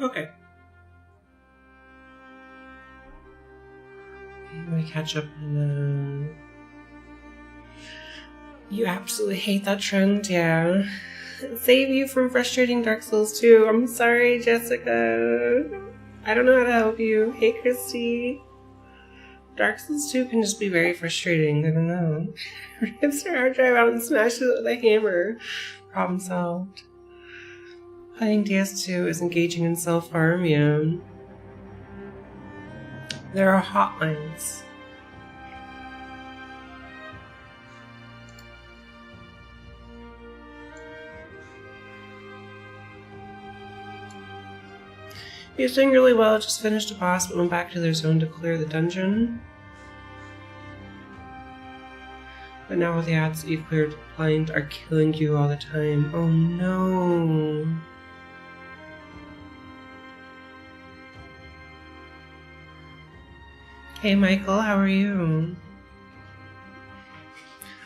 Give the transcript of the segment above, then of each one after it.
Okay. I'm gonna catch up and you absolutely hate that trend, yeah. Save you from frustrating Dark Souls 2. I'm sorry, Jessica. I don't know how to help you. Hey, Christy. Dark Souls 2 can just be very frustrating. I don't know. Rips her hard drive out and smashes it with a hammer. Problem solved. Playing DS2 is engaging in self-harm, yeah. There are hotlines. He was doing really well, just finished a boss but went back to their zone to clear the dungeon. But now all the ads that you've cleared blind are killing you all the time. Oh no. Hey Michael, how are you?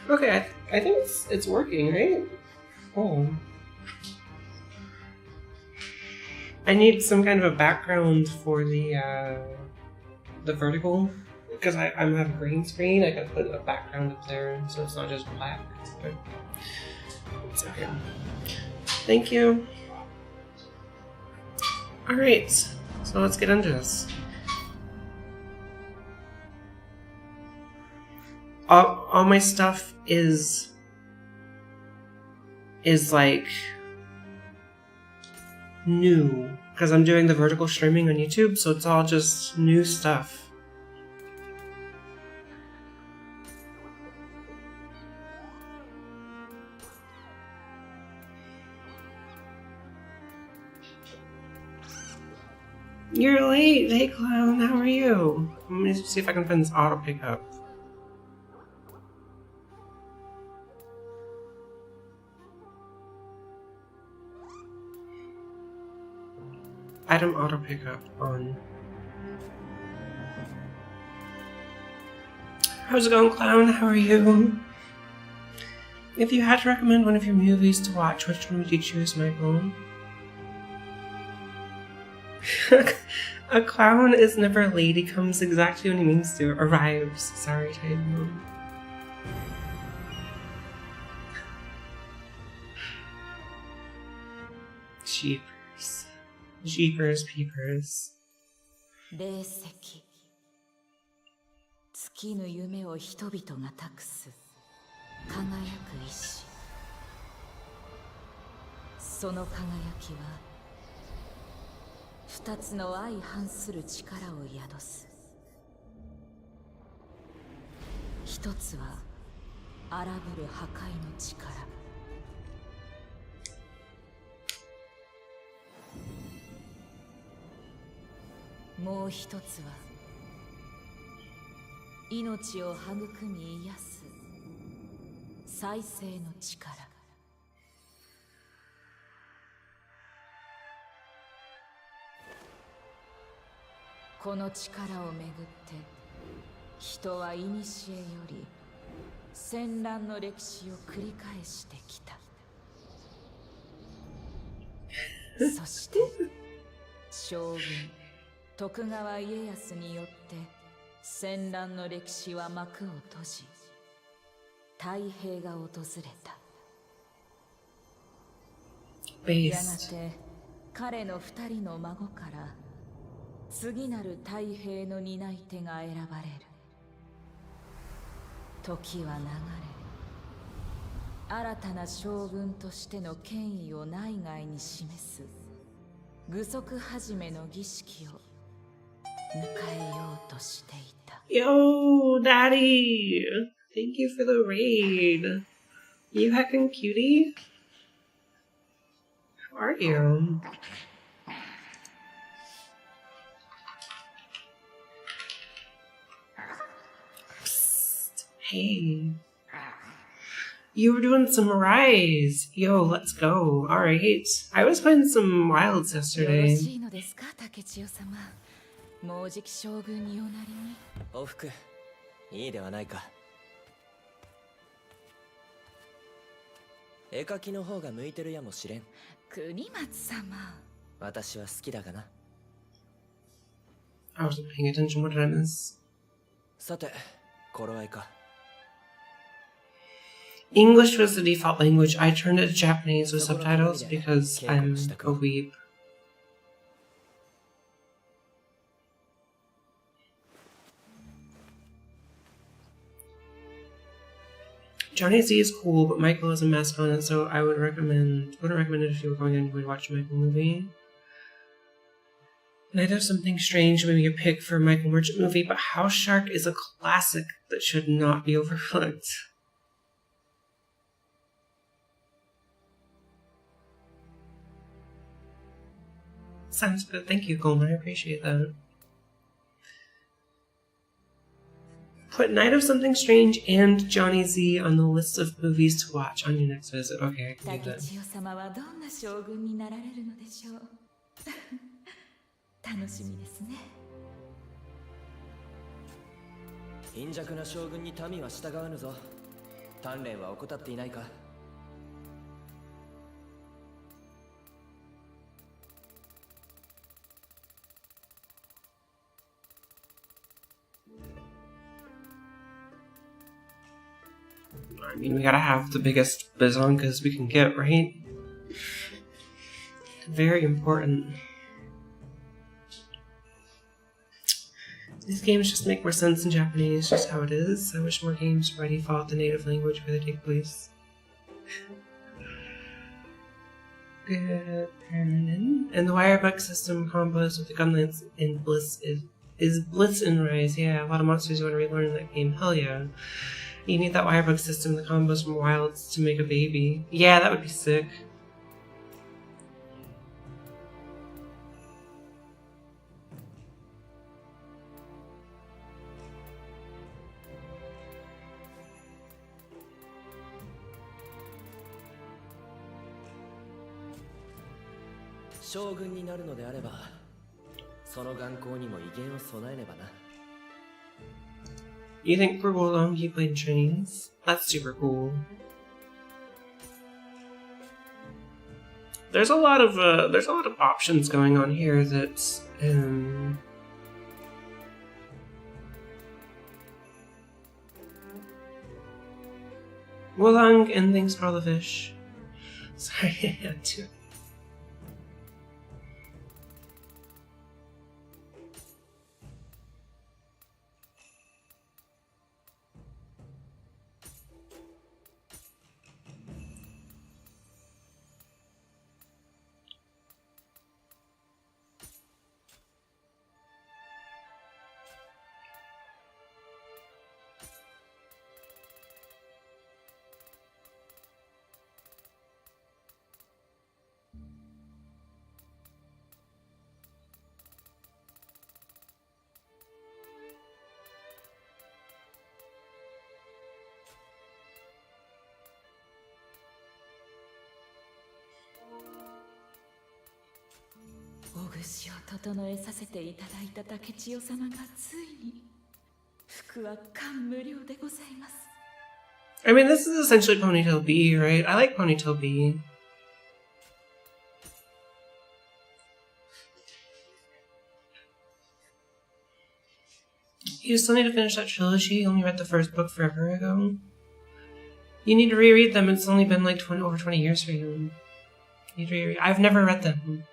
Okay, I think it's working, right? Oh. I need some kind of a background for the vertical, because I'm have a green screen. I gotta put a background up there so it's not just black. It's okay. Thank you. Alright, so let's get into this. All my stuff is like new, because I'm doing the vertical streaming on YouTube, so it's all just new stuff. You're late. Hey clown, how are you? Let me see if I can find this auto pickup. Item auto pickup on. How's it going, clown? How are you? If you had to recommend one of your movies to watch, which one would you choose, Michael? A clown is never late. He comes exactly when he means to. Arrives. Sorry, time. Jeepers. Jeepers peepers. 霊石尽きぬ夢を人々が託す輝く石その輝きは二つの相反する力を宿す一つは荒ぶる破壊の力もう一つは命を育み癒す再生の力この力をめぐって人は古より戦乱の歴史を繰り返してきたそして将軍徳川家康によって戦乱の歴史は幕を閉じ太平が訪れたやがて彼の二人の孫から次なる太平の担い手が選ばれる時は流れ新たな将軍としての権威を内外に示す具足始めの儀式を迎えようとしていた。Yo, Daddy! Thank you for the raid. You heckin' cutie? How are you? Psst. Hey. You were doing some rise. Yo, let's go. Alright. I was playing some wilds yesterday. もうじき将軍におなりにおふくいいではないか絵描きの方が向いてるやもしれん国松様私は好きだがな。I wasn't paying attention. What did I miss? さて、頃合いか。English was the default language. I turned it to Japanese with subtitles because I'm a weeb. Johnny Z is cool, but Michael is a mess on it, so I wouldn't recommend it if you were going anywhere to watch a Michael movie. And I'd have something strange, maybe a pick for a Michael Merchant movie, but House Shark is a classic that should not be overlooked. Sounds good. Thank you, Coleman. I appreciate that. Put Night of Something Strange and Johnny Z on the list of movies to watch on your next visit. Okay, I can do that. 楽しみですね。貧弱な将軍に民は従わぬぞ。鍛錬は怠っていないか。I mean, we gotta have the biggest bazonkas we can get, right? Very important. These games just make more sense in Japanese, just how it is. I wish more games already followed the native language where they take place. Good. And the Wirebug system combos with the Gunlance in Bliss is Blitz and Rise. Yeah, a lot of monsters you want to relearn in that game. Hell yeah. You need that Wirebug system, the combos from Wilds to make a baby. Yeah, that would be sick. You think for Wolong he played Chinese? That's super cool. There's a lot of options going on here that Wolong, and thanks for all the fish. Sorry, I had to. I mean, this is essentially Ponytail B, right? I like Ponytail B. You still need to finish that trilogy. You only read the first book forever ago. You need to reread them. It's only been like over 20 years for you. You need to reread. I've never read them.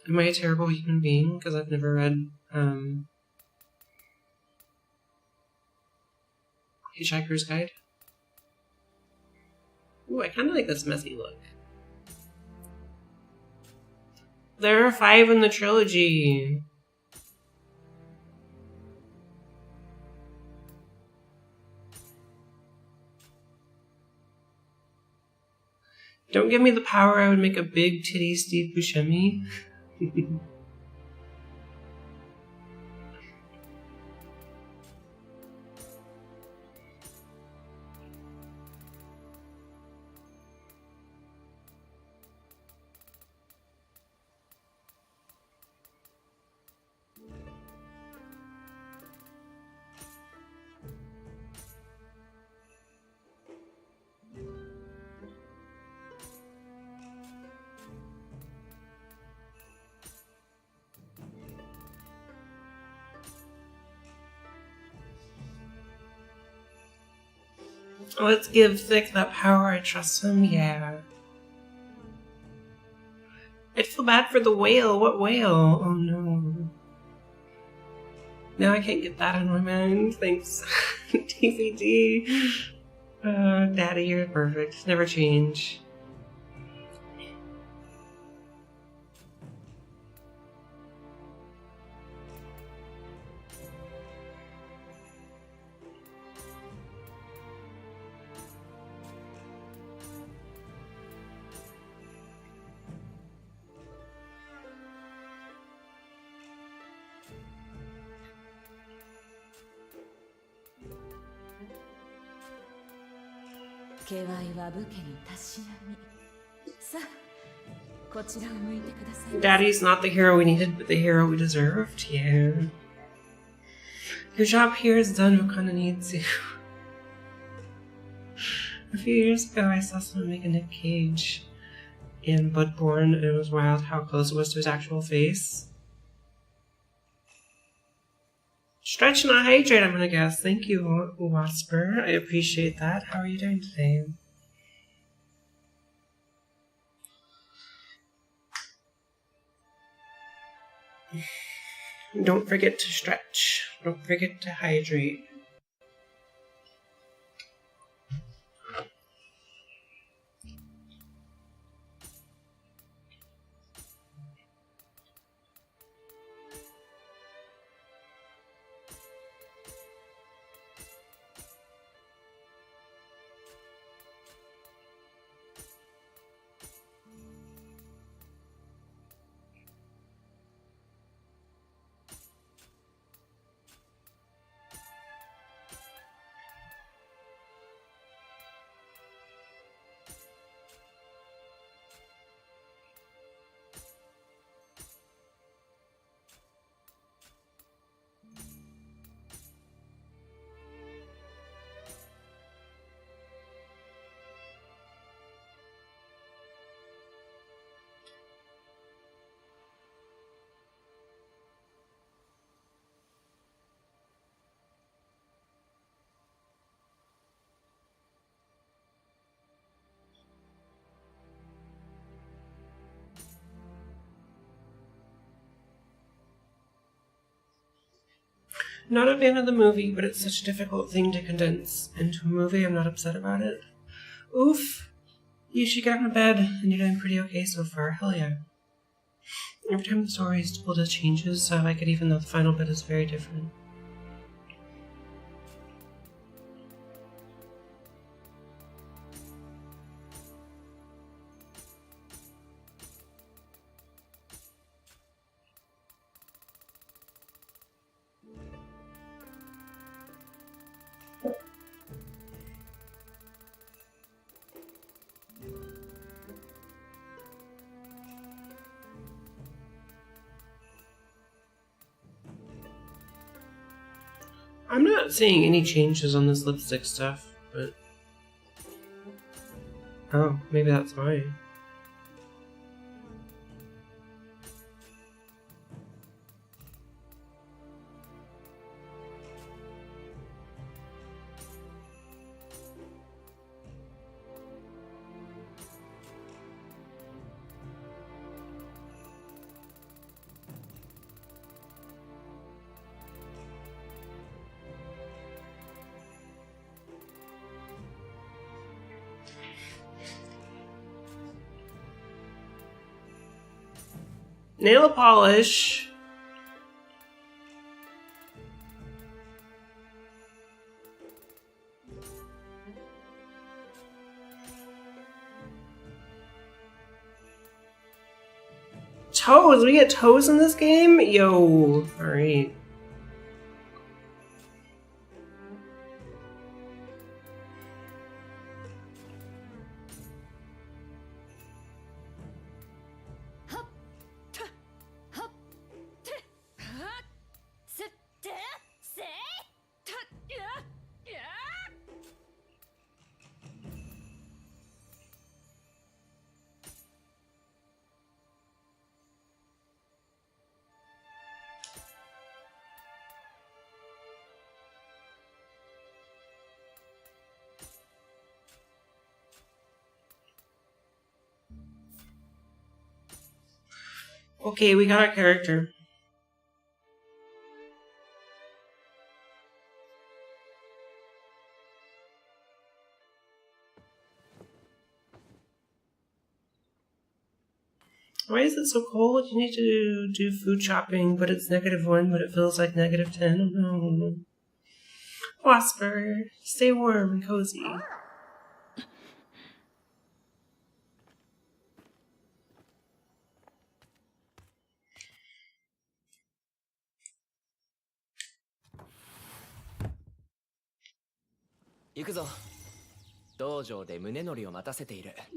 Am I a terrible human being because I've never read Hitchhiker's Guide? Ooh, I kind of like this messy look. There are 5 in the trilogy. Don't give me the power, I would make a big titty Steve Buscemi. Let's give Thick that power. I trust him. Yeah. I feel bad for the whale. What whale? Oh no. Now I can't get that in my mind. Thanks. DVD. Daddy, you're perfect. Never change. Daddy's not the hero we needed, but the hero we deserved. Yeah. Your job here is done. Who kind of needs you? A few years ago, I saw someone make a Nick Cage in Bloodborne, and it was wild how close it was to his actual face. Stretch, not hydrate, I'm gonna guess. Thank you, Wasper. I appreciate that. How are you doing today? Don't forget to stretch. Don't forget to hydrate. Not a fan of the movie, but it's such a difficult thing to condense into a movie. I'm not upset about it. Oof. You should get out of bed, and you're doing pretty okay so far. Hell yeah. Every time the story is told, it changes, so I like it even though the final bit is very different. I'm not seeing any changes on this lipstick stuff, but... Oh, maybe that's mine. Nail polish. Toes. We get toes in this game? Yo. Alright. Okay, we got our character. Why is it so cold? You need to do food shopping, but it's -1, but it feels like -10. Oh no. Wasper, stay warm and cozy.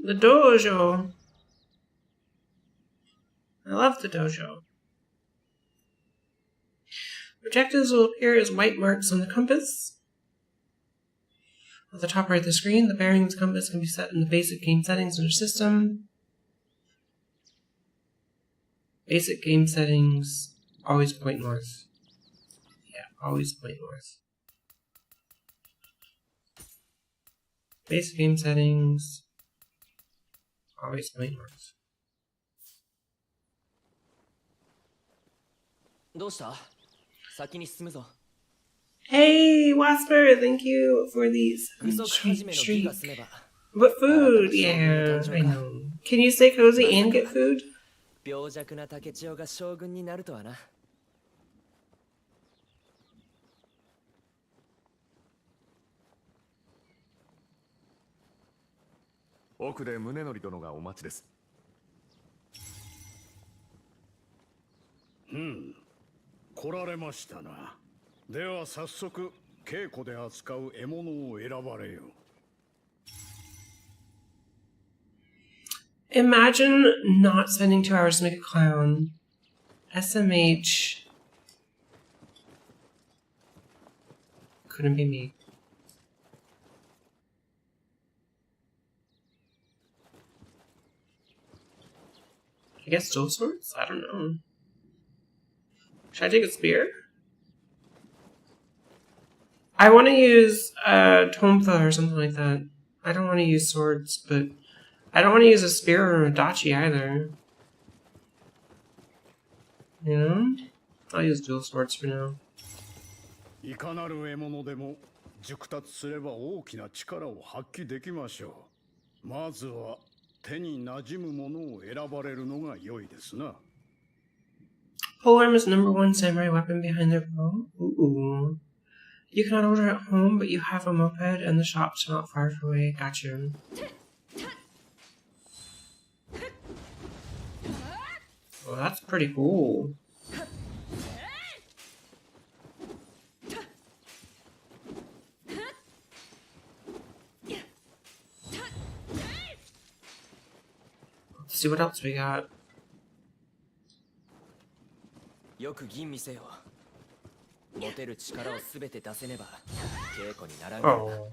The dojo. I love the dojo. Objectives will appear as white marks on the compass. At the top right of the screen, the bearing of the compass can be set in the basic game settings under system. Basic game settings, always point north. Yeah, always point north. Basic game settings, always point north. どうした？先に進むぞ。 Hey, Wasper, thank you for these streak. But food, yeah, I know. Can you stay cozy and get food? 病弱な竹千代が将軍になるとはな。奥で宗則殿がお待ちです。来られましたな。では早速稽古で扱う獲物を選ばれよ。Imagine not spending 2 hours to make a clown. SMH. Couldn't be me. I guess dual swords? I don't know. Should I take a spear? I want to use Tomfa or something like that. I don't want to use swords, but I don't want to use a spear or a dachi either. You know? I'll use dual swords for now. いかなる獲物でも熟達すれば大きな力を発揮できましょう。まずは手に馴染むものを選ばれるのが良いですな。Polearm is #1 samurai weapon behind their bow. Ooh. You cannot order at home, but you have a moped and the shop's not far away. Gotcha. Well, that's pretty cool. Let's see what else we got. よく吟味せよ。持てる力をすべて出せねば稽古にならんからな。Oh.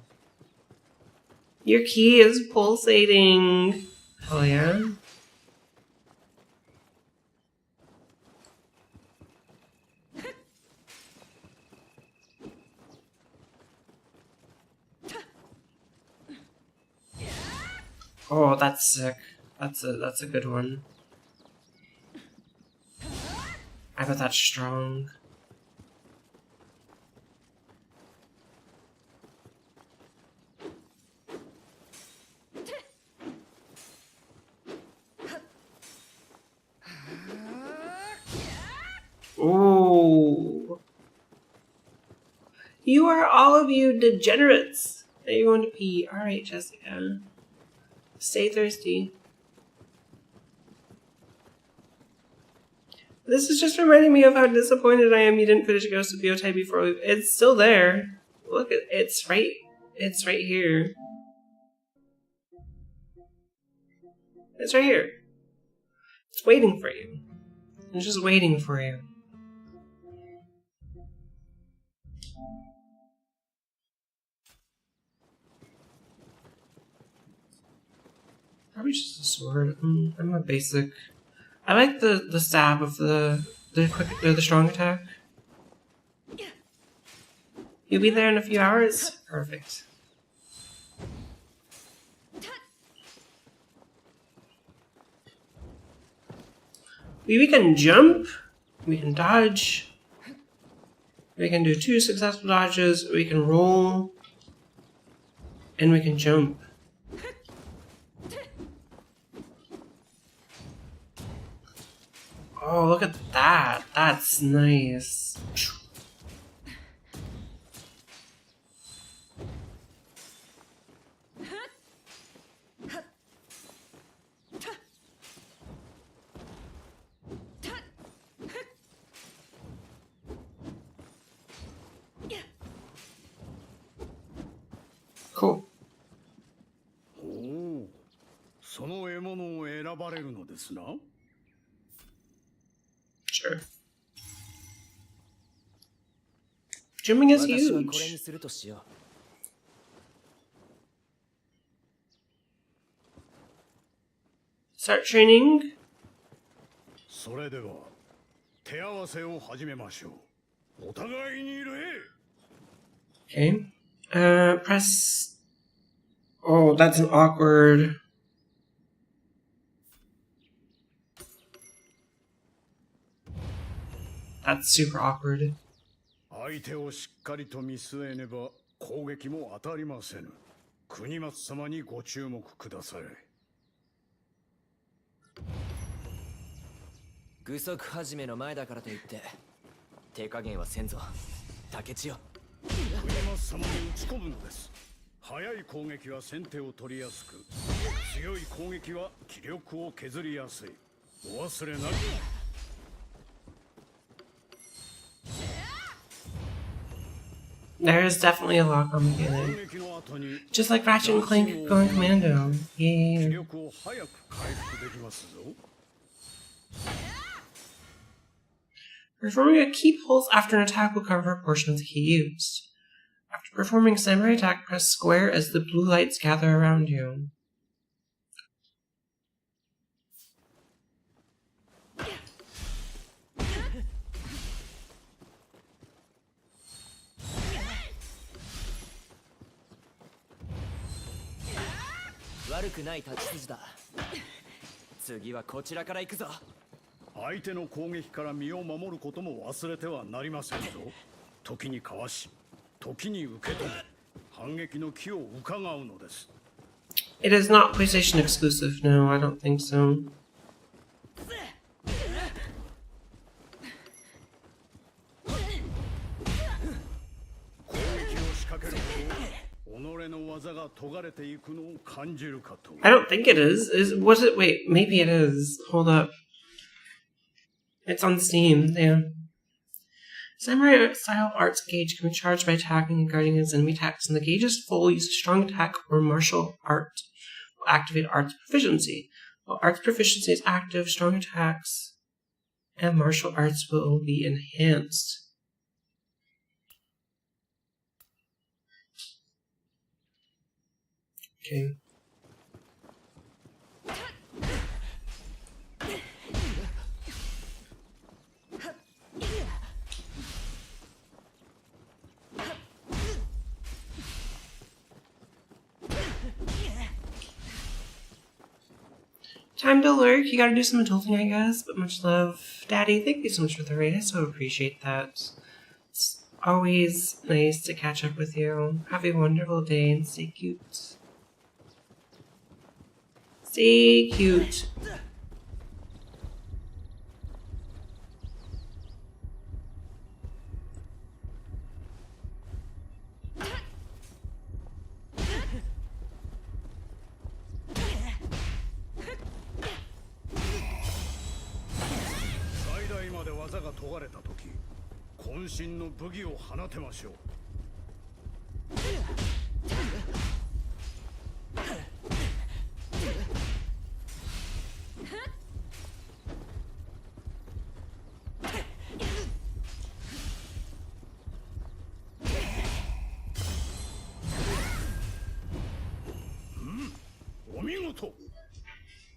Your key is pulsating. Oh yeah. Oh, that's sick. That's a good one. I bet that's strong. Ooh. You are all of you degenerates. Are you going to pee? Alright, Jessica. Stay thirsty. This is just reminding me of how disappointed I am you didn't finish Ghost of Biotai before we... It's still there. Look, it's right here. It's right here. It's waiting for you. It's just waiting for you. Probably just a sword. I'm a basic. I like the stab of the quick or the strong attack. You'll be there in a few hours? Perfect. We can jump. We can dodge. We can do 2 successful dodges. We can roll. And we can jump. Oh, look at that. That's nice. Cool. おお、その獲物を選ばれるのですな。Sure. Jumping is 私はこれに huge. するとしよ Start training. それでは手合わせを始めましょう。お互いに礼。 Okay. Press. Oh, that's an awkward. That's super awkward. 相手をしっかりと見据えねば攻撃も当たりませぬ。国松様にご注目ください。う。具足始めの前だからといって手加減はせんぞ。竹千代。国松様に打ち込むのです。速い攻撃は先手を取りやすく、強い攻撃は気力を削りやすい。お忘れなく。 There's definitely a lock on mechanic. Just like Ratchet and Clank going commando. Yeah. 気力を早く回復できますぞ。 Performing a key pulse after an attack will cover a portion of the key used. After performing a samurai attack, press square as the blue lights gather around you. Good. 悪くない立ち筋だ。次はこちらから行くぞ。相手の攻撃から身を守ることも忘れてはなりませんぞ。時にかわし、時に受け止め、反撃の機を伺うのです。 It is not PlayStation exclusive. No, I don't think so. 攻撃を仕掛けるほど、己の技が研がれていくのを感じるかと。 I don't think it is. Was it? Wait, maybe it is. Hold up. It's on Steam. Yeah. Samurai style arts gauge can be charged by attacking and guarding against enemy attacks. When the gauge is full, use a strong attack or martial art will activate arts proficiency. While arts proficiency is active, strong attacks and martial arts will be enhanced. Okay. Time to lurk. You gotta do some adulting, I guess. But much love, Daddy. Thank you so much for the raid. I so appreciate that. It's always nice to catch up with you. Have a wonderful day and stay cute. Stay cute.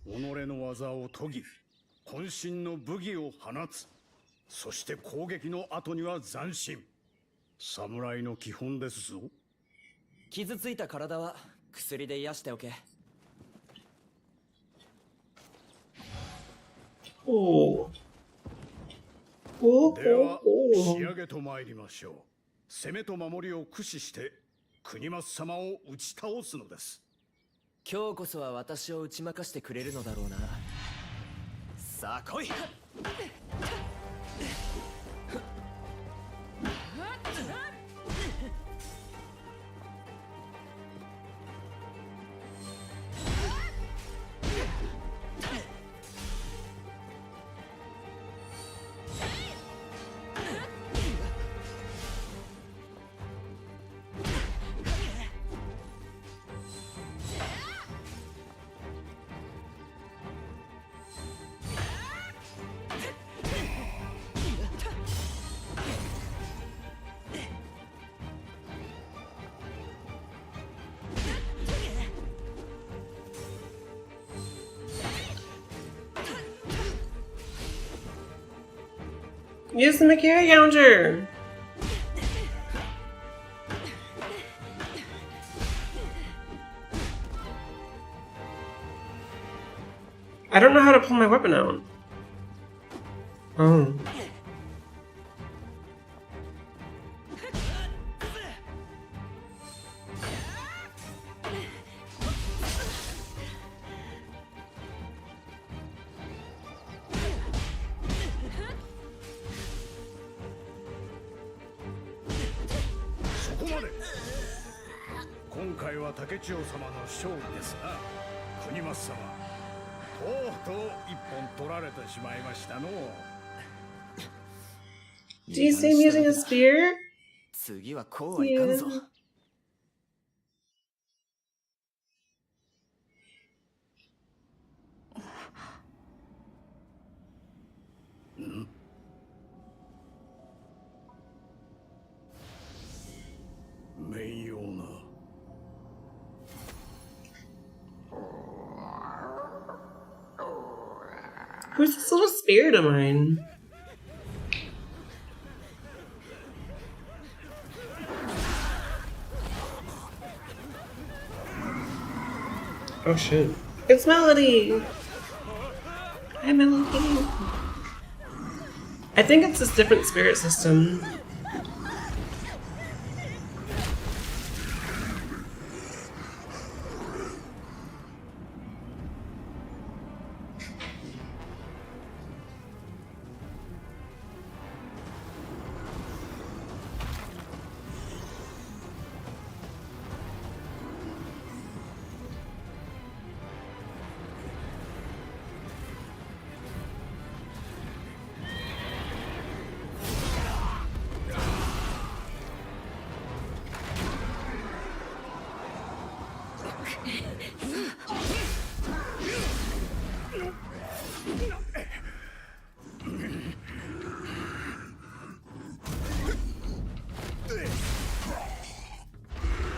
己の技を研ぎ、渾身の武技を放つ。そして攻撃の後には斬新。侍の基本ですぞ。傷ついた体は薬で癒しておけ。Oh. Cool, では cool, 仕 cool. 上げと参りましょう。攻めと守りを駆使して国松様を打ち倒すのです。今日こそは私を打ち負かしてくれるのだろうな。さあ来い。Use the Makira counter. I don't know how to pull my weapon out. Oh. So こまで。今回は竹千代様の勝利ですな。国松様、とうとう一本取られてしまいましたの。 Do you see him using a spear? 次はこうはいかんぞ。 面用な。 Who's this little spirit of mine? Oh shit. It's Melody! Hi Melody! I think it's this different spirit system.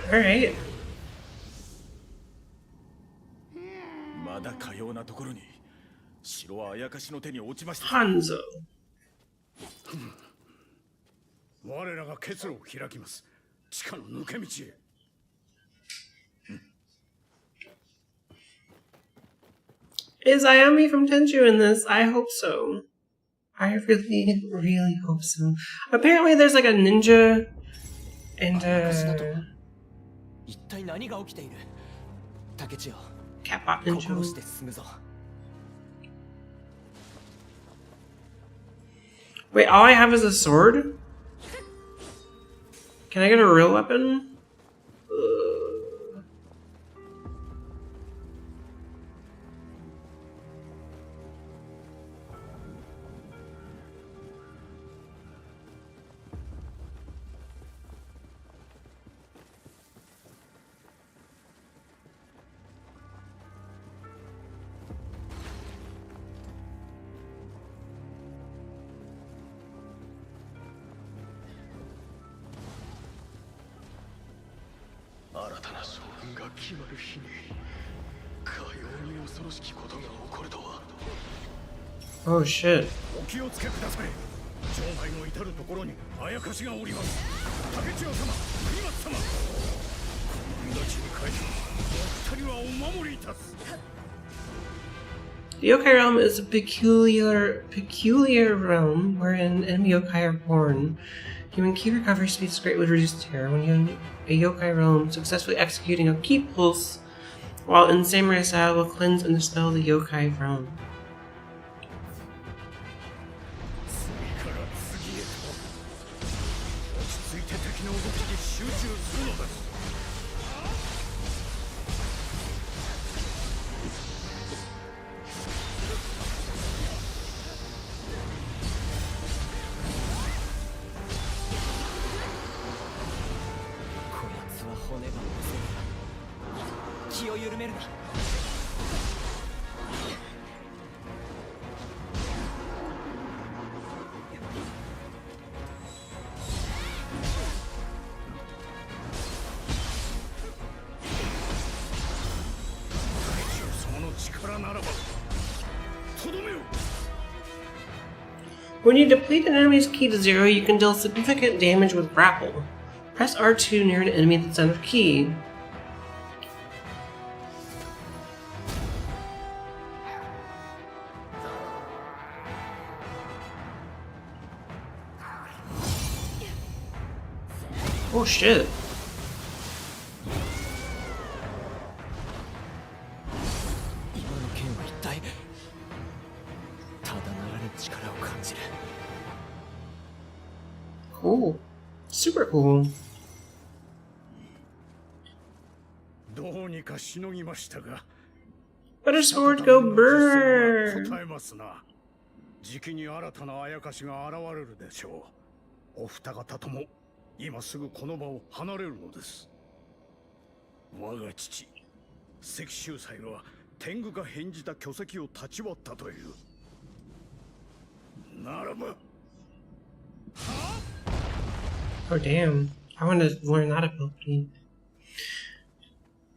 Alright. まだかようなところに城はあやかしの手に落ちました。 Hanzo. 我らが結露を開きます。地下の抜け道へ。 Is Ayami from Tenchu in this? I hope so. I really, really hope so. Apparently there's like a ninja and a 一体何が起きている？竹千代、 catbot 心し ninja. て進むぞ。 Wait, all I have is a sword? Can I get a real weapon? Oh shit. お気をつけください。城内の至るところにあやかしがおります。竹千代様、国松様、この命に変えてお二人はお守りいたす。The yokai realm is a peculiar realm wherein enemy yokai are born. Human ki recovery speed is greatly reduced here when a yokai realm successfully executing a ki pulse while in samurai style will cleanse and dispel the yokai realm. 次から次へと落ち着いて敵の動きに集中するのです。こやつは骨が折れそうだ。気を緩めるな。その力ならばとどめよ。 When you deplete an enemy's ki to 0, you can deal significant damage with grapple. Press R2 near an enemy that's under ki. Oh shit. 今の剣は一体ただならぬ力を感じる。 Cool. Super cool. どうにかしのぎましたが。 Let her sword go burn. 答えますな。じきに新たなあやかしが現れるでしょう。お二方とも今すぐこの場を離れるのです。我が父関秀才は天狗が返じた巨石を立ち割ったという。ならば。 Oh damn. I want to learn that ability.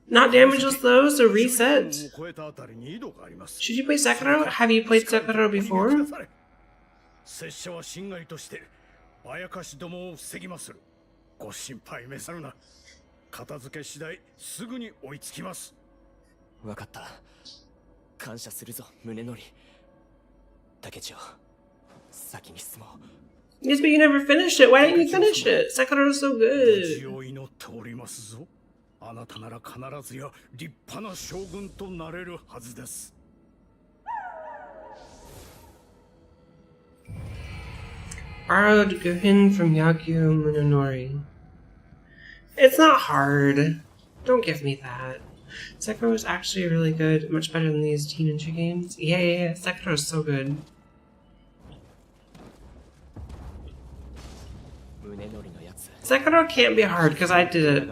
Not damageless though, so reset. Should you play Sekiro? Have you played Sekiro before? 拙者は心外としてあやかしどもを防ぎまする。ご心配召さるな。片付け次第すぐに追いつきます。わかった。感謝するぞ、宗則。竹千代、先に進もう。 Yes, but you never finished it. Why didn't you finish it? Sekiro is so 無 good. 事を祈っておりますぞ。あなたなら必ずや立派な将軍となれるはずです。 Borrowed Guhin from Yagyu Munonori. It's not hard. Don't give me that. Sekiro is actually really good, much better than these Teen Ninja games. Yeah. Sekiro is so good. 宗則のやつ。 Sekiro can't be hard because I did it.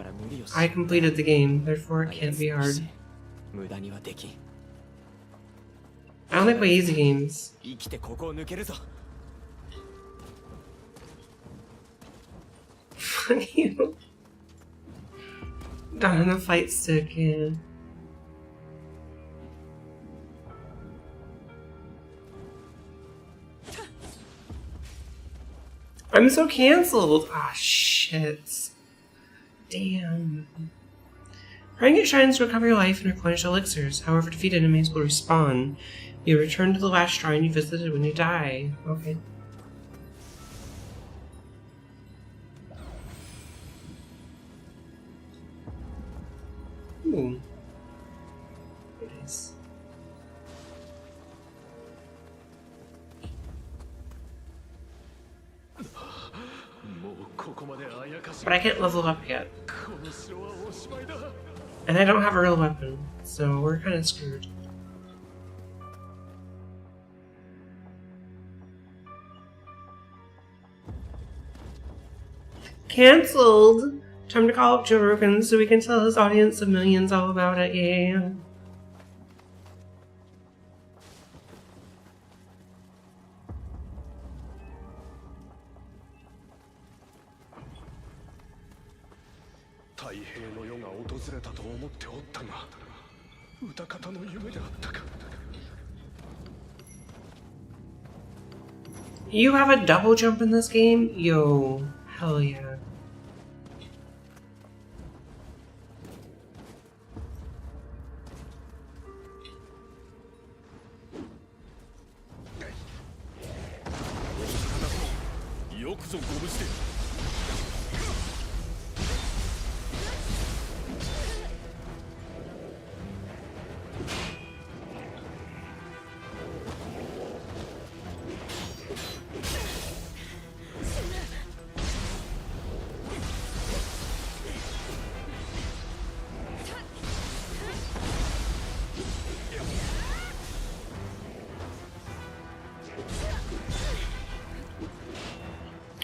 I completed the game, therefore it can't be hard. 無駄にはできん。 I only play easy games. 生きてここを抜けるぞ。 Funny. Down on the fight stick, yeah. I'm so cancelled. Ah, shit. Damn. Try and get shrines to recover your life and replenish elixirs. However, defeated enemies will respawn. You return to the last shrine you visited when you die. Okay. Ooh. Nice. But I can't level up yet. And I don't have a real weapon, so we're kind of screwed. Cancelled! Time to call up Joe Rogan so we can tell his audience of millions all about it. Yeah. You have a double jump in this game? Yo, hell yeah. くぞご無事で。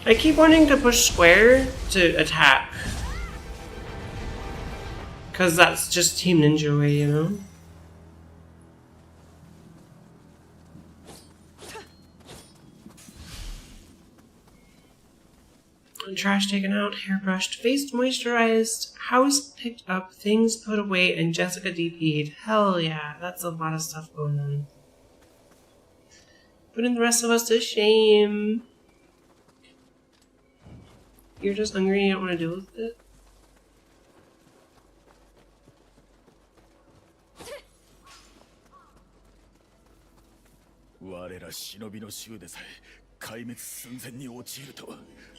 I keep wanting to push square to attack. Because that's just Team Ninja way, you know? Trash taken out, hair brushed, face moisturized, house picked up, things put away, and Jessica DP'd. Hell yeah, that's a lot of stuff going on. Putting the rest of us to shame. You're just hungry and you don't want to deal with it?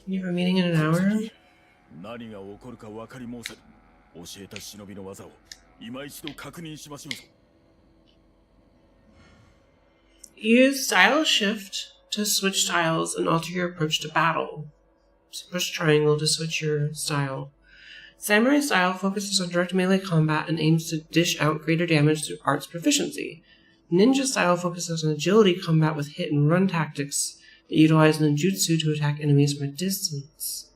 You have a meeting in an hour? Use style shift to switch styles and alter your approach to battle. So push triangle to switch your style. Samurai style focuses on direct melee combat and aims to dish out greater damage through arts proficiency. Ninja style focuses on agility combat with hit and run tactics that utilize ninjutsu to attack enemies from a distance.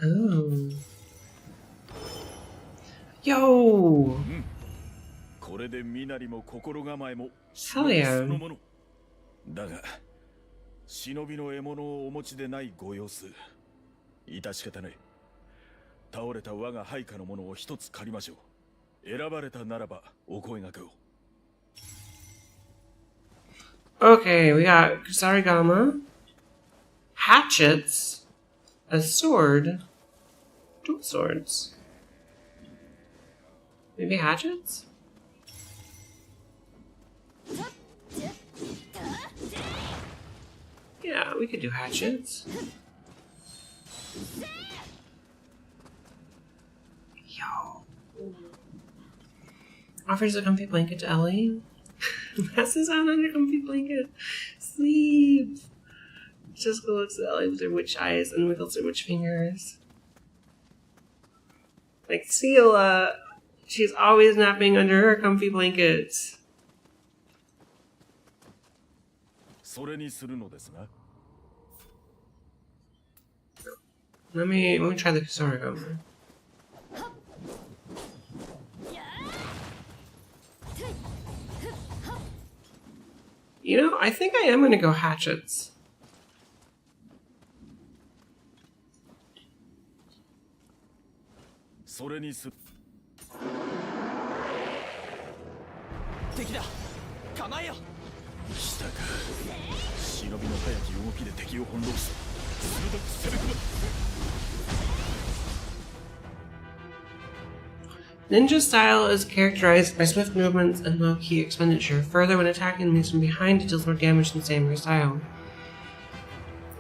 Oh. Yo! Hell yeah. 忍びの獲物をお持ちでないご様子。致し方ない。倒れた我が配下のものを一つ借りましょう。選ばれたならばお声掛けを。Okay, we got Kusarigama, hatchets, a sword, two swords. Maybe hatchets? Yeah, we could do hatchets. Yo. Offers a comfy blanket to Ellie. Passes out on her comfy blanket. Sleep. Jessica looks at Ellie with her witch eyes and wiggles her witch fingers. Like Seela, she's always napping under her comfy blankets. Let me try the Kusarigama. You know, I think I am gonna go hatchets. Ninja style is characterized by swift movements and low-key expenditure. Further, when attacking enemies from behind, it deals more damage than samurai style.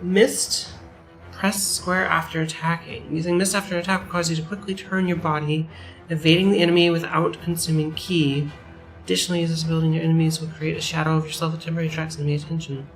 Mist. Press square after attacking. Using mist after an attack will cause you to quickly turn your body, evading the enemy without consuming ki. Additionally, use this ability in your enemies will create a shadow of yourself that temporarily attracts enemy attention.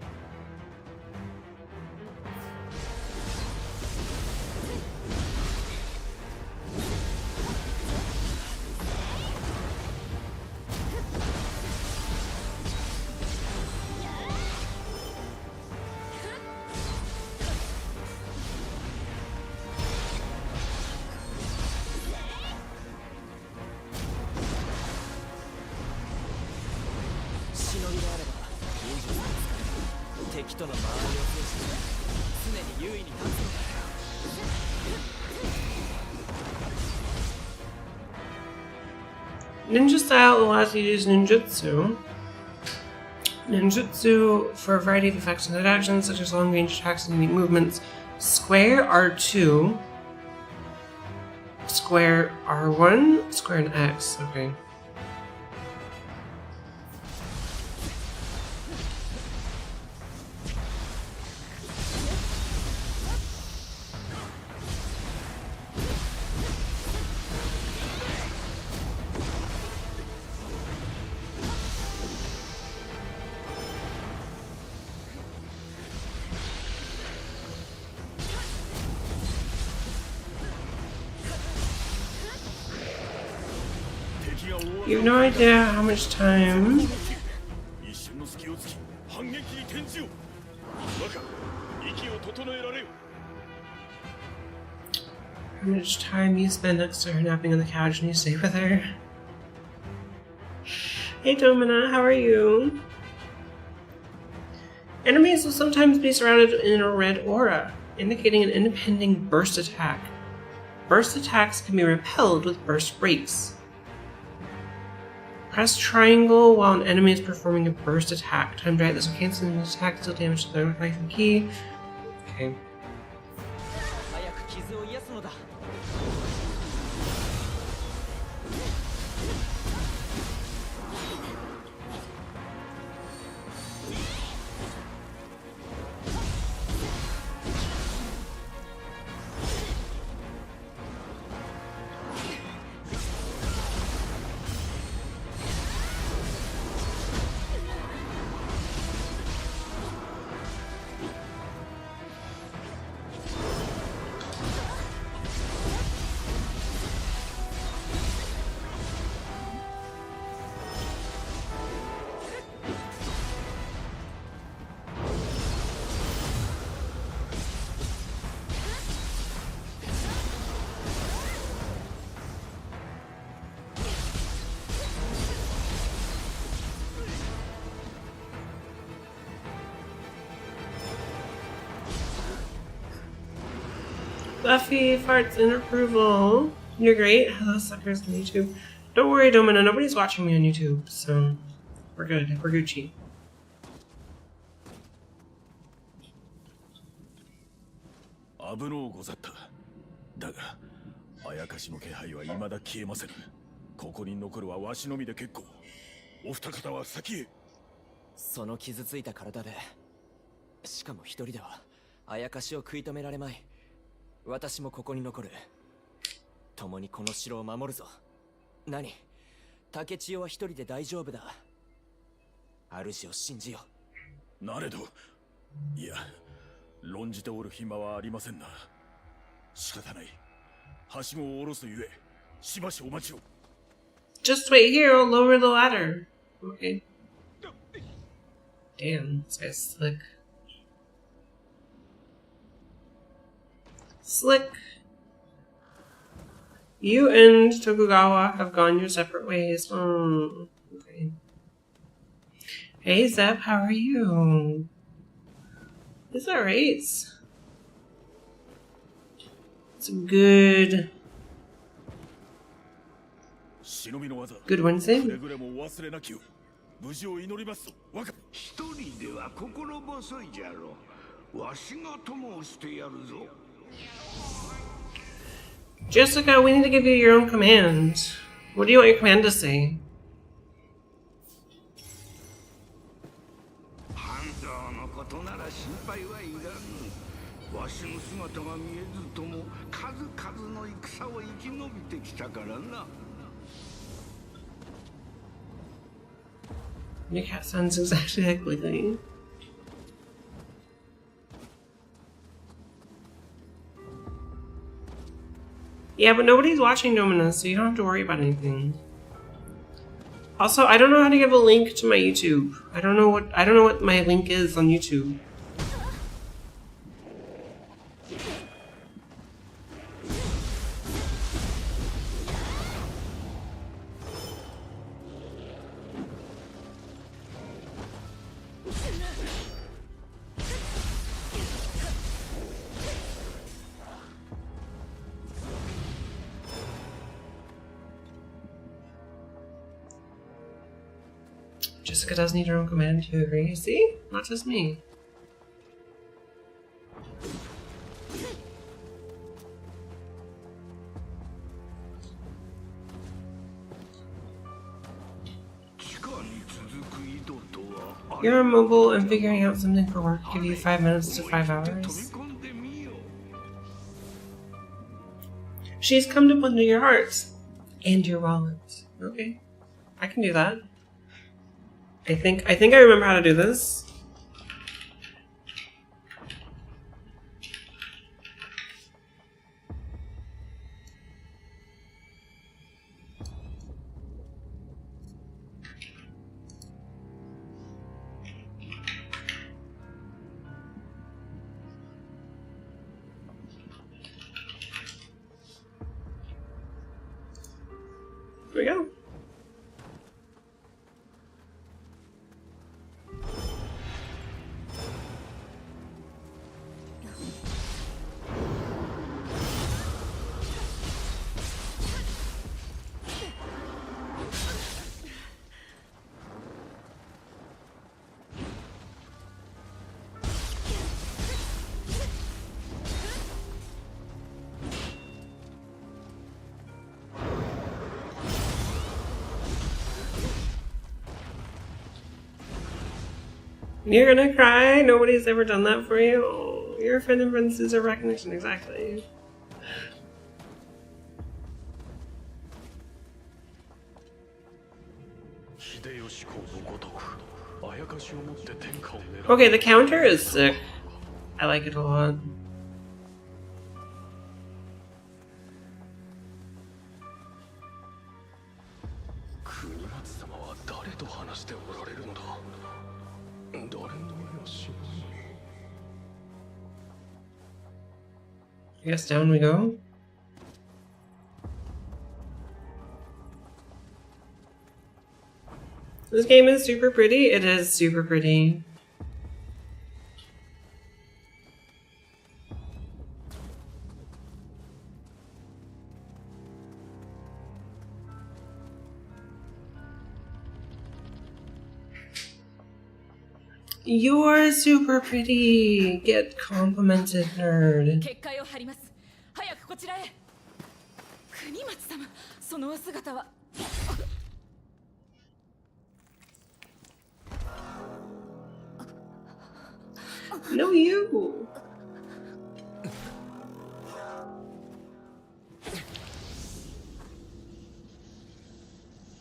Ninja style allows you to use ninjutsu. Ninjutsu for a variety of effects and actions, such as long-range attacks and unique movements. Square R2. Square R1. Square and X. Okay. You have no idea how much time. 一瞬の隙を突き反撃に転じよ。若息を整えられよ。 How much time you spend next to her napping on the couch and you stay with her. Hey Domina, how are you? Enemies will sometimes be surrounded in a red aura, indicating an impending burst attack. Burst attacks can be repelled with burst breaks. Press triangle while an enemy is performing a burst attack. Time to this will cancel an attack, deal damage to the life and key. Okay. 早く傷を癒すのだ。 Buffy farts in approval. You're great. Hello, suckers on YouTube. Don't worry, Domina. Nobody's watching me on YouTube, so we're good. We're Gucci. 危のうござった。だが、あやかしの気配は未だ消えませぬ。ここに残るはわしのみで結構。お二方は先へ。その傷ついた体で、しかも一人ではあやかしを食い止められまい。私もここに残る。共にこの城を守るぞ。何？竹千代は一人で大丈夫だ。主を信じよ。なれど、いや、論じておる暇はありませんな。仕方ない。はしごを下ろすゆえ、しばしお待ちを。Just wait here. I'll lower the ladder. Okay. Damn, this guy's slick. Slick. You and Tokugawa have gone your separate ways. Oh, okay. Hey Zep, how are you? It's alright. It's a good Wednesday. くれぐれもお忘れなきよ。無事を祈りますぞ。若。一人では心細いじゃろう。わしが友をしてやるぞ。 Jessica, we need to give you your own command. What do you want your command to say? 半蔵のことなら心配はいらぬ。わしの姿が見えずとも数々の戦を生き延びてきたからな。 Your cat sounds exactly like Wiggly. Yeah, but nobody's watching Domina, so you don't have to worry about anything. Also, I don't know how to give a link to my YouTube. I don't know what my link is on YouTube. Jessica does need her own command to agree. See? Not just me. You're immobile and figuring out something for work. Give you 5 minutes to 5 hours. She's come to plunder your hearts and your wallet. Okay, I can do that. I think I remember how to do this. we go. You're gonna cry? Nobody's ever done that for you? Oh, your friend and friends deserve recognition, exactly. Okay, the counter is sick. I like it a lot. I guess down we go. This game is super pretty. It is super pretty. You're super pretty. Get complimented, nerd. 結界を張ります。早くこちらへ。国松様、そのお姿は。No, you.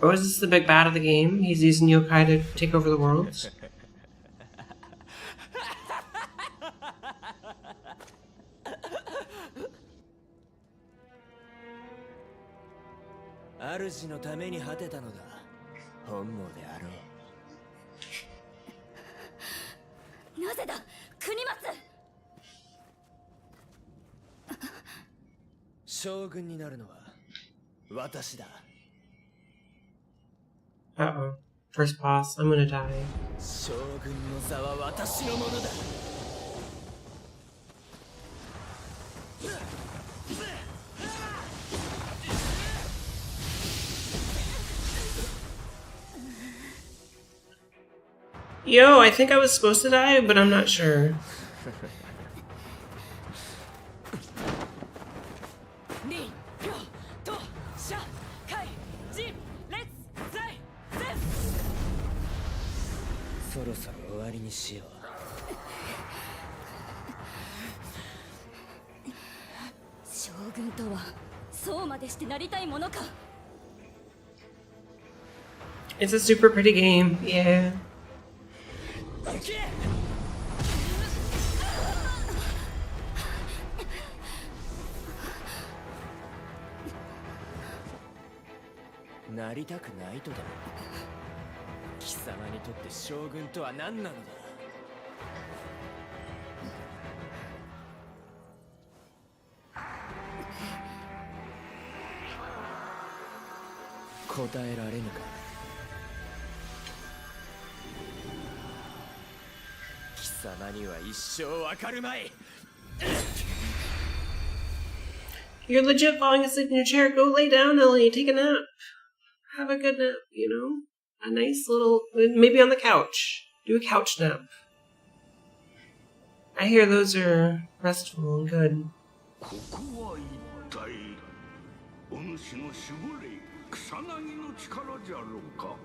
Oh, is this the big bad of the game? He's using yokai to take over the world? 主のために果てたのだ。本望であろう。なぜだ、国松。将軍になるのは私だ。Uh-oh. First boss. I'm gonna die. 将軍の座は私のものだ。Yo, I think I was supposed to die, but I'm not sure. It's a super pretty game, yeah.なりたくないとでも。貴様にとって将軍とは何なのだ。答えられぬか。貴様には一生わかるまい。You're legit falling asleep in your chair. Go lay down, Ellie. Take a nap. Have a good nap, you know? A nice little... Maybe on the couch. Do a couch nap. I hear those are restful and good. ここは一体お主の守護霊草薙の力じゃろうか。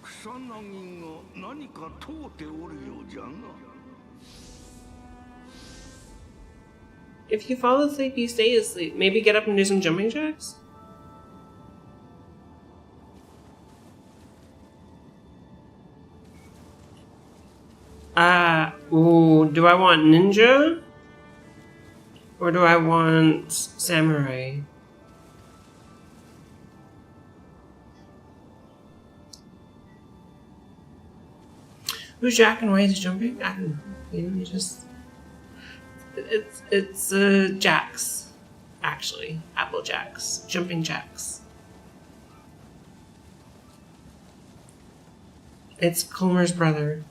草薙が何か問うておるようじゃな。If you fall asleep, you stay asleep. Maybe get up and do some jumping jacks? Ooh, do I want ninja? Or do I want samurai? Who's Jack and why is he jumping? I don't know. You know, he just... It's jacks, actually. Apple jacks. Jumping jacks. It's Comer's brother.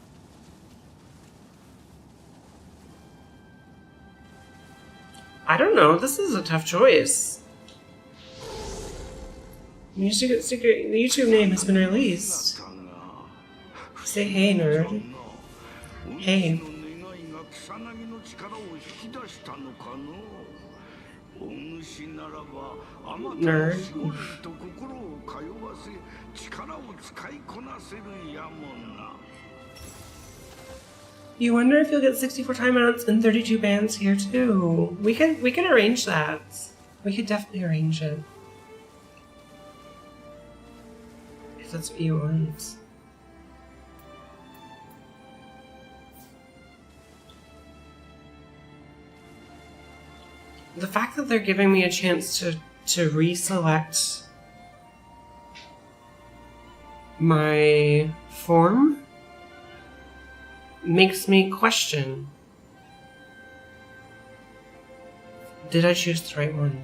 I don't know. This is a tough choice. The YouTube name has been released. Say hey, nerd. Hey. Nerd. You wonder if you'll get 64 timeouts and 32 bans here too. We could arrange that. We could definitely arrange it. If that's what you want. The fact that they're giving me a chance to reselect my form makes me question, did I choose the right one?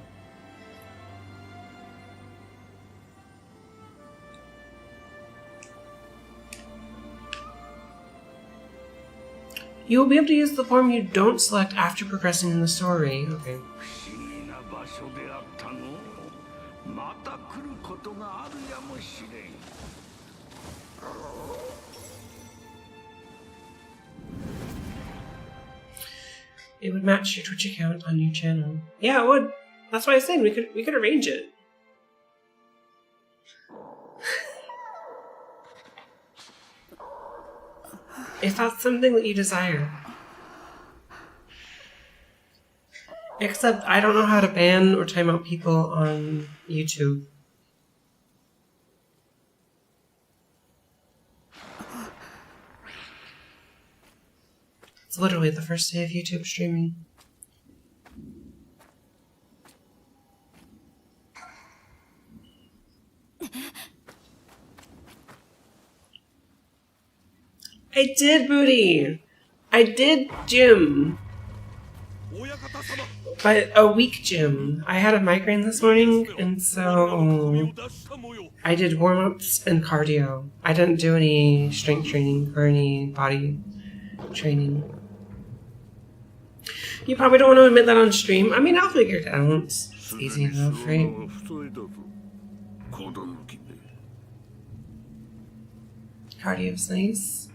You will be able to use the form you don't select after progressing in the story. Okay. It would match your Twitch account on your channel. Yeah, it would. That's why I was saying we could arrange it. If that's something that you desire. Except I don't know how to ban or time out people on YouTube. It's literally the first day of YouTube streaming. I did, Booty! I did gym. But a weak gym. I had a migraine this morning, and so I did warm-ups and cardio. I didn't do any strength training or any body training. You probably don't want to admit that on stream. I mean, I'll figure it out. It's easy enough, right? Cardio's nice.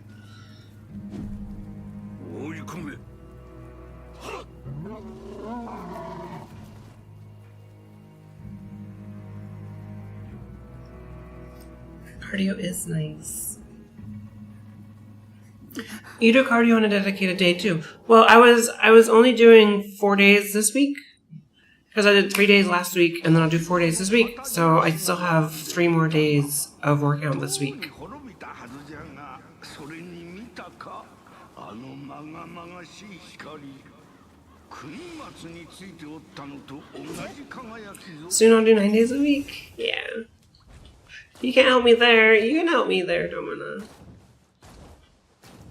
Cardio is nice. You do cardio on a dedicated day too. Well, I was only doing 4 days this week because I did 3 days last week, and then I'll do 4 days this week. So I still have 3 more days of workout this week. Soon I'll do 9 days a week. Yeah. You can't help me there. You can help me there, Domina.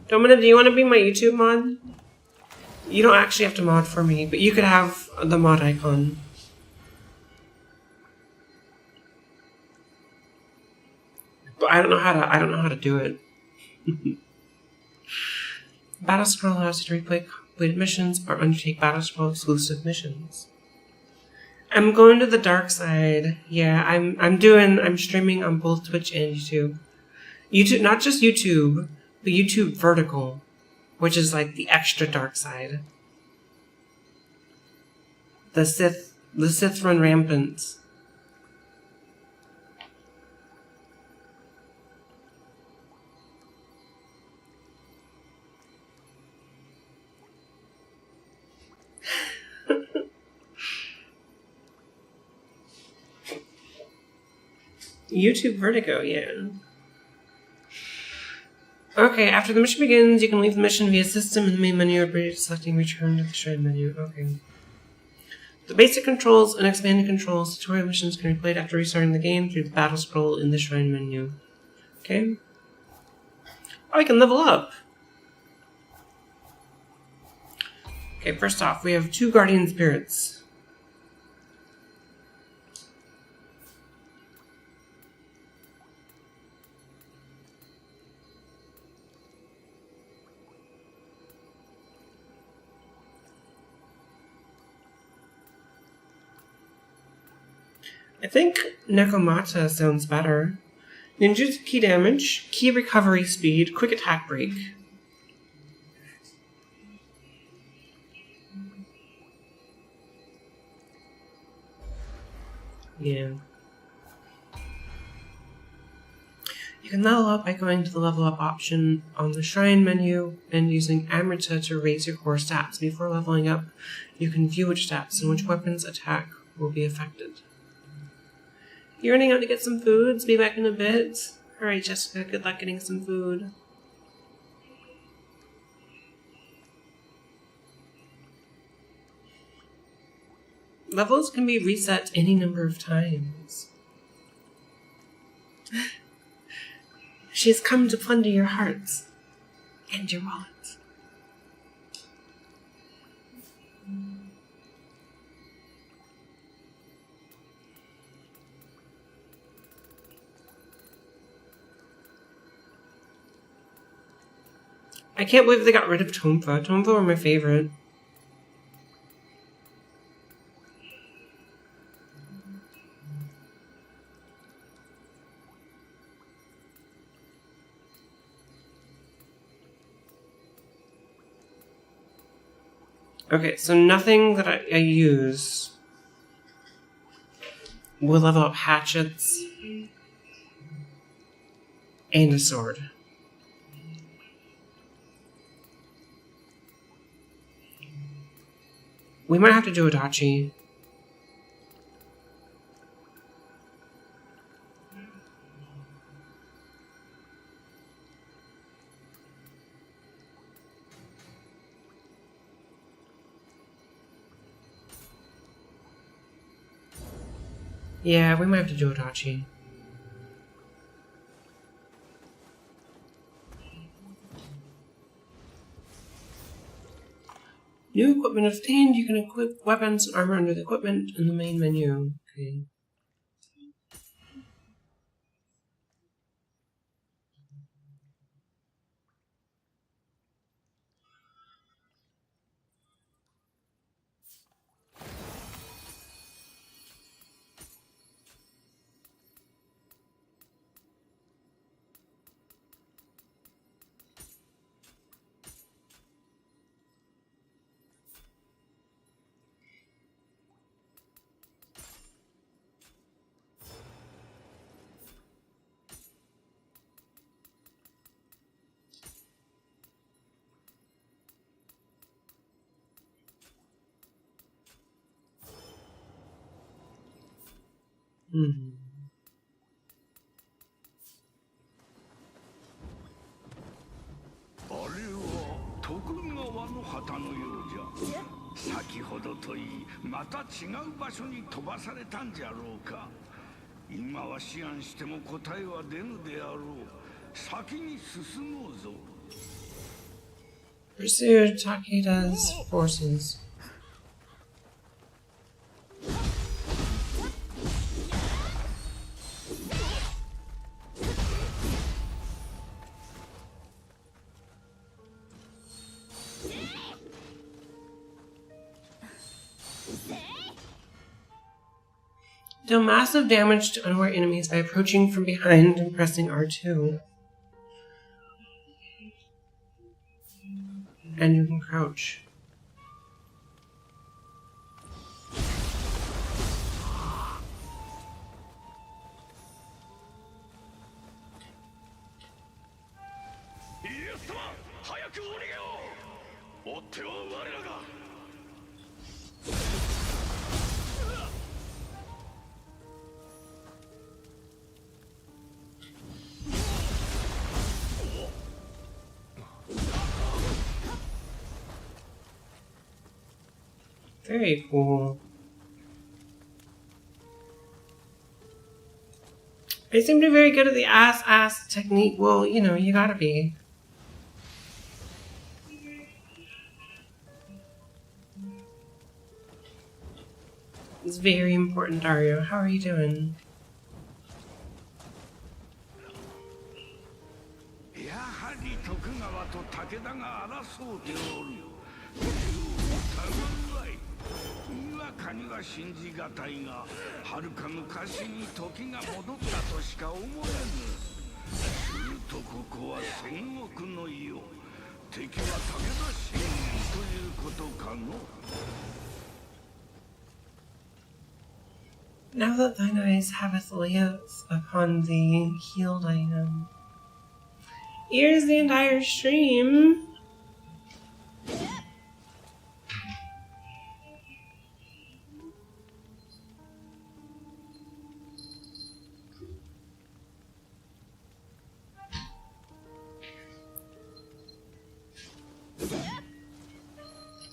Domina, do you want to be my YouTube mod? You don't actually have to mod for me, but you could have the mod icon. But I don't know how to do it. Battle Scroll allows you to replay completed missions or undertake Battle Scroll exclusive missions. I'm going to the dark side. Yeah, I'm streaming on both Twitch and YouTube. YouTube, not just YouTube, but YouTube Vertical, which is like the extra dark side. The Sith run rampant. YouTube Vertigo, yeah. Okay, after the mission begins, you can leave the mission via system in the main menu or by selecting return to the shrine menu. Okay. The basic controls and expanded controls tutorial missions can be played after restarting the game through the battle scroll in the shrine menu. Okay. Oh, I can level up! Okay, first off, we have 2 guardian spirits. I think Nekomata sounds better. Ninjutsu key damage, key recovery speed, quick attack break. Yeah. You can level up by going to the level up option on the shrine menu and using Amrita to raise your core stats. Before leveling up, you can view which stats and which weapons attack will be affected. You're running out to get some food, so be back in a bit. Alright, Jessica, good luck getting some food. Levels can be reset any number of times. She has come to plunder your hearts and your wallets. I can't believe they got rid of Tonfa. Tonfa were my favorite. Okay, so nothing that I use will level up hatchets and a sword. We might have to do Adachi. Yeah, we might have to do Adachi. New equipment obtained. You can equip weapons and armor under the equipment in the main menu. Okay. Hmm. あれは徳川の旗のようじゃ。先ほどといい、また違う場所に飛ばされたんじゃろうか。今は思案しても答えは出ぬであろう。先に進もうぞ。Pursue Takeda's forces. Deal massive damage to unaware enemies by approaching from behind and pressing R2. And you can crouch. Very cool. I seem to be very good at the ass technique. Well, you know, you gotta be. It's very important, Dario. How are you doing? やはり徳川と武田が争うておる。疑うわい。にわかには信じがたいが、はるか昔に時が戻ったとしか思えぬ。するとここは戦国の世。敵は武田信玄ということかの。Now that thine eyes haveth layouts upon the healed I am. Here's the entire stream.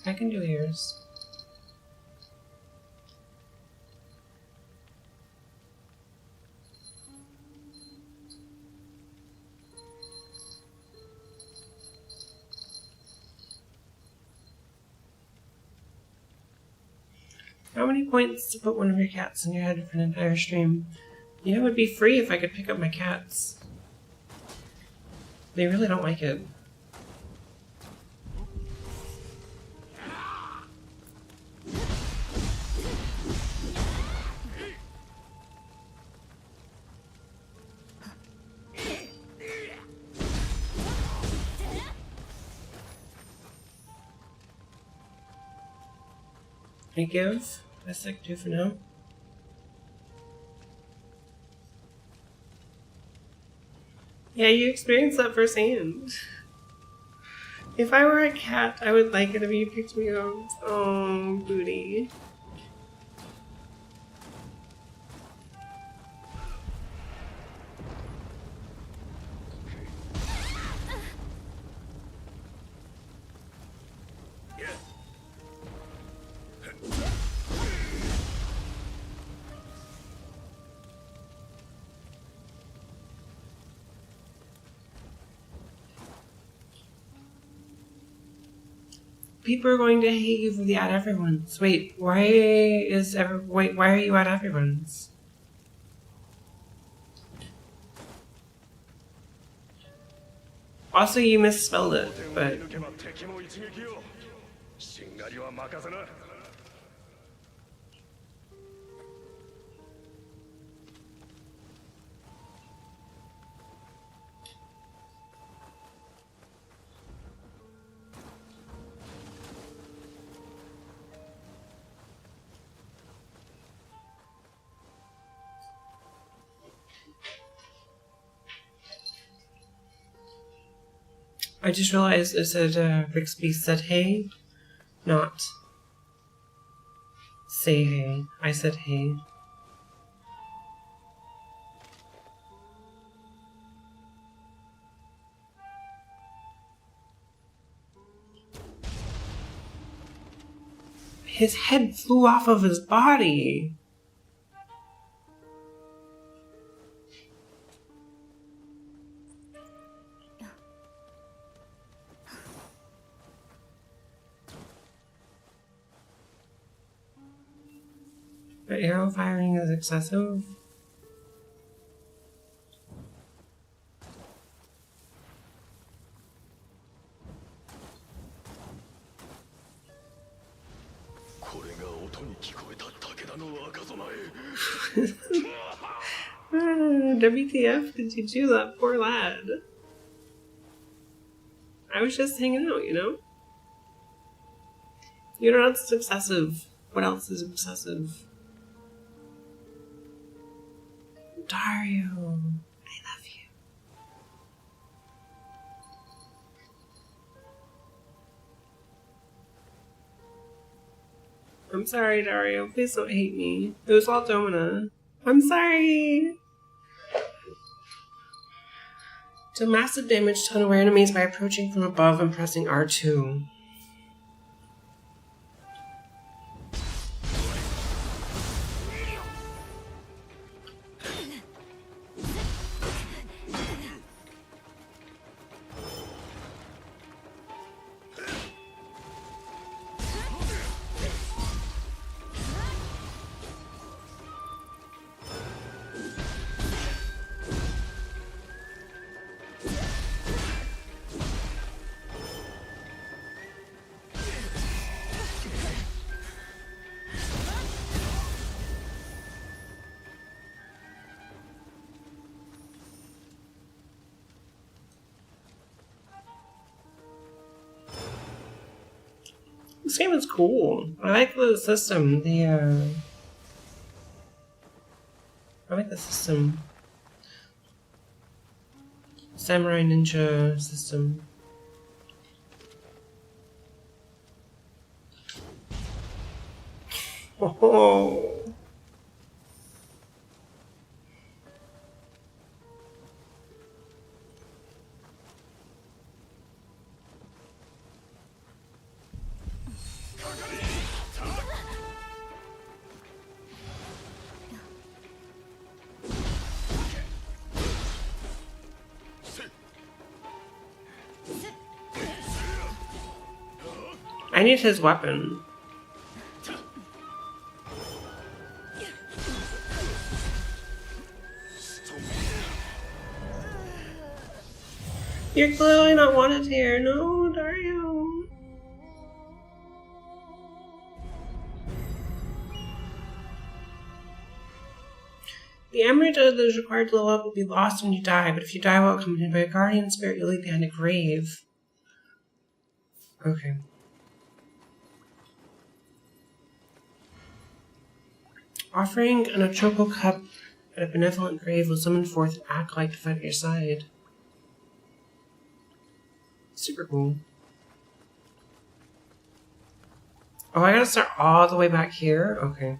I can do ears. How many points to put one of your cats in your head for an entire stream? You know, it would be free if I could pick up my cats. They really don't like it. I give. Best I can do for now. Yeah, you experienced that firsthand. If I were a cat, I would like it if you picked me up. Oh, booty. People are going to hate you for the at everyone's. Wait, why are you at everyone's? Also, you misspelled it, but... I just realized it said, Rixby said hey, not say hey. I said hey. His head flew off of his body. But arrow firing is excessive. WTF did you do that, poor lad? I was just hanging out, you know? You know that's obsessive. What else is obsessive? Dario, I love you. I'm sorry, Dario. Please don't hate me. It was all Domina. I'm sorry. Do massive damage to unaware enemies by approaching from above and pressing R2. This game is cool. I like the system. I like the system. Samurai ninja system. Oh. I need his weapon. You're clearly not wanted here. No, Dario. The amulet that is required to level up will be lost when you die, but if you die while accompanied by a guardian spirit, you'll leave behind a grave. Okay. Offering an Ochoko cup at a benevolent grave will summon forth an acolyte to fight at your side. Super cool. Oh, I gotta start all the way back here? Okay.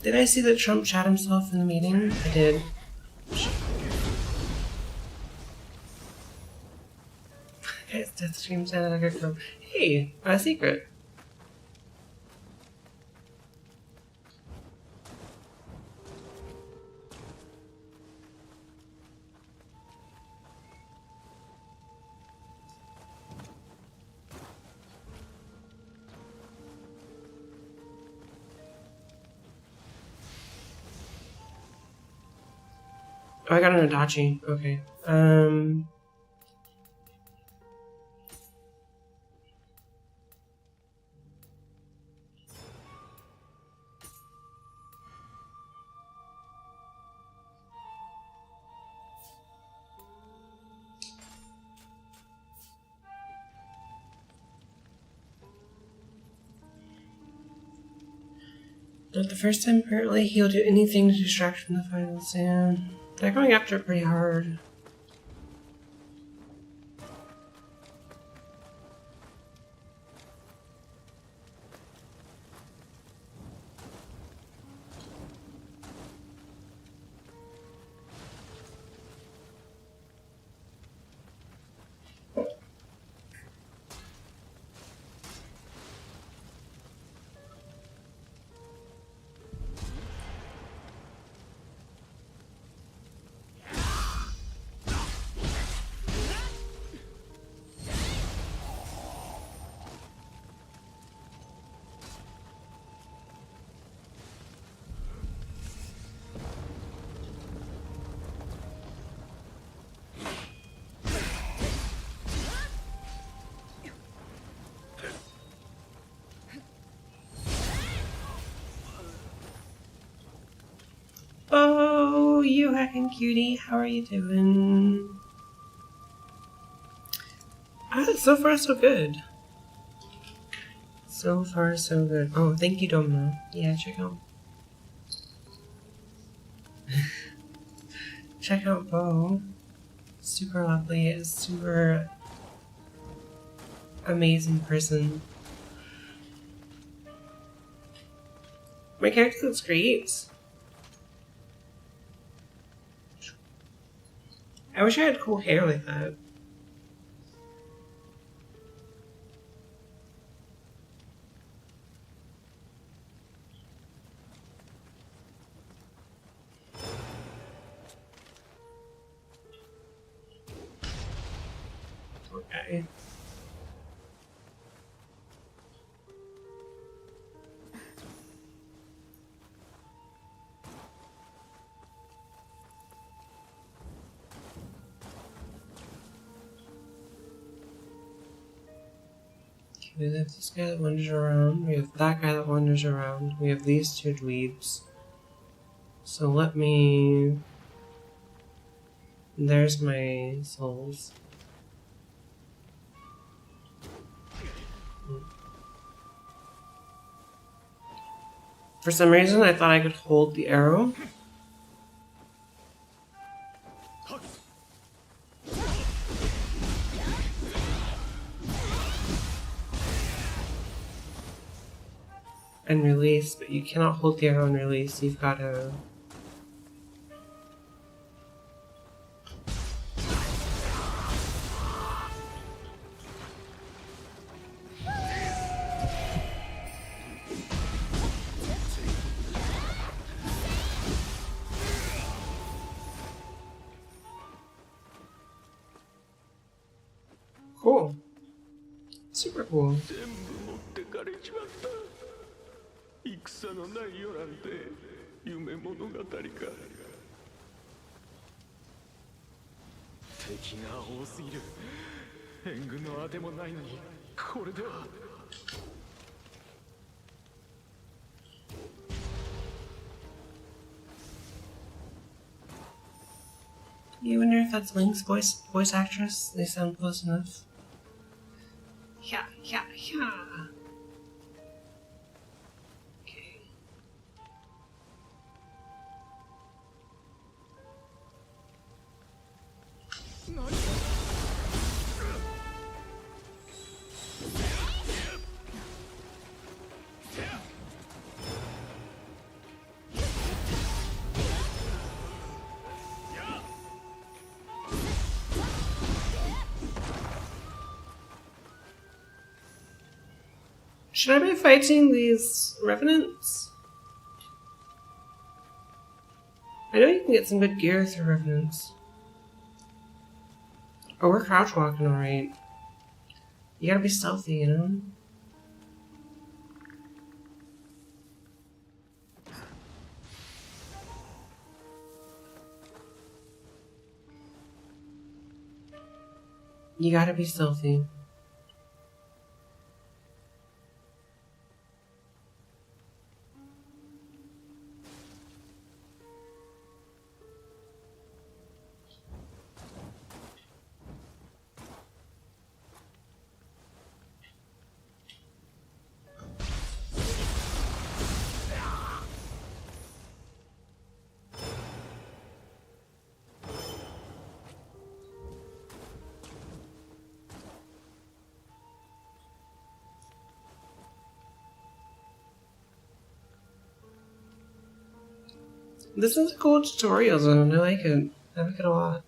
Did I see that Trump shot himself in the meeting? I did. Guys, death stream sounded like a girl. Hey, a secret. Oh, I got an Adachi. Okay. Not the first time, apparently. He'll do anything to distract from the finals, yeah. They're going after it pretty hard. Oh, you hacking cutie, how are you doing? So far, so good. So far, so good. Oh, thank you, Domino. Yeah, check out. Check out Bo. Super lovely, super amazing person. My character looks great. I wish I had cool hair like that. Okay. We have this guy that wanders around. We have that guy that wanders around. We have these two dweebs. So let me... There's my souls. For some reason, I thought I could hold the arrow. And release, but you cannot hold the arrow and release. You've got to... Cool. Super cool. 戦のない世なんて夢物語か。敵が多すぎる。援軍のあてもないのにこれでは。You wonder if that's Link's voice actress? They sound close enough. Yeah. Okay. Should I be fighting these revenants? I know you can get some good gear through revenants. Oh, we're crouch walking alright. You gotta be stealthy, you know? You gotta be stealthy. This is a cool tutorial zone. I like it. I like it a lot.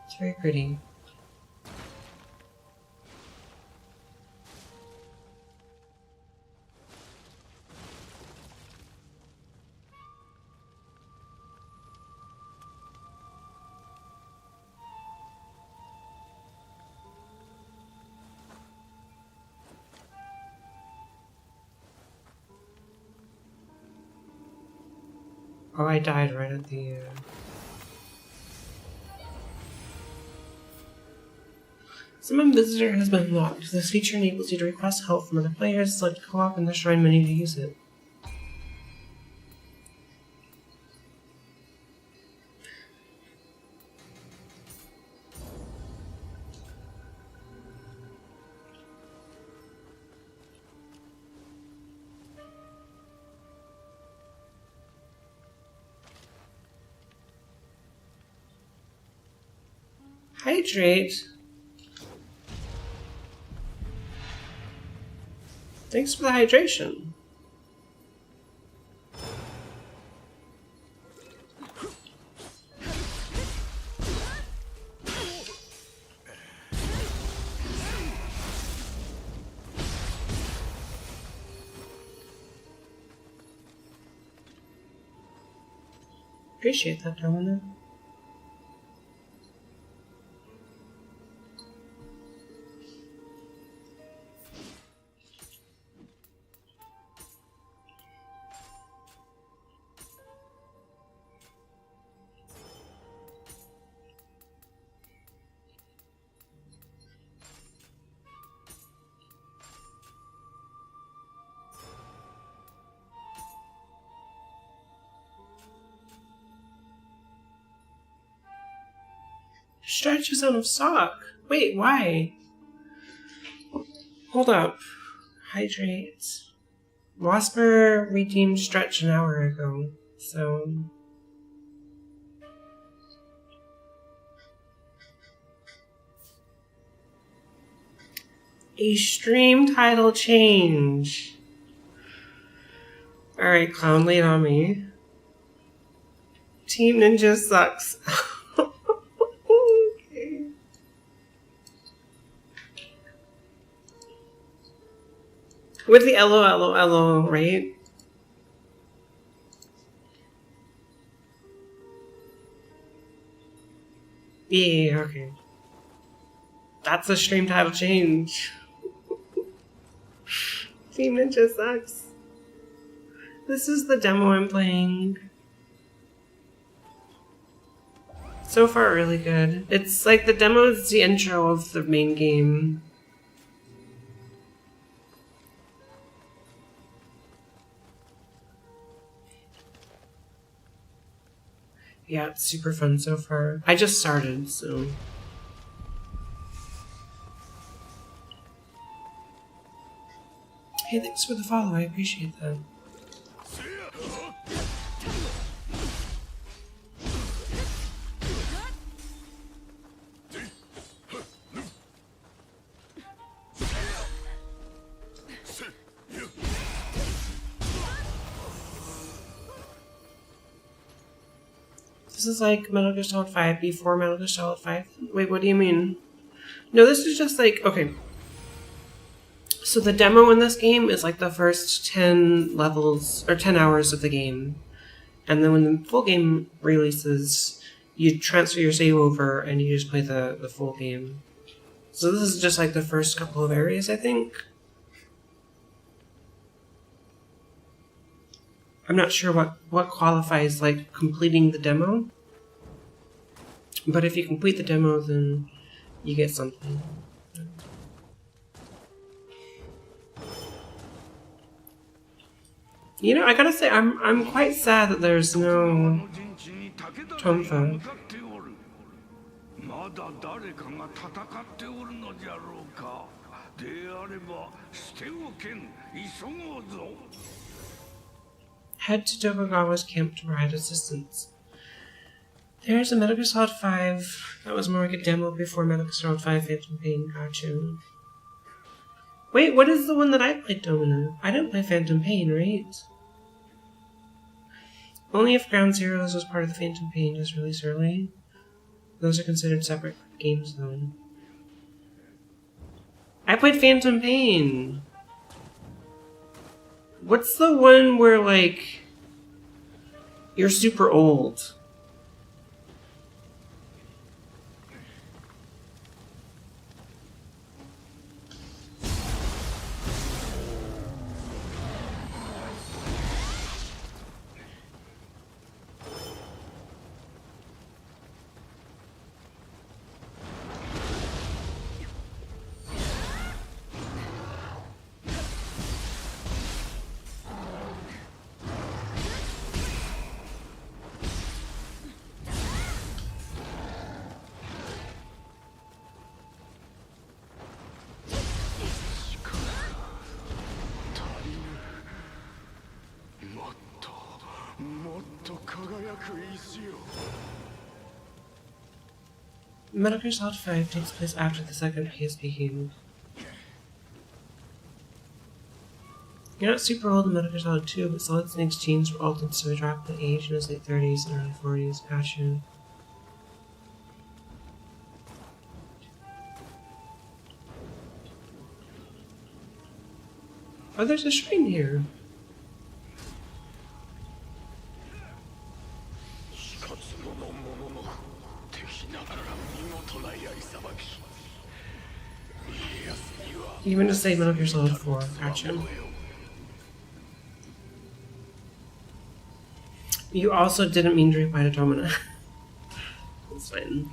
It's very pretty. Oh, I died right at the Summon Visitor has been locked. This feature enables you to request help from other players, select co-op, in the shrine menu to use it. Hydrate. Thanks for the hydration. Appreciate that, Domino. Stretch is out of stock. Wait, why? Hold up. Hydrate. Wasper redeemed Stretch an hour ago, so... A stream title change. Alright, Clown, lay it on me. Team Ninja sucks. Okay. With the LOLOLO, right? Yeah, okay. That's a stream title change. Team Ninja sucks. This is the demo I'm playing. So far, really good. It's like the demo is the intro of the main game. Yeah, it's super fun so far. I just started, so... Hey, thanks for the follow, I appreciate that. This is like Metal Gear Solid 5 before Metal Gear Solid 5. Wait, what do you mean? No, this is just like, okay. So the demo in this game is like the first 10 levels, or 10 hours of the game. And then when the full game releases, you transfer your save over and you just play the full game. So this is just like the first couple of areas, I think. I'm not sure what qualifies like completing the demo. But if you complete the demo, then you get something. You know, I gotta say, I'm quite sad that there's no Tonfa. まだ誰かが戦っておるのじゃろうか。であれば捨ておけん。急ごうぞ。 Head to Tokugawa's camp to provide assistance. There's a Metal Gear Solid 5. That was more like a demo before Metal Gear Solid 5 Phantom Pain. Gotcha. Wait, what is the one that I played, Domino? I didn't play Phantom Pain, right? Only if Ground Zeroes was part of the Phantom Pain just released early. Those are considered separate games, though. I played Phantom Pain! What's the one where, like, you're super old? Metal Gear Solid 5 takes place after the second PSP game. You're not super old in Metal Gear Solid 2, but Solid Snake's genes were altered so he dropped the age in his late 30s and early 40s. Gotcha. Oh, there's a shrine here. You meant to say Metal Gear Solid 4. Gotcha. You also didn't mean to reply to Domina. That's fine.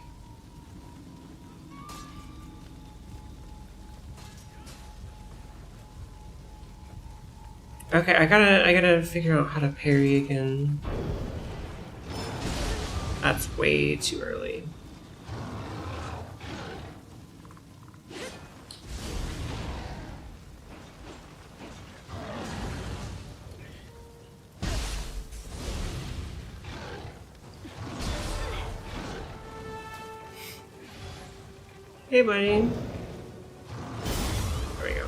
Okay, I gotta figure out how to parry again. That's way too early. Hey, buddy. There we go.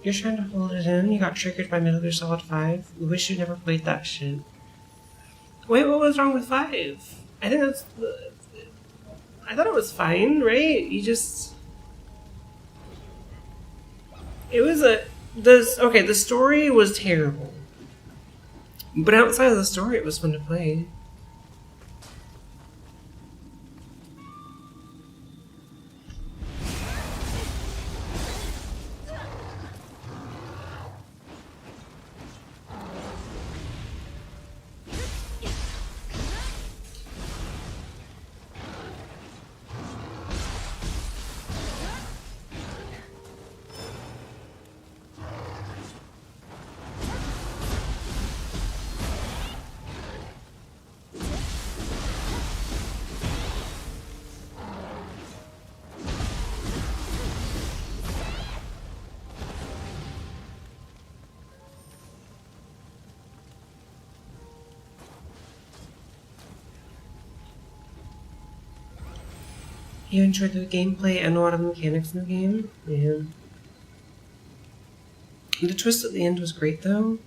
You're trying to hold it in? You got triggered by Metal Gear Solid 5? We wish you never played that shit. Wait, what was wrong with 5? I think that's... I thought it was fine, right? You just... It was a... Okay, the story was terrible. But outside of the story, it was fun to play. You enjoyed the gameplay and a lot of the mechanics in the game? Yeah. The twist at the end was great, though.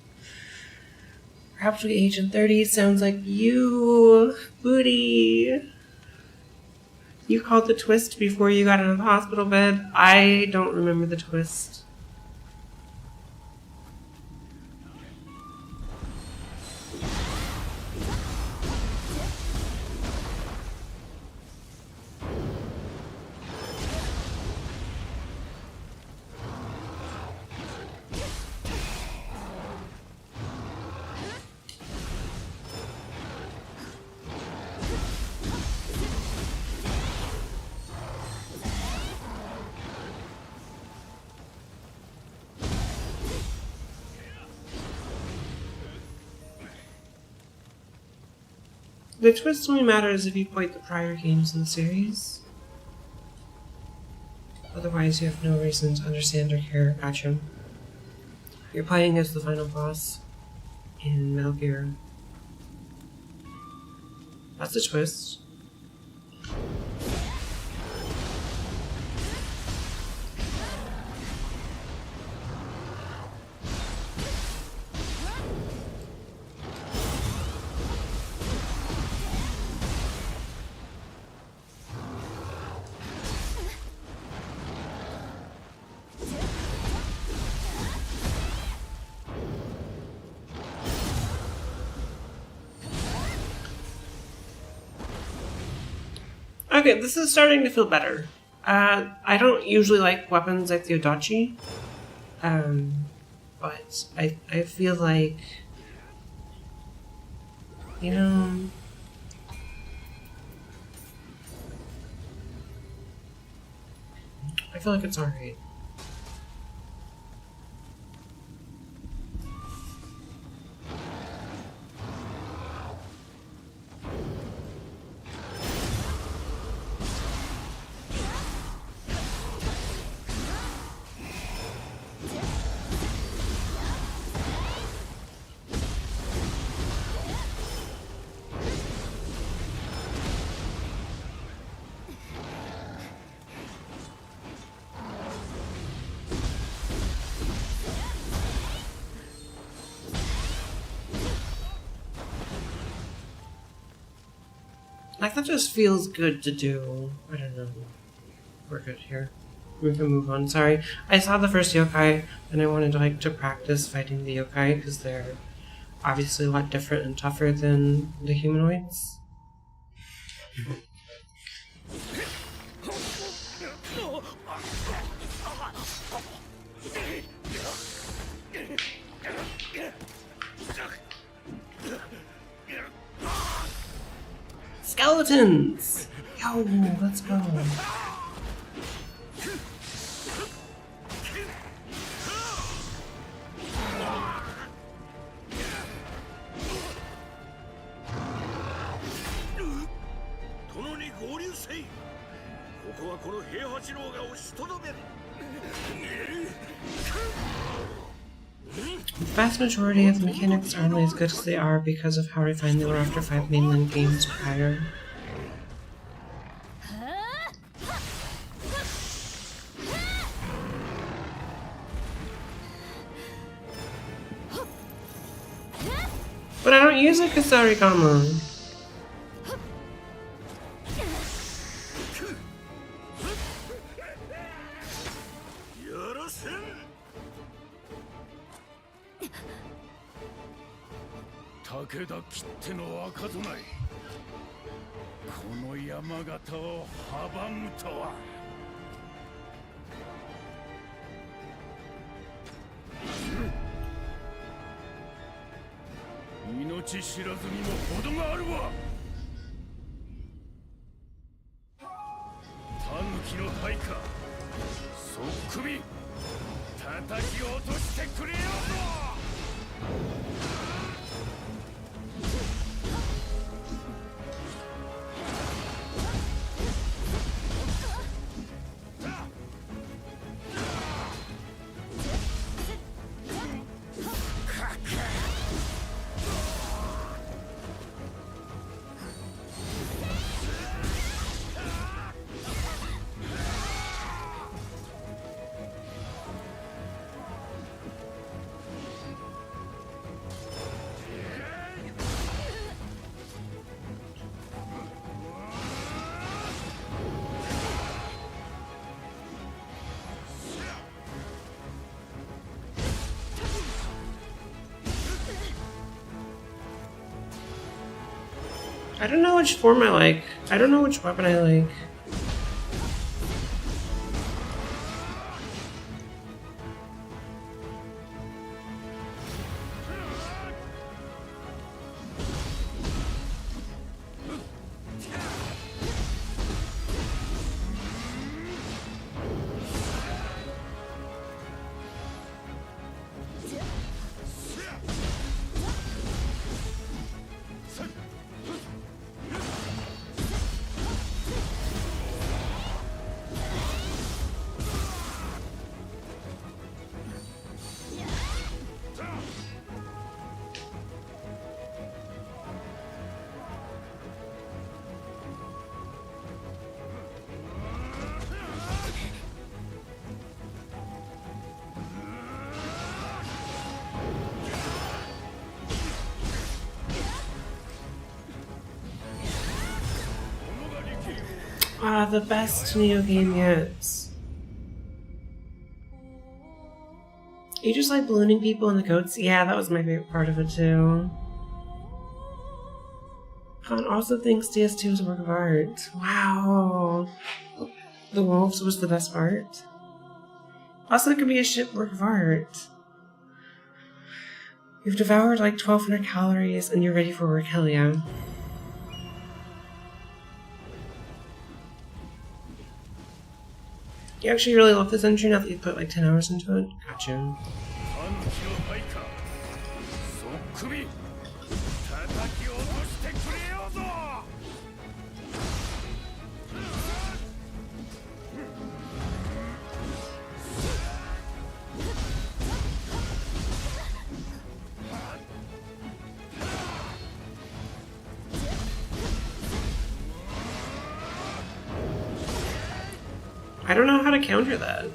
Perhaps we age in 30 sounds like you, Booty. You called the twist before you got out of the hospital bed. I don't remember the twist. The twist only matters if you played the prior games in the series. Otherwise, you have no reason to understand or care. Gotcha. You're playing as the final boss in Metal Gear. That's a twist. Okay, this is starting to feel better. I don't usually like weapons like the Odachi, but I feel like, you know, I feel like it's alright. Like, that just feels good to do. I don't know. We're good here. We can move on. Sorry. I saw the first yokai, and I wanted like to practice fighting the yokai, because they're obviously a lot different and tougher than the humanoids. Skeletons! Yo, let's go. The vast majority of the mechanics are only as good as they are because of how refined they were after 5 mainland games prior. But I don't use a Kasarigama. 武田きっての赤備え、この山形を阻むとは。命知らずにも程があるわ。狸の配下、そっくみ叩き落としてくれようぞ。I don't know which form I like. I don't know which weapon I like. Ah, the best Nioh game yet. You just like ballooning people in the coats? Yeah, that was my favorite part of it too. Khan also thinks DS2 is a work of art. Wow. The wolves was the best part. Also, it could be a shit work of art. You've devoured like 1,200 calories and you're ready for work, hell yeah. You actually really love this entry now that you put like 10 hours into it? Gotcha. I don't know how to counter that.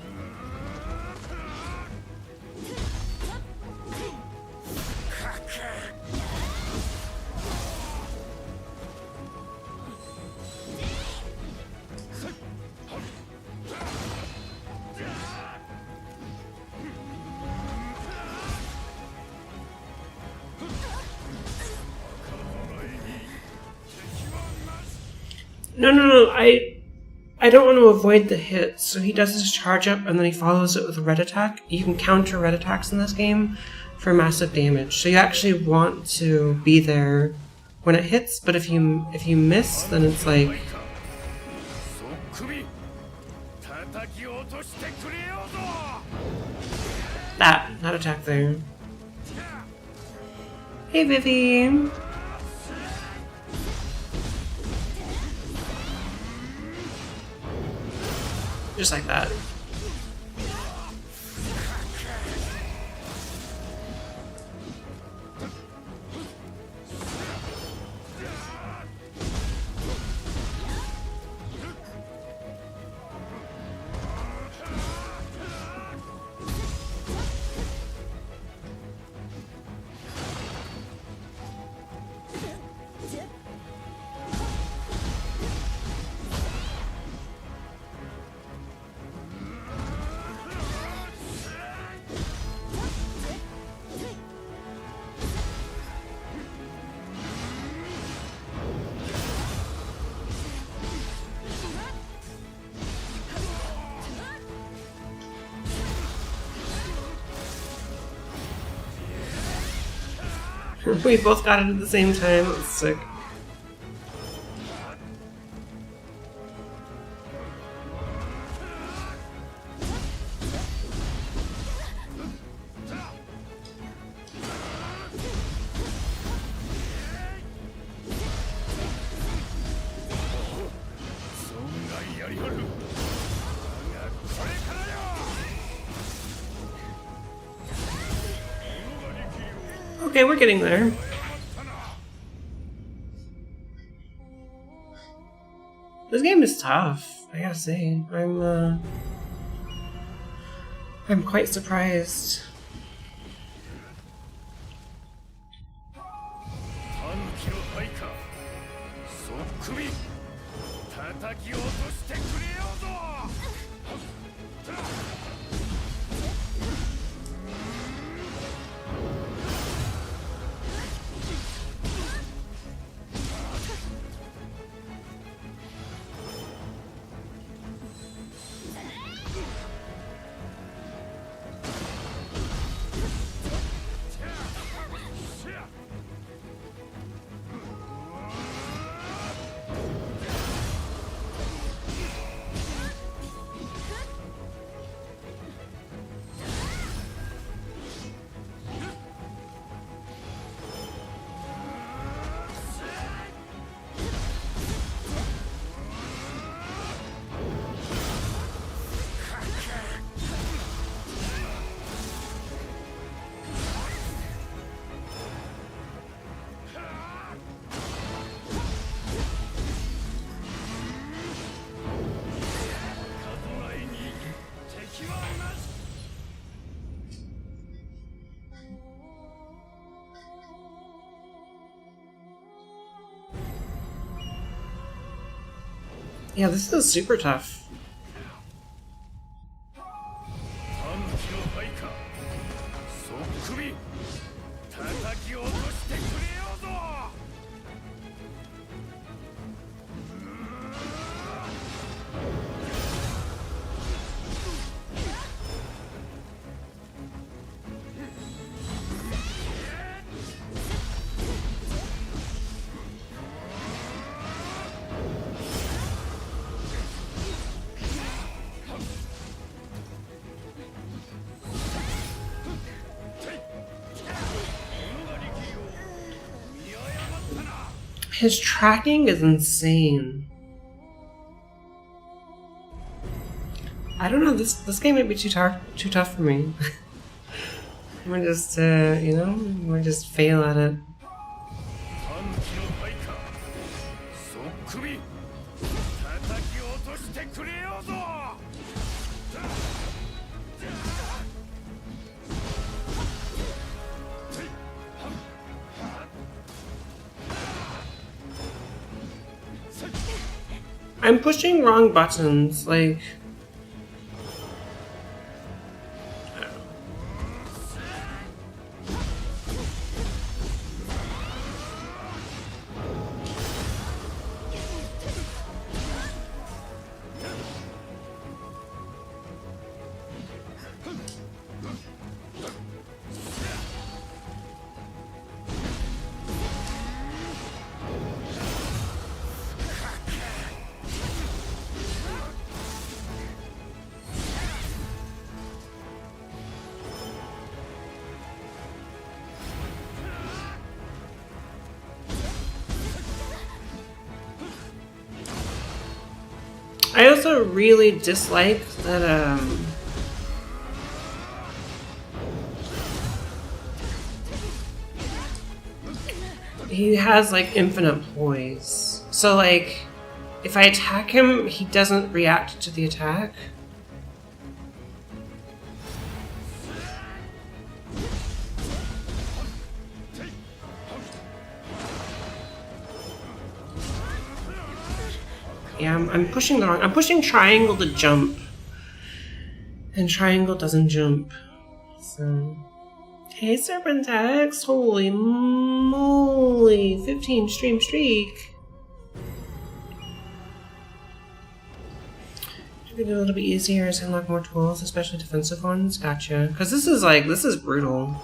No. I don't want to avoid the hits. So he does his charge up and then he follows it with a red attack. You can counter red attacks in this game for massive damage. So you actually want to be there when it hits, but if you miss, then it's like that attack there. Hey Vivi. Just like that. We both got it at the same time. That's sick. Okay, we're getting there. This game is tough, I gotta say. I'm quite surprised. Yeah, this is super tough. His tracking is insane. I don't know, this game might be too tough for me. We're just, you know, we're just fail at it. I'm pushing wrong buttons, like... I also really dislike that he has like infinite poise. So like if I attack him, he doesn't react to the attack. Yeah, I'm pushing the wrong. I'm pushing triangle to jump, and triangle doesn't jump. So, hey, Serpentex! Holy moly! 15 stream streak. Should be a little bit easier as I unlock more tools, especially defensive ones. Gotcha. Because this is brutal.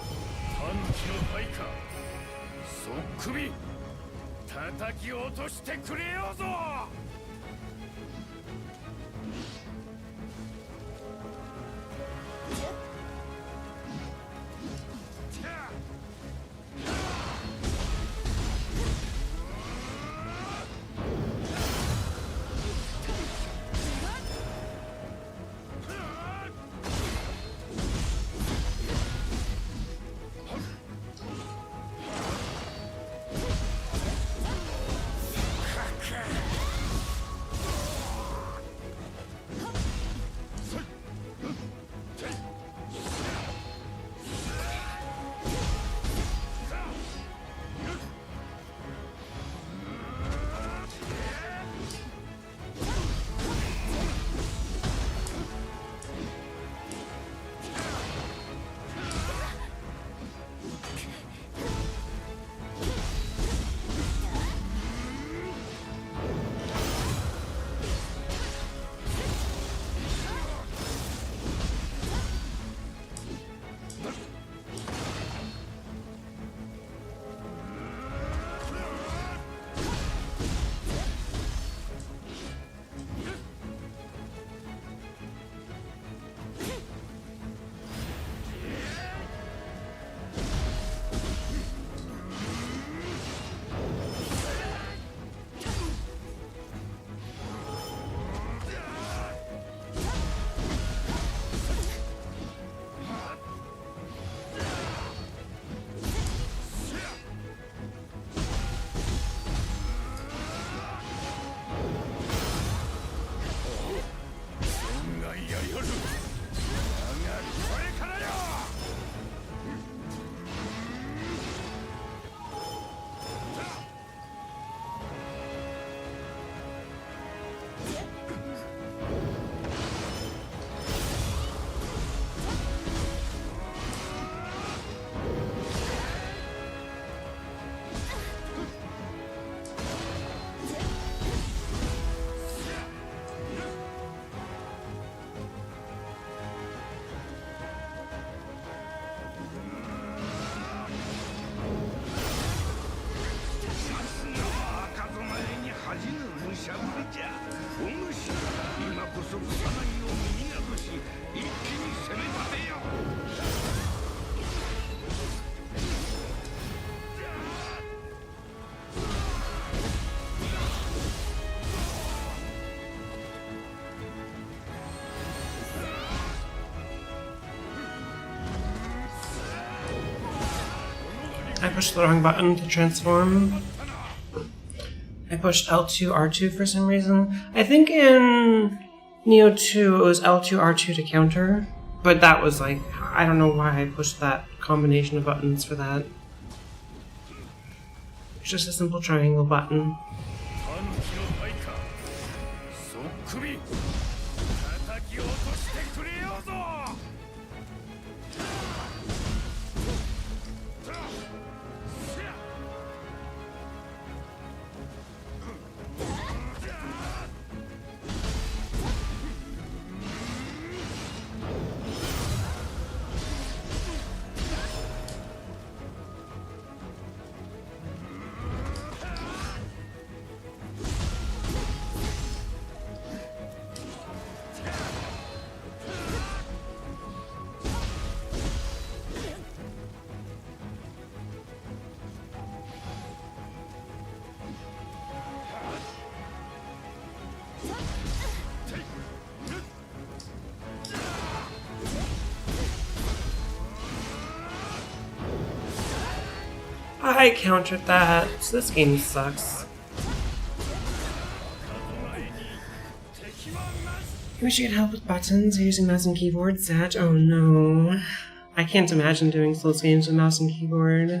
I pushed the wrong button to transform. I pushed L2, R2 for some reason. I think in Nioh 2 it was L2, R2 to counter. But that was like, I don't know why I pushed that combination of buttons for that. It's just a simple triangle button. I countered that. So this game sucks. I wish you could help with buttons using mouse and keyboard. Zach, oh no. I can't imagine doing Souls games with mouse and keyboard.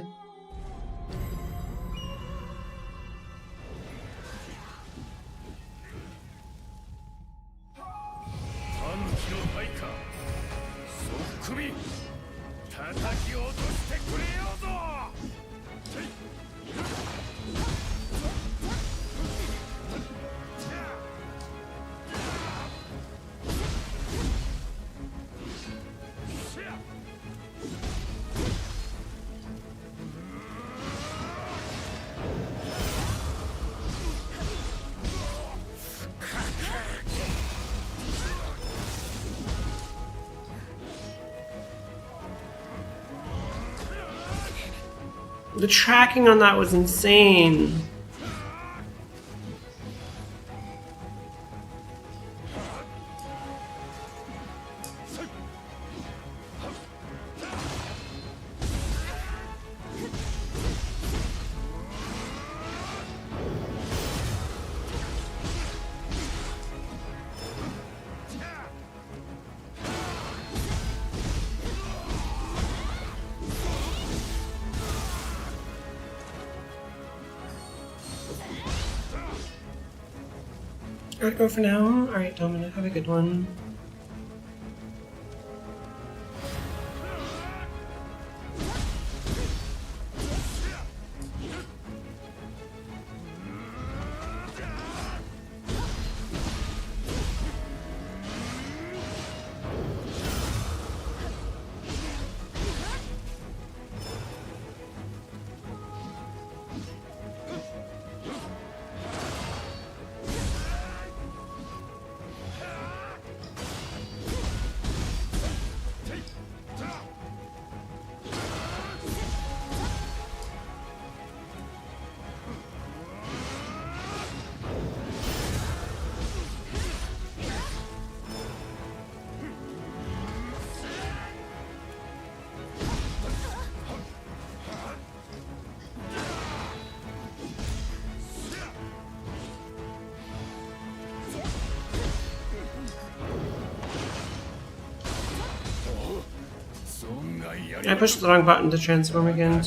The tracking on that was insane. Gotta go for now. Alright, Dominic, have a good one. I pushed the wrong button to transform again.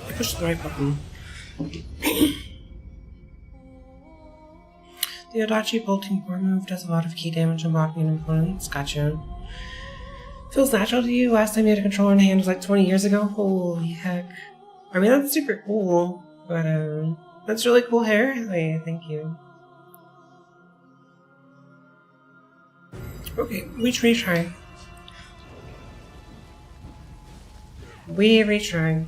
I pushed the right button. The Adachi bolting core move does a lot of key damage on blocking and opponents. Gotcha. Feels natural to you. Last time you had a controller in hand was like 20 years ago. Holy heck. I mean, that's super cool. But, that's really cool hair. Hey, thank you. Okay, we retry. We retry.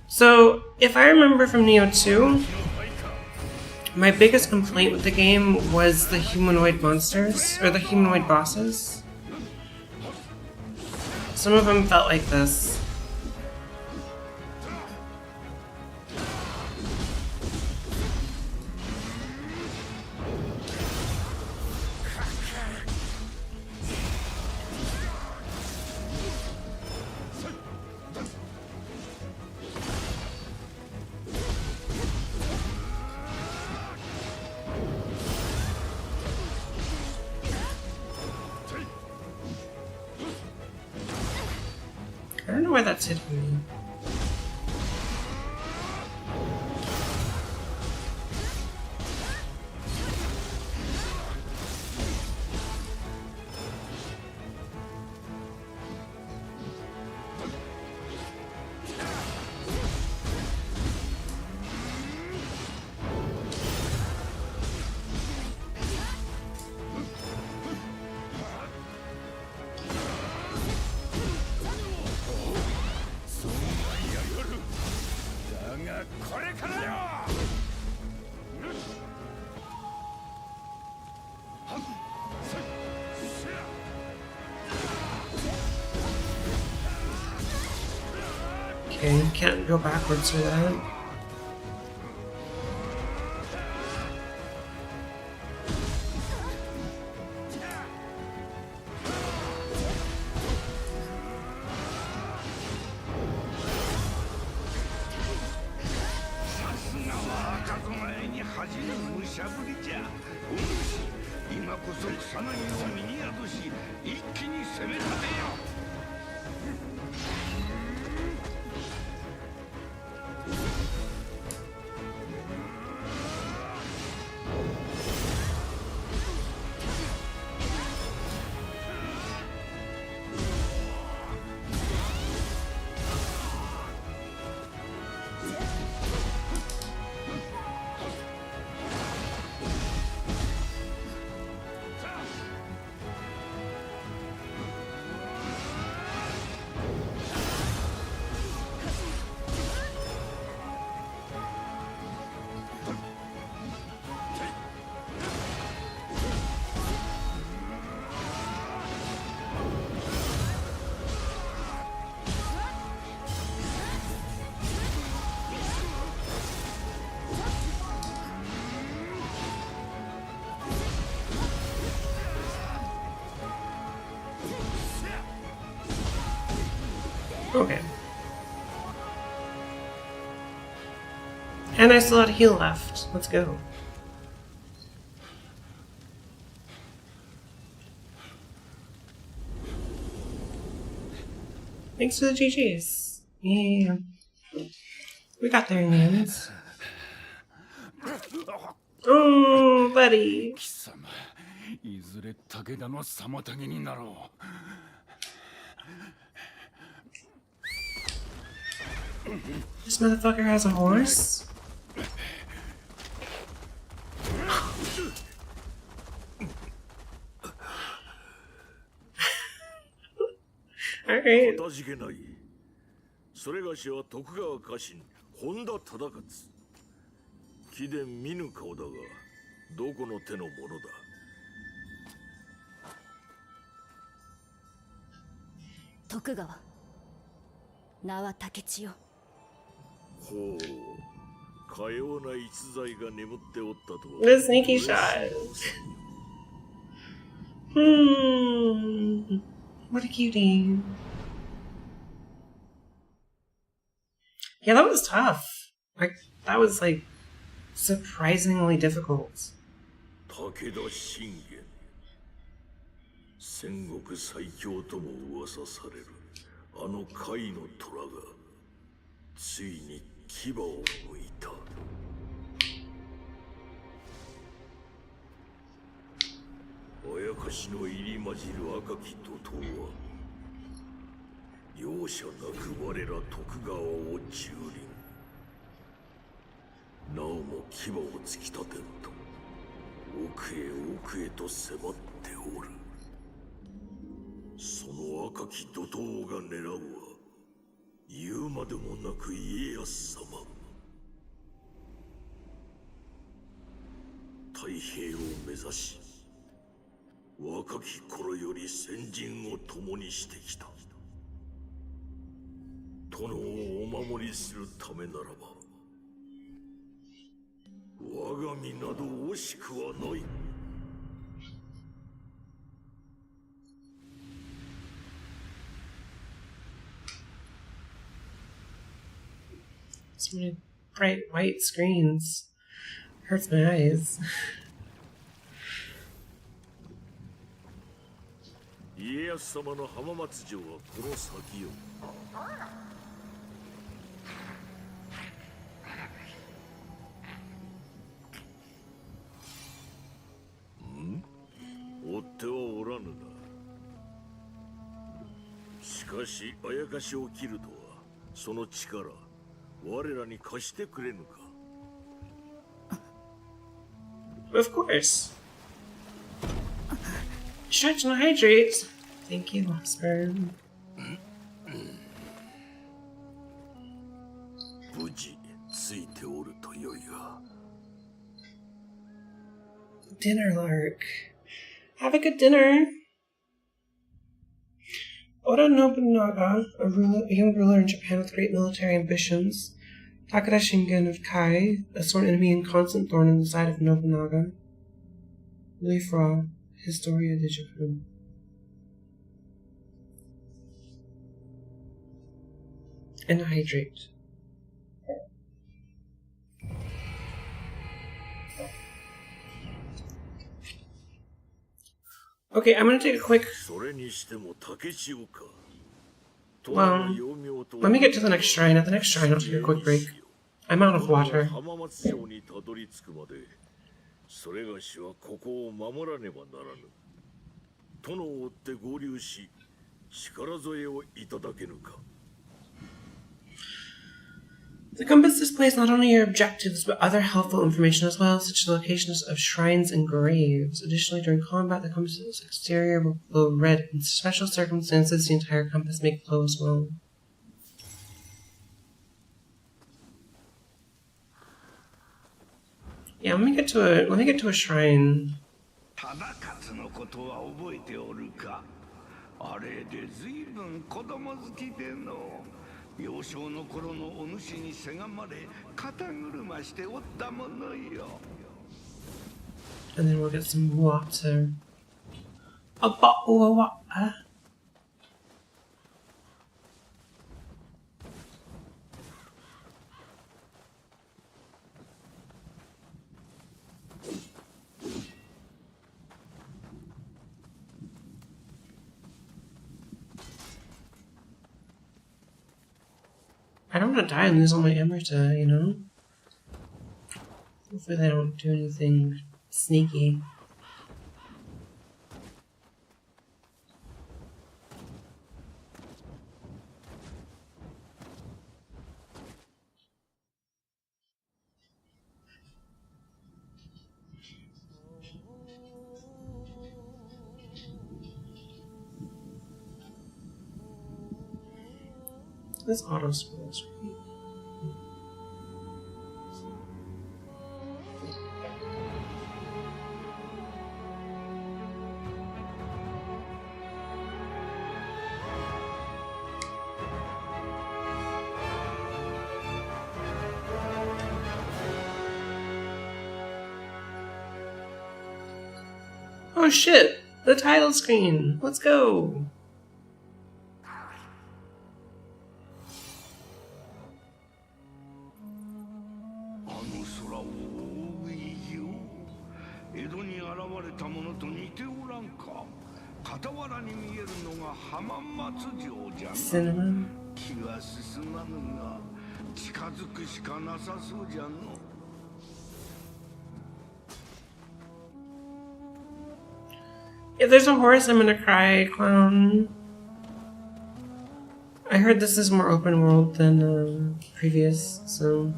So, if I remember from Nioh 2, my biggest complaint with the game was the humanoid monsters, or the humanoid bosses. Some of them felt like this. I don't know why that's hitting me. Okay, you can't go backwards for that. Okay. And I still had a heal left. Let's go. Thanks for the GGs. Yeah. We got there in the end. Oh, buddy. 貴様、いずれ武田の妨げになろう。This motherfucker has a horse? Alright. かたじけない。それがしは徳川家臣本田忠勝。貴殿見ぬ顔だが、どこの手のものだ。徳川。名は竹千代。ほう、かような逸材が眠っておったとは。 The sneaky shot. What a cutie. Yeah, that was tough. Like, that was like surprisingly difficult. 武田信玄、戦国最強とも噂されるあの甲斐の虎がついに牙をむいた。あやかしの入り混じる赤き怒涛は容赦なく我ら徳川を蹂躙。なおも牙を突き立てると奥へ奥へと迫っておる。その赤き怒涛が狙うは言うまでもなく家康様。太平を目指し若き頃より先陣を共にしてきた。殿をお守りするためならば我が身など惜しくはない。So many bright white screens. Hurts my eyes. 家康様の浜松城はこの先よ。追ってはおらぬな。しかしあやかしを切るとはその力我らに貸してくれぬか。 Of course. Stretch and hydrate. Thank you, Oscar. 無事ついておるとよいが。 Dinner, Lark. Have a good dinner. Oda Nobunaga, a young ruler in Japan with great military ambitions. Takeda Shingen of Kai, a sworn enemy and constant thorn in the side of Nobunaga. Lifra, Historia de Japan. And hydrate. Okay, I'm gonna take a quick. Well, let me get to the next shrine. At the next shrine, I'll take a quick break. I'm out of water. それがしはここを守らねばならぬ。殿を追って合流し、力添えをいただけぬか。 The compass displays not only your objectives, but other helpful information as well, such as locations of shrines and graves. Additionally, during combat, the compass's exterior will glow red. In special circumstances, the entire compass may glow as well. Yeah, let me get to a shrine. 忠勝のことは覚えておるか。あれで随分子供好きでの。幼少の頃のお主にせがまれ肩車しておったものよ。And then we'll get some water. A bottle of water. I don't want to die and lose all my emerita, you know? Hopefully they don't do anything sneaky. This auto scroll is great. Oh shit! The title screen! Let's go! Cinnamon. If there's a horse, I'm gonna cry, clown. I heard this is more open world than previous, so...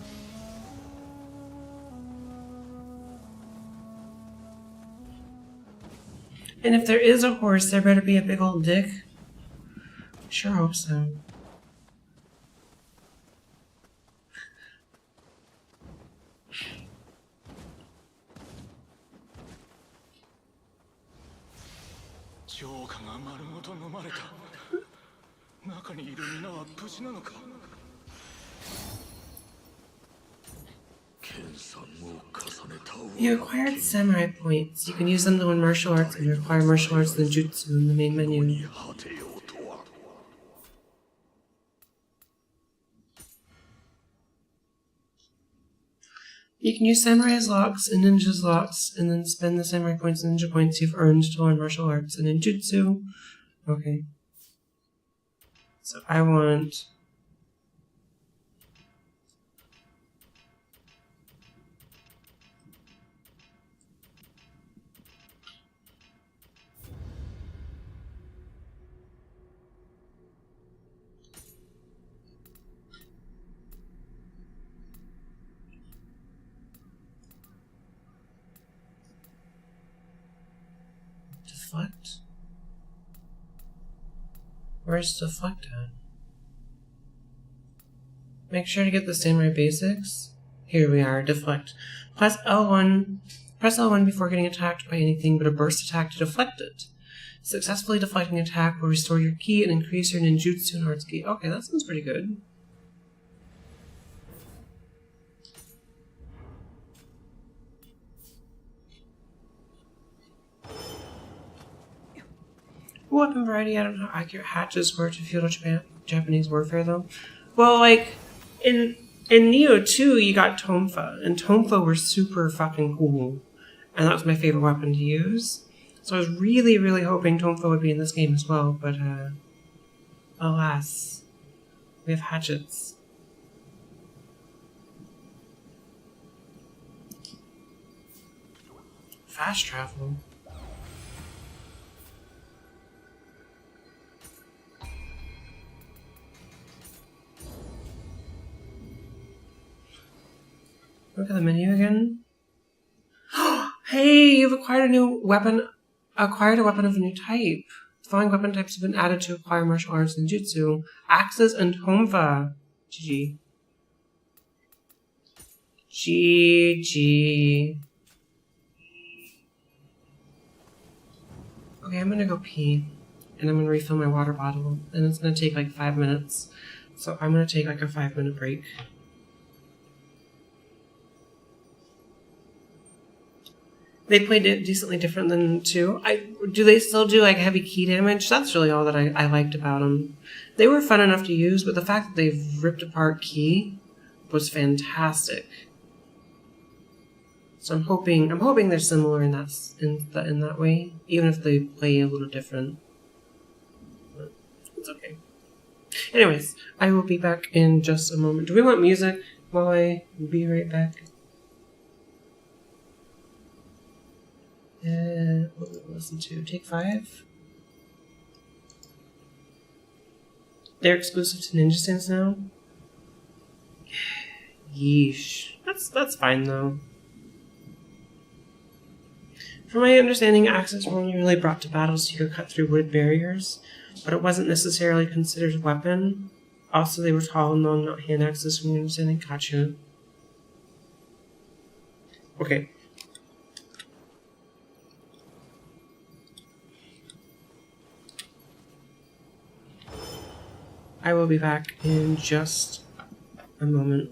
And if there is a horse, there better be a big old dick. Sure hope so. You acquired samurai points. You can use them to learn martial arts and acquire martial arts and jutsu in the main menu. You can use samurai's locks and ninja's locks, and then spend the samurai points and ninja points you've earned to learn martial arts and ninjutsu. Okay. So I want... Deflect? Where's deflect at? Make sure to get the samurai basics. Here we are, deflect. Press L1 before getting attacked by anything but a burst attack to deflect it. Successfully deflecting attack will restore your ki and increase your ninjutsu and heart's ki. Okay, that sounds pretty good. Weapon variety, I don't know how accurate hatches were to feudal Japanese warfare though. Well, like in Nioh 2 you got tonfa, and tonfa were super fucking cool. And that was my favorite weapon to use. So I was really, really hoping tonfa would be in this game as well, but alas. We have hatchets. Fast travel. Look at the menu again. Hey, you've acquired a new weapon. Acquired a weapon of a new type. The following weapon types have been added to acquire martial arts and jutsu. Axes and Honfa. GG. GG. Okay, I'm gonna go pee. And I'm gonna refill my water bottle. And it's gonna take like 5 minutes. So I'm gonna take like a 5-minute break. They played it decently different than 2. Do they still do like heavy ki damage? That's really all that I liked about them. They were fun enough to use, but the fact that they've ripped apart ki was fantastic. So I'm hoping they're similar in that way, even if they play a little different. But it's okay. Anyways, I will be back in just a moment. Do we want music while I be right back? What did we listen to? Take 5? They're exclusive to Ninja Stance now? Yeesh. That's fine though. From my understanding, axes were only really brought to battle so you could cut through wood barriers, but it wasn't necessarily considered a weapon. Also, they were tall and long, not hand axes from your understanding. Gotcha. Okay. I will be back in just a moment.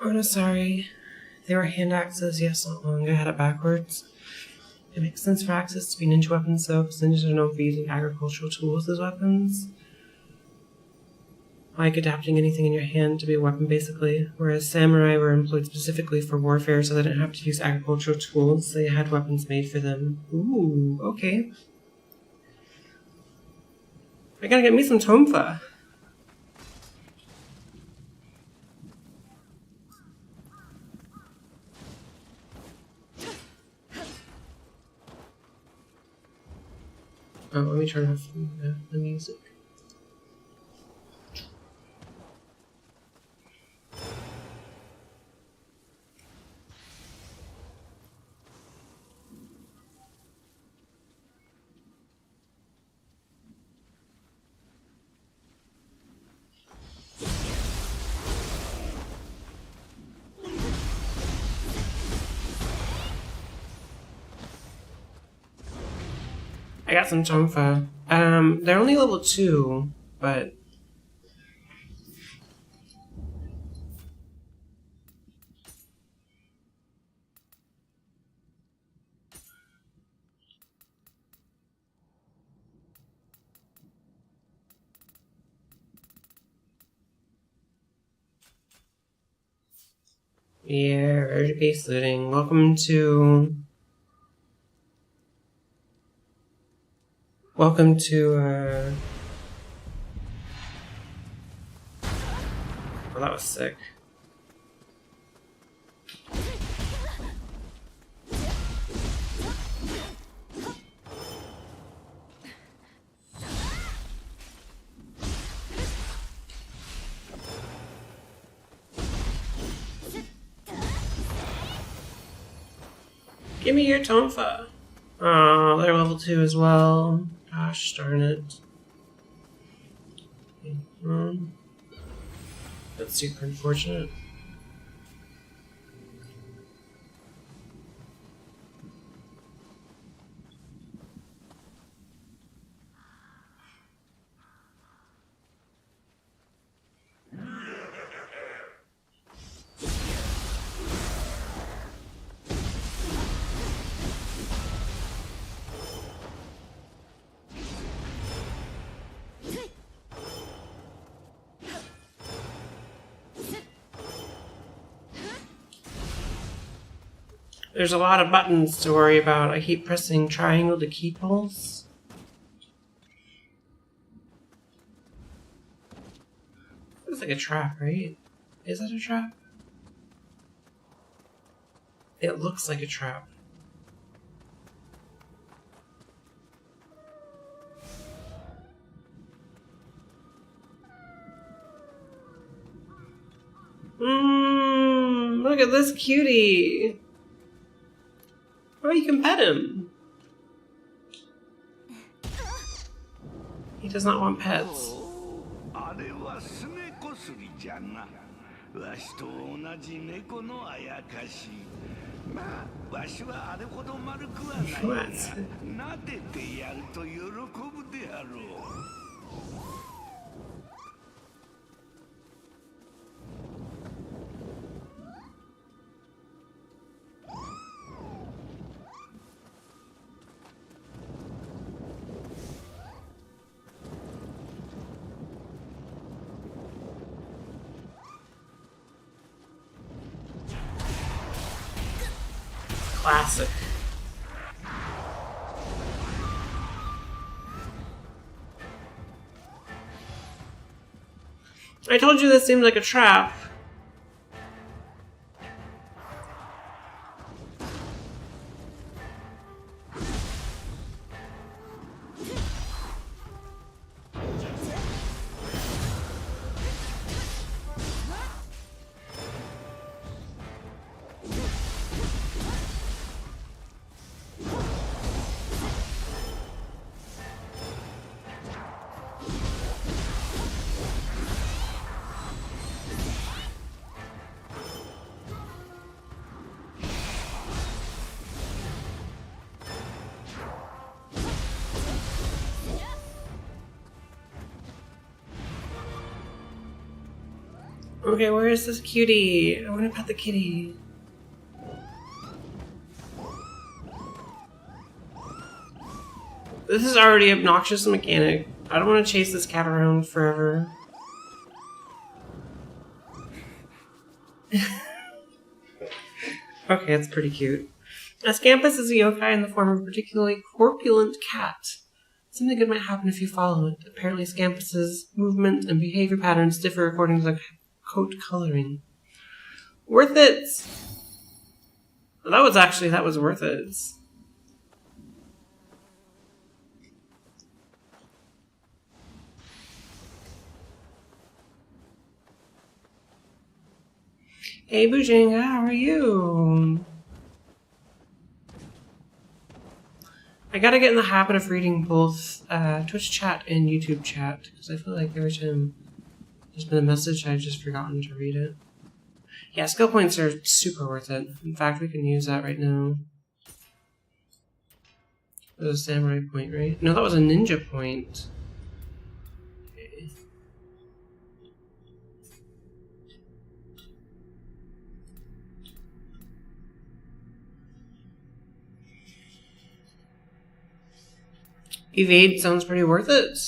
Oh no, sorry. They were hand axes, yes, not long. I had it backwards. It makes sense for axes to be ninja weapons though, because ninjas are known for using agricultural tools as weapons. Like adapting anything in your hand to be a weapon, basically. Whereas samurai were employed specifically for warfare, so they didn't have to use agricultural tools. They had weapons made for them. Ooh, okay. I gotta get me some tonfa. Oh, let me turn off the music. I got some tonfa. They're only level 2, but... Yeah, rare base looting. Welcome to... Oh, that was sick. Give me your tonfa. Oh, they're level 2 as well. Gosh darn it. That's super unfortunate. There's a lot of buttons to worry about. I keep pressing triangle to key pulse. It's like a trap, right? Is that a trap? It looks like a trap. Look at this cutie. Oh, you can pet him. He does not want pets. あれはすねこすりじゃな。わしと同じ猫のあやかし。まあ、わしはあれほど丸くはないが、撫でてやると喜ぶであろう。Classic. I told you this seemed like a trap. Okay, where is this cutie? I want to pet the kitty. This is already obnoxious mechanic. I don't want to chase this cat around forever. Okay, it's pretty cute. A scampus is a yokai in the form of a particularly corpulent cat. Something good might happen if you follow it. Apparently, scampus's movement and behavior patterns differ according to the coat coloring. Worth it! That was worth it. Hey Bujinga, how are you? I gotta get in the habit of reading both Twitch chat and YouTube chat, because I feel like every time there's been a message, I've just forgotten to read it. Yeah, skill points are super worth it. In fact, we can use that right now. That was a samurai point, right? No, that was a ninja point. Okay. Evade sounds pretty worth it.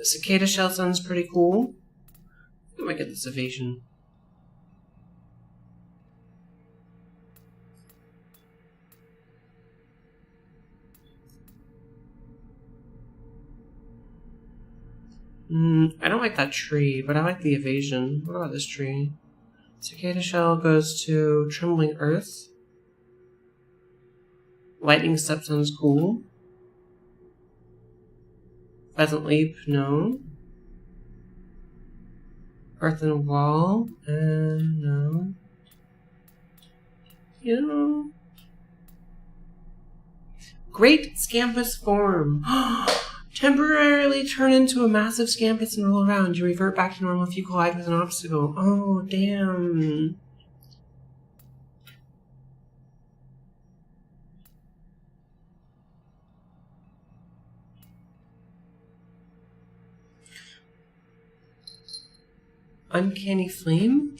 Cicada shell sounds pretty cool. I might get this evasion. I don't like that tree, but I like the evasion. What about this tree? Cicada shell goes to trembling earth. Lightning step sounds cool. Pheasant leap, no. Earthen wall, no. Yeah. Great Scampus form. Temporarily turn into a massive Scampus and roll around. You revert back to normal if you collide with an obstacle. Oh, damn. Uncanny Flame.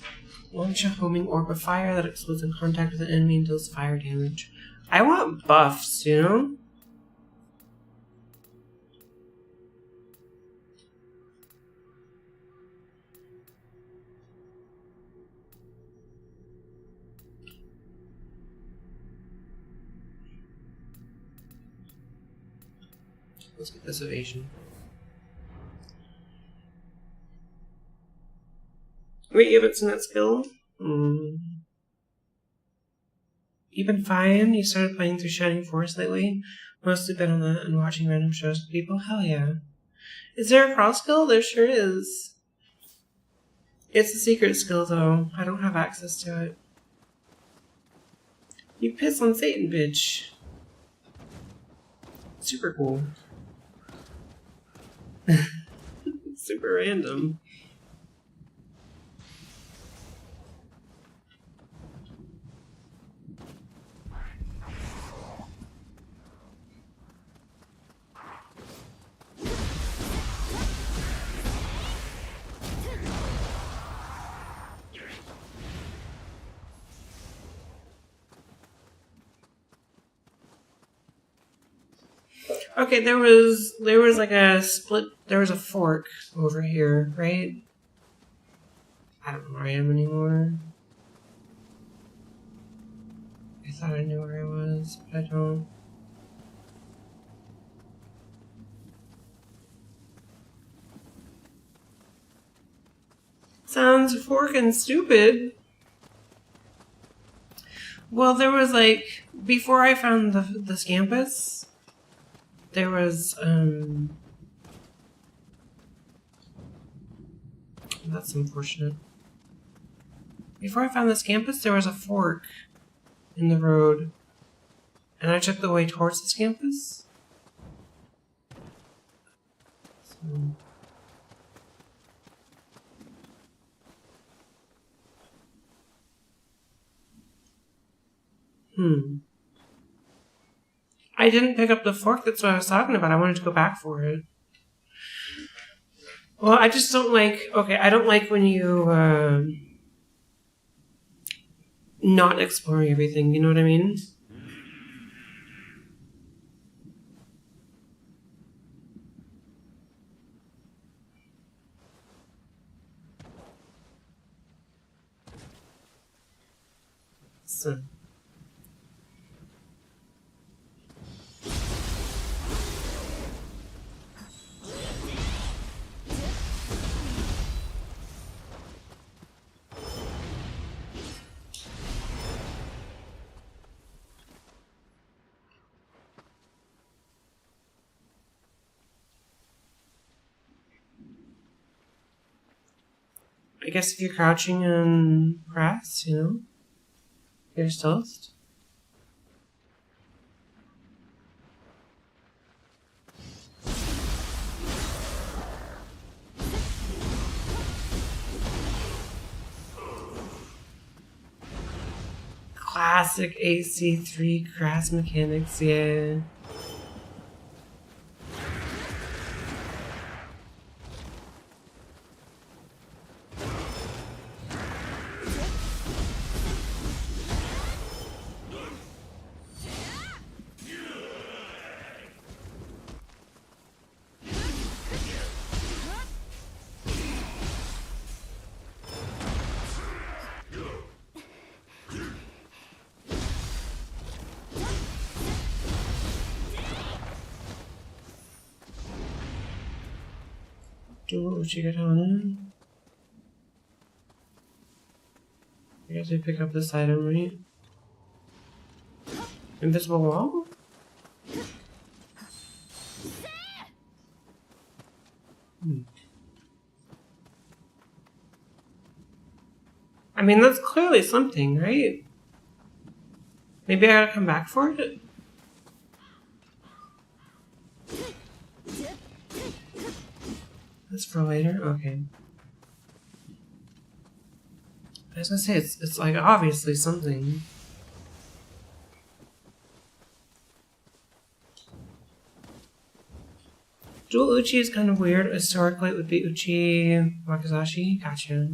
Launch a homing orb of fire that explodes in contact with an enemy and deals fire damage. I want buffs, you know? Let's get this evasion. Wait, you haven't seen that skill? You've been fine? You started playing through Shining Force lately? Mostly been on that and watching random shows with people? Hell yeah. Is there a cross skill? There sure is. It's a secret skill though. I don't have access to it. You piss on Satan, bitch. Super cool. Super random. Okay, there was like a split. There was a fork over here, right? I don't know where I am anymore. I thought I knew where I was, but I don't. Sounds forking stupid. Well, there was like before I found the Scampus, there was that's unfortunate. Before I found the Scampus, there was a fork in the road, and I took the way towards the Scampus. So. I didn't pick up the fork, that's what I was talking about. I wanted to go back for it. Well, I just don't like... Okay, I don't like when you, not exploring everything, you know what I mean? So... I guess if you're crouching and press, you know, you're stealthed. Classic AC3 crass mechanics, yeah. Do what you get on. I guess we pick up this item, right? Invisible wall? I mean, that's clearly something, right? Maybe I gotta come back for it? That's for later? Okay. I was gonna say, it's like obviously something. Dual Uchi is kind of weird. Historically, it would be Uchi Wakazashi. Gotcha.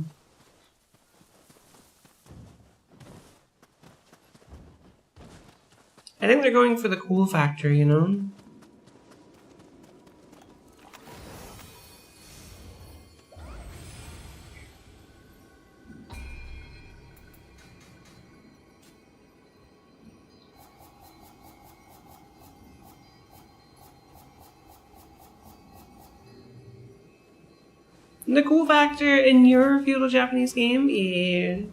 I think they're going for the cool factor, you know? The cool factor in your feudal Japanese game is...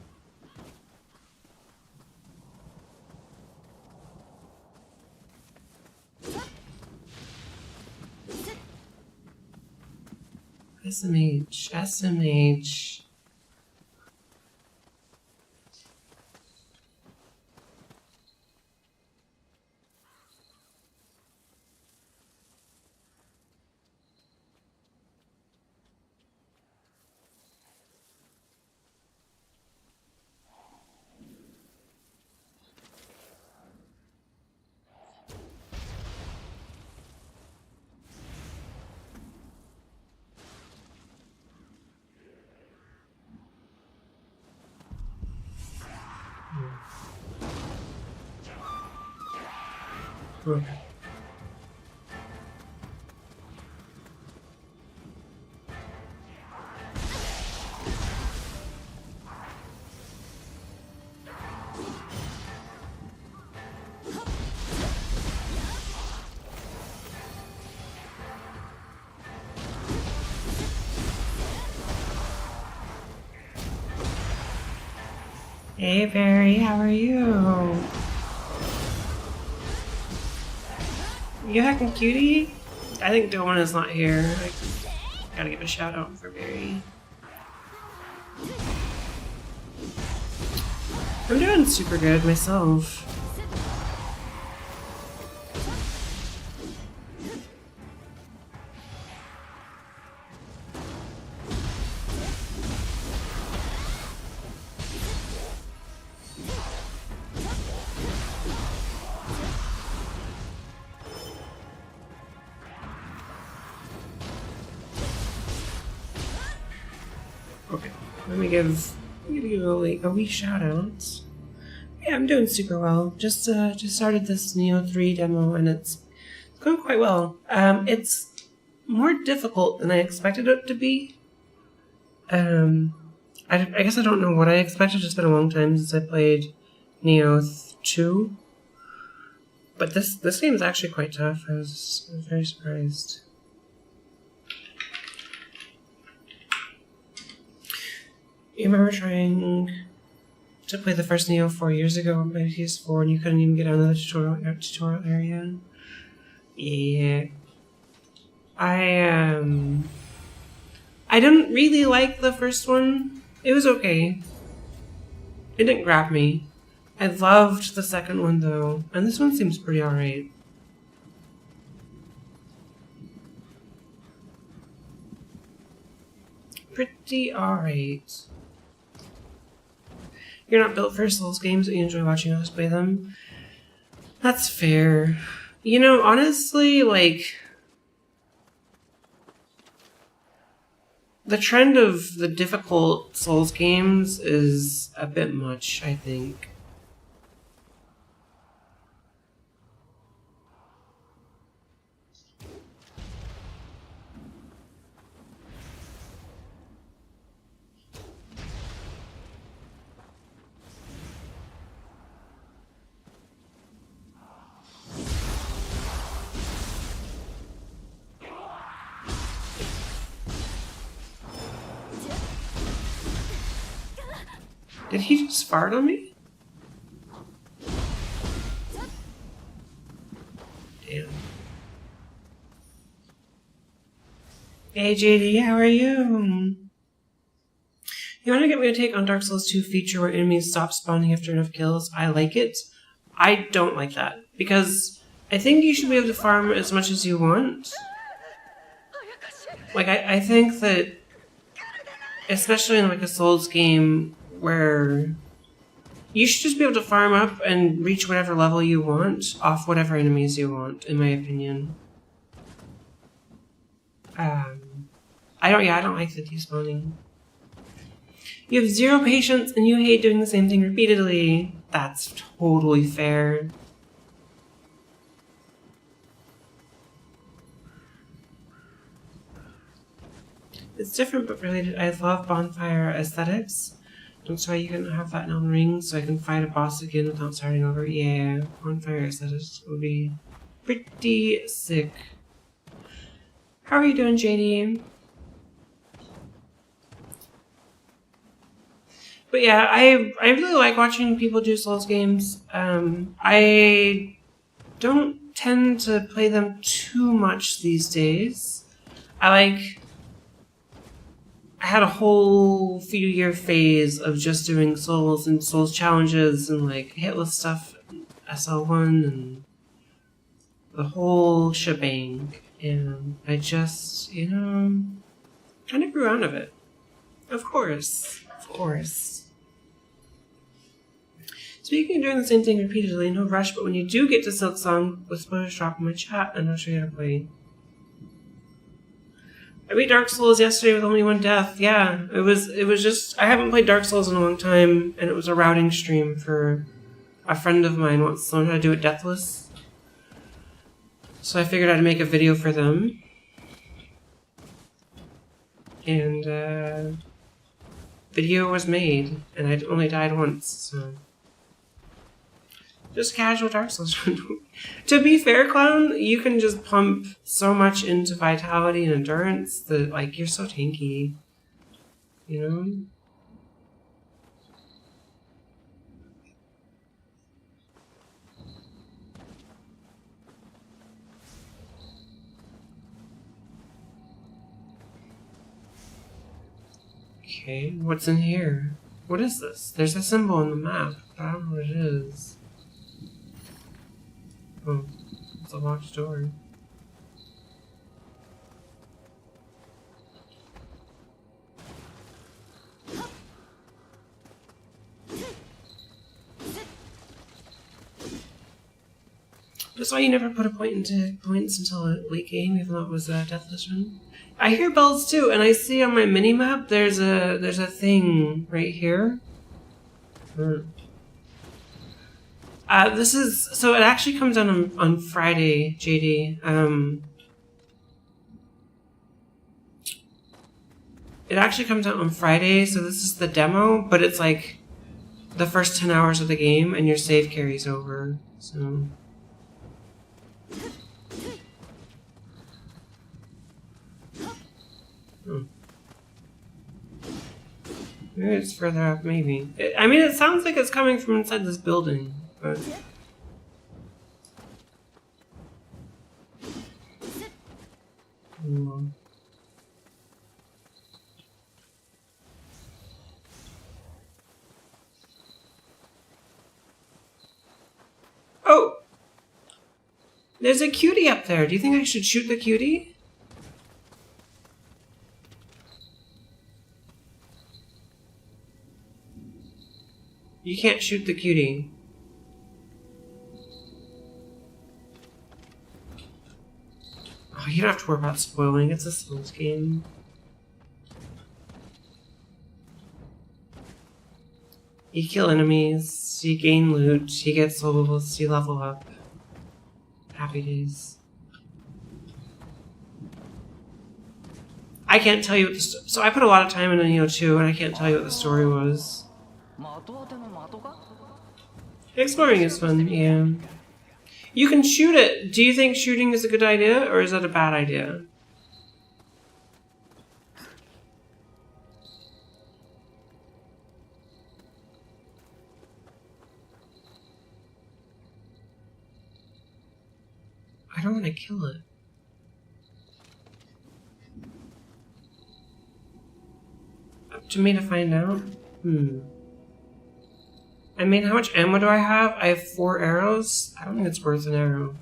SMH. Okay. Hey Barry, how are you? You hacking cutie? I think Domina's not here. Like, gotta give a shout out for Barry. I'm doing super good myself. Okay, let me give a wee shout out. Yeah, I'm doing super well. Just started this Nioh 3 demo and it's going quite well. It's more difficult than I expected it to be. I guess I don't know what I expected. It's been a long time since I played Nioh 2. But this game is actually quite tough. I was very surprised. You remember trying to play the first Nioh 4 years ago on my PS4 and you couldn't even get out of the tutorial area? Yeah. I didn't really like the first one. It was okay. It didn't grab me. I loved the second one though, and this one seems pretty alright. Pretty alright. You're not built for Souls games, but you enjoy watching others play them. That's fair. You know, honestly, like, the trend of the difficult Souls games is a bit much, I think. Did he just fart on me? Damn. Hey JD, how are you? You want to get me to take on Dark Souls 2 feature where enemies stop spawning after enough kills? I like it. I don't like that, because I think you should be able to farm as much as you want. Like, I think that, especially in like a Souls game where you should just be able to farm up and reach whatever level you want off whatever enemies you want, in my opinion. I don't like the despawning. You have 0 patience and you hate doing the same thing repeatedly. That's totally fair. It's different but related. I love bonfire aesthetics. Don't say you can have that in Elden Ring so I can fight a boss again without starting over. Yeah, bonfire aesthetics would be pretty sick. How are you doing, JD? But yeah, I really like watching people do Souls games. I don't tend to play them too much these days. I had a whole few year phase of just doing Souls and Souls challenges and like hitless stuff, SL1 and the whole shebang. And I just, you know, kind of grew out of it. Of course. Speaking of doing the same thing repeatedly, no rush, but when you do get to Silk Song, with spoilers drop in my chat and I'll show you how to play. I beat Dark Souls yesterday with only 1 death. Yeah, it was just, I haven't played Dark Souls in a long time, and it was a routing stream for a friend of mine wants to learn how to do it deathless. So I figured I'd make a video for them. And, video was made, and I'd only died once, so... Just casual Dark Souls. To be fair, Clown, you can just pump so much into vitality and endurance that, like, you're so tanky. You know? Okay, what's in here? What is this? There's a symbol on the map, but I don't know what it is. Oh, it's a locked door. That's why you never put a point into points until a late game, even though it was a deathless run. I hear bells too, and I see on my mini map there's a thing right here. This is so it actually comes out on Friday, JD. It actually comes out on Friday, so this is the demo, but it's like the first 10 hours of the game, and your save carries over. So. Maybe it's further up, maybe. I mean, it sounds like it's coming from inside this building, but... Oh! There's a cutie up there. Do you think I should shoot the cutie? You can't shoot the cutie. Oh, you don't have to worry about spoiling. It's a Souls game. You kill enemies, you gain loot, you get souls, you level up. Happy days. I can't tell you what the so I put a lot of time into Nioh 2, and I can't tell you what the story was. Exploring is fun, yeah. You can shoot it. Do you think shooting is a good idea, or is that a bad idea? I don't want to kill it. Up to me to find out? I mean, how much ammo do I have? I have 4 arrows. I don't think it's worth an arrow.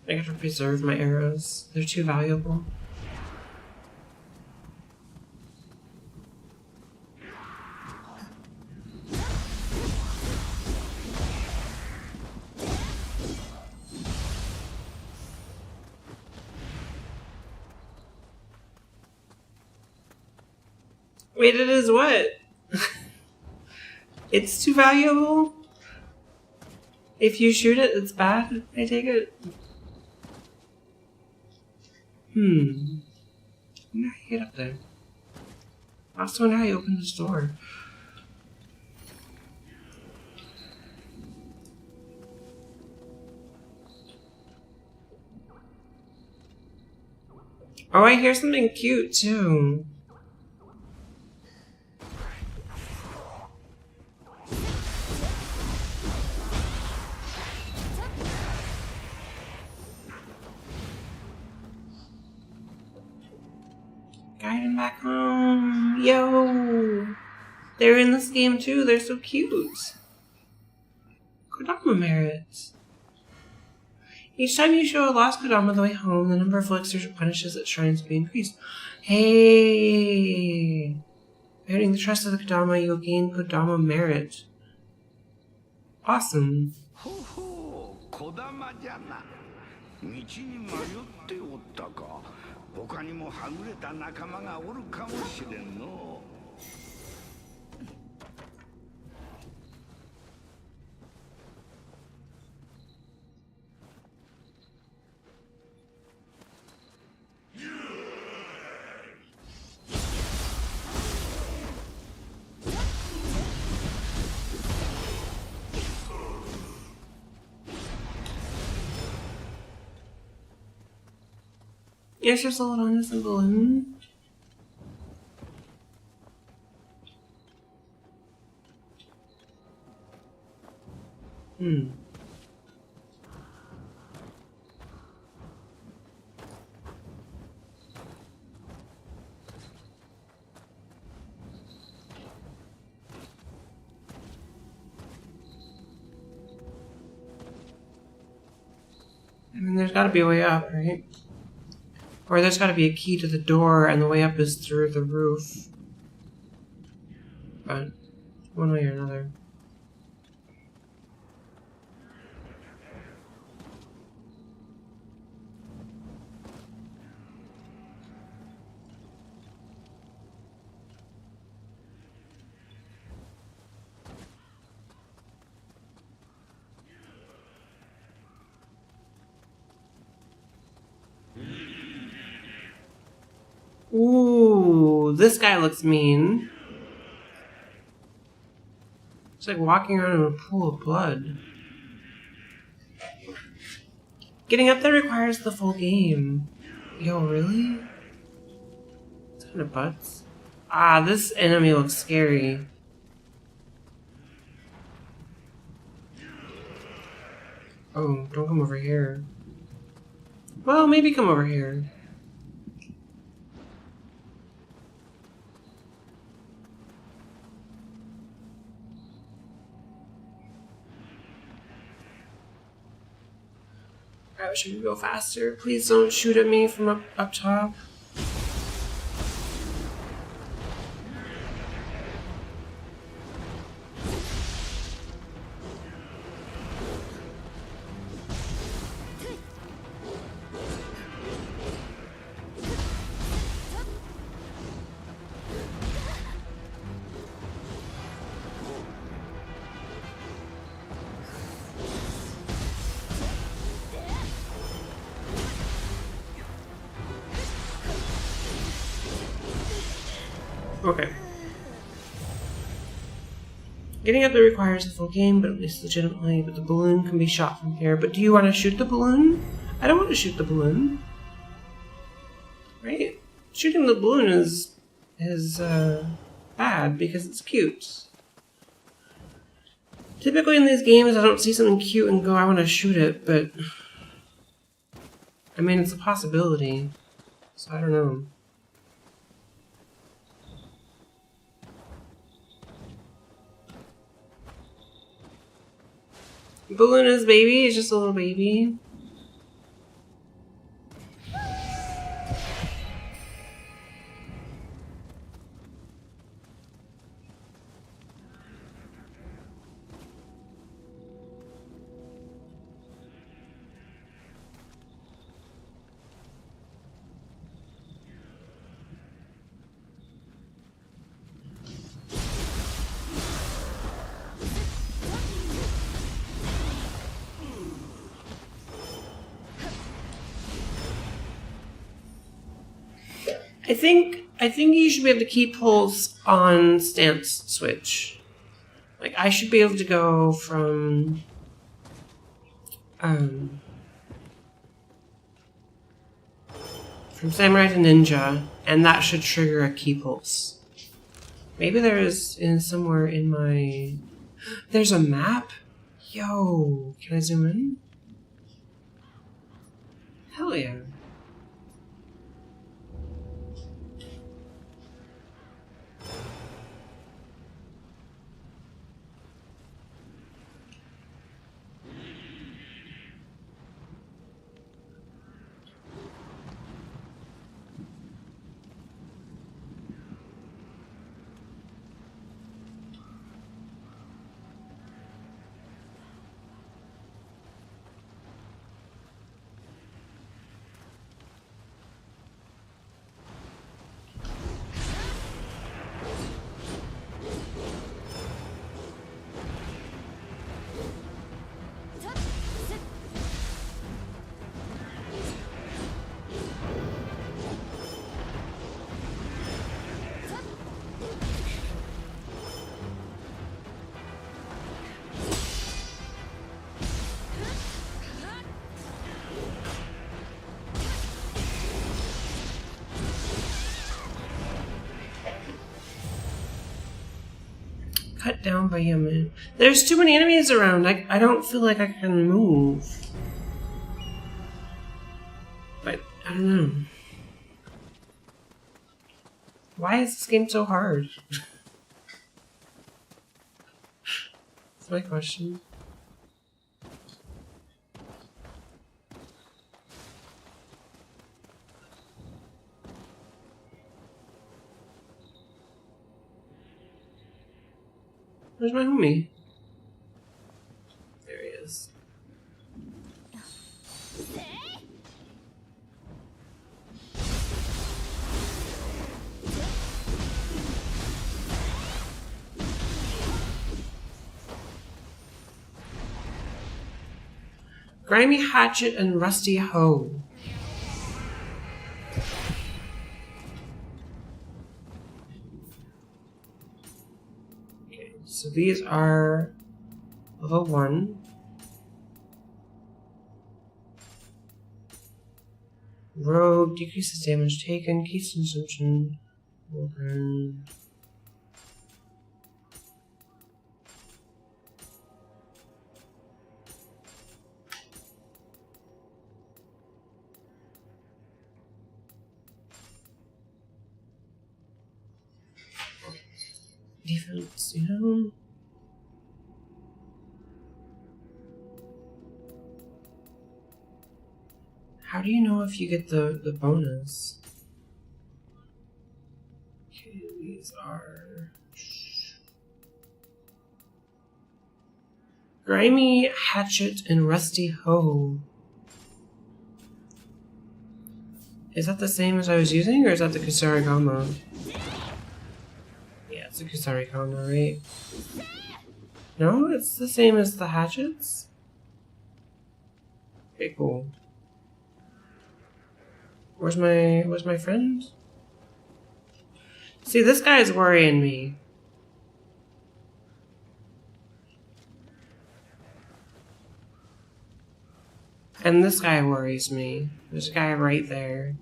I have to preserve my arrows. They're too valuable. Wait, it is what? It's too valuable? If you shoot it, it's bad, I take it? I wonder how you get up there. I also wonder how you open this door. Oh, I hear something cute too. Guide him back home. Yo! They're in this game too. They're so cute. Kodama merits. Each time you show a lost Kodama the way home, the number of elixirs it punishes at shrines will be increased. Hey! By earning the trust of the Kodama, you'll gain Kodama merit. Awesome. Ho ho, Kodama じゃな。道に迷っておったか。他にもはぐれた仲間がおるかもしれんの。Yes, just a little innocent balloon. I mean, there's gotta be a way up, right? Or there's gotta be a key to the door and the way up is through the roof. But, one way or another. this guy looks mean. It's like walking around in a pool of blood. Getting up there requires the full game. Yo, really? It's kind of butts. Ah, this enemy looks scary. Oh, don't come over here. Well, maybe come over here. I wish I could go faster. Please don't shoot at me from up top. Okay. Getting up there requires a full game, but at least legitimately. But the balloon can be shot from here. But do you want to shoot the balloon? I don't want to shoot the balloon. Right? Shooting the balloon is bad because it's cute. Typically in these games, I don't see something cute and go, I want to shoot it, but I mean, it's a possibility. So I don't know. Balloon is baby, it's just a little baby. I think you should be able to keep pulse on stance switch. Like I should be able to go from samurai to ninja, and that should trigger a key pulse. Maybe there is somewhere in my. There's a map. Yo, can I zoom in? Hell yeah. Cut down by Yemen. There's too many enemies around. I don't feel like I can move. But I don't know. Why is this game so hard? That's my question. Where's my homie? There he is. Grimy hatchet and rusty hoe. So these are level 1. Rogue decreases damage taken, case consumption. Burn. Defense, you know? How do you know if you get the bonus? Okay, these are... Grimy Hatchet and Rusty Hoe. Is that the same as I was using, or is that the Kusarigama? Yeah, it's a Kusarigama, right? No, it's the same as the hatchets? Okay, cool. Where's my friend? See, this guy's worrying me. And this guy worries me. There's a guy right there.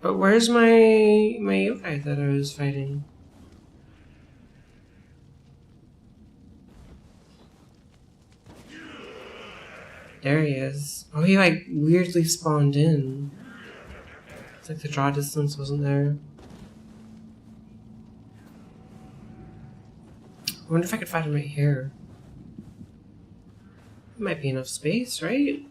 But where's my yokai that I was fighting? There he is. Oh, he like weirdly spawned in. It's like the draw distance wasn't there. I wonder if I could find him right here. Might be enough space, right?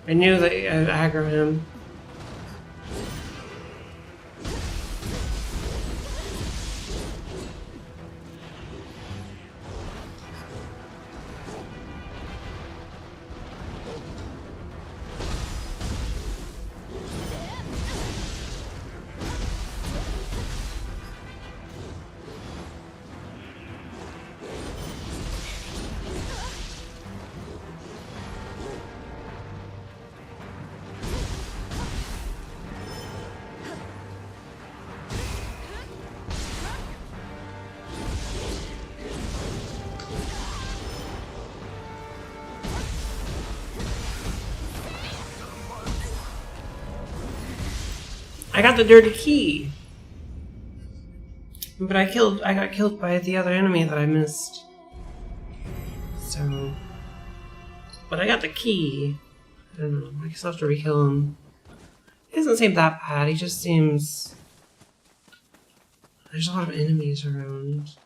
I knew that I'd aggro him. I got the dirty key. But I got killed by the other enemy that I missed. So... But I got the key. I don't know, I guess I'll have to re-kill him. He doesn't seem that bad, he just seems... There's a lot of enemies around.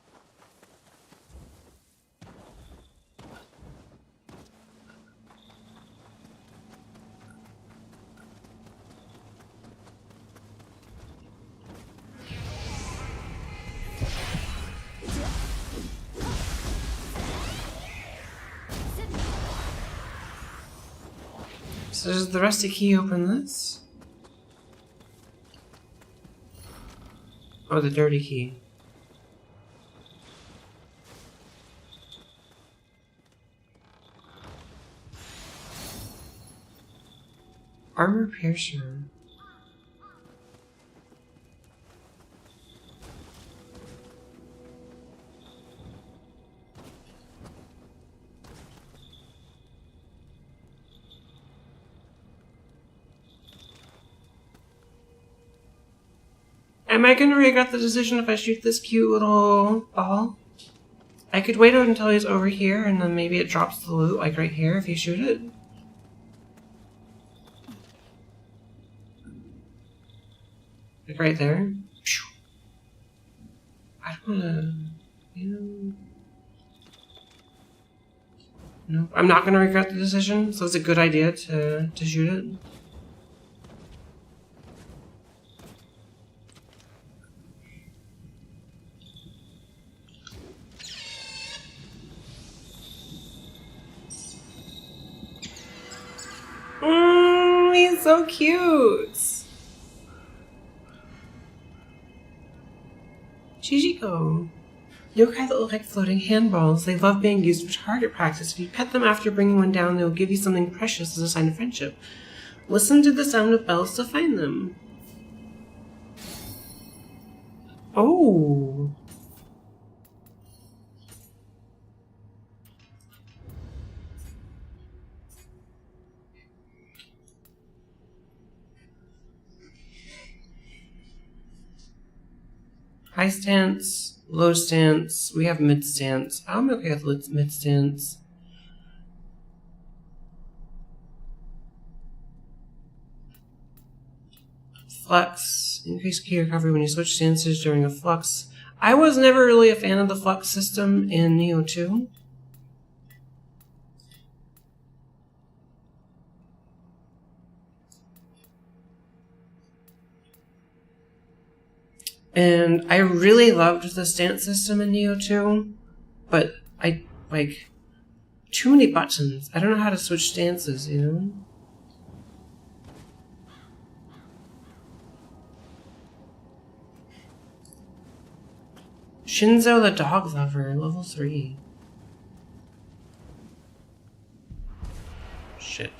So does the rusty key open this? Oh, the dirty key. Armor piercer. Am I gonna regret the decision if I shoot this cute little ball? I could wait until he's over here and then maybe it drops the loot like right here if you shoot it. Like right there. I don't wanna, you know... No, I'm not gonna regret the decision, so it's a good idea to shoot it. He's so cute! though. Yokai that look like floating handballs. They love being used for target practice. If you pet them after bringing one down, they will give you something precious as a sign of friendship. Listen to the sound of bells to find them. Oh. High stance, low stance. We have mid stance. I'm okay with mid stance. Flux. Increase key recovery when you switch stances during a flux. I was never really a fan of the flux system in Nioh 2. And I really loved the stance system in Nioh 2, but I, like, too many buttons. I don't know how to switch stances, you know? Shinzo the Dog Lover, level 3. Shit.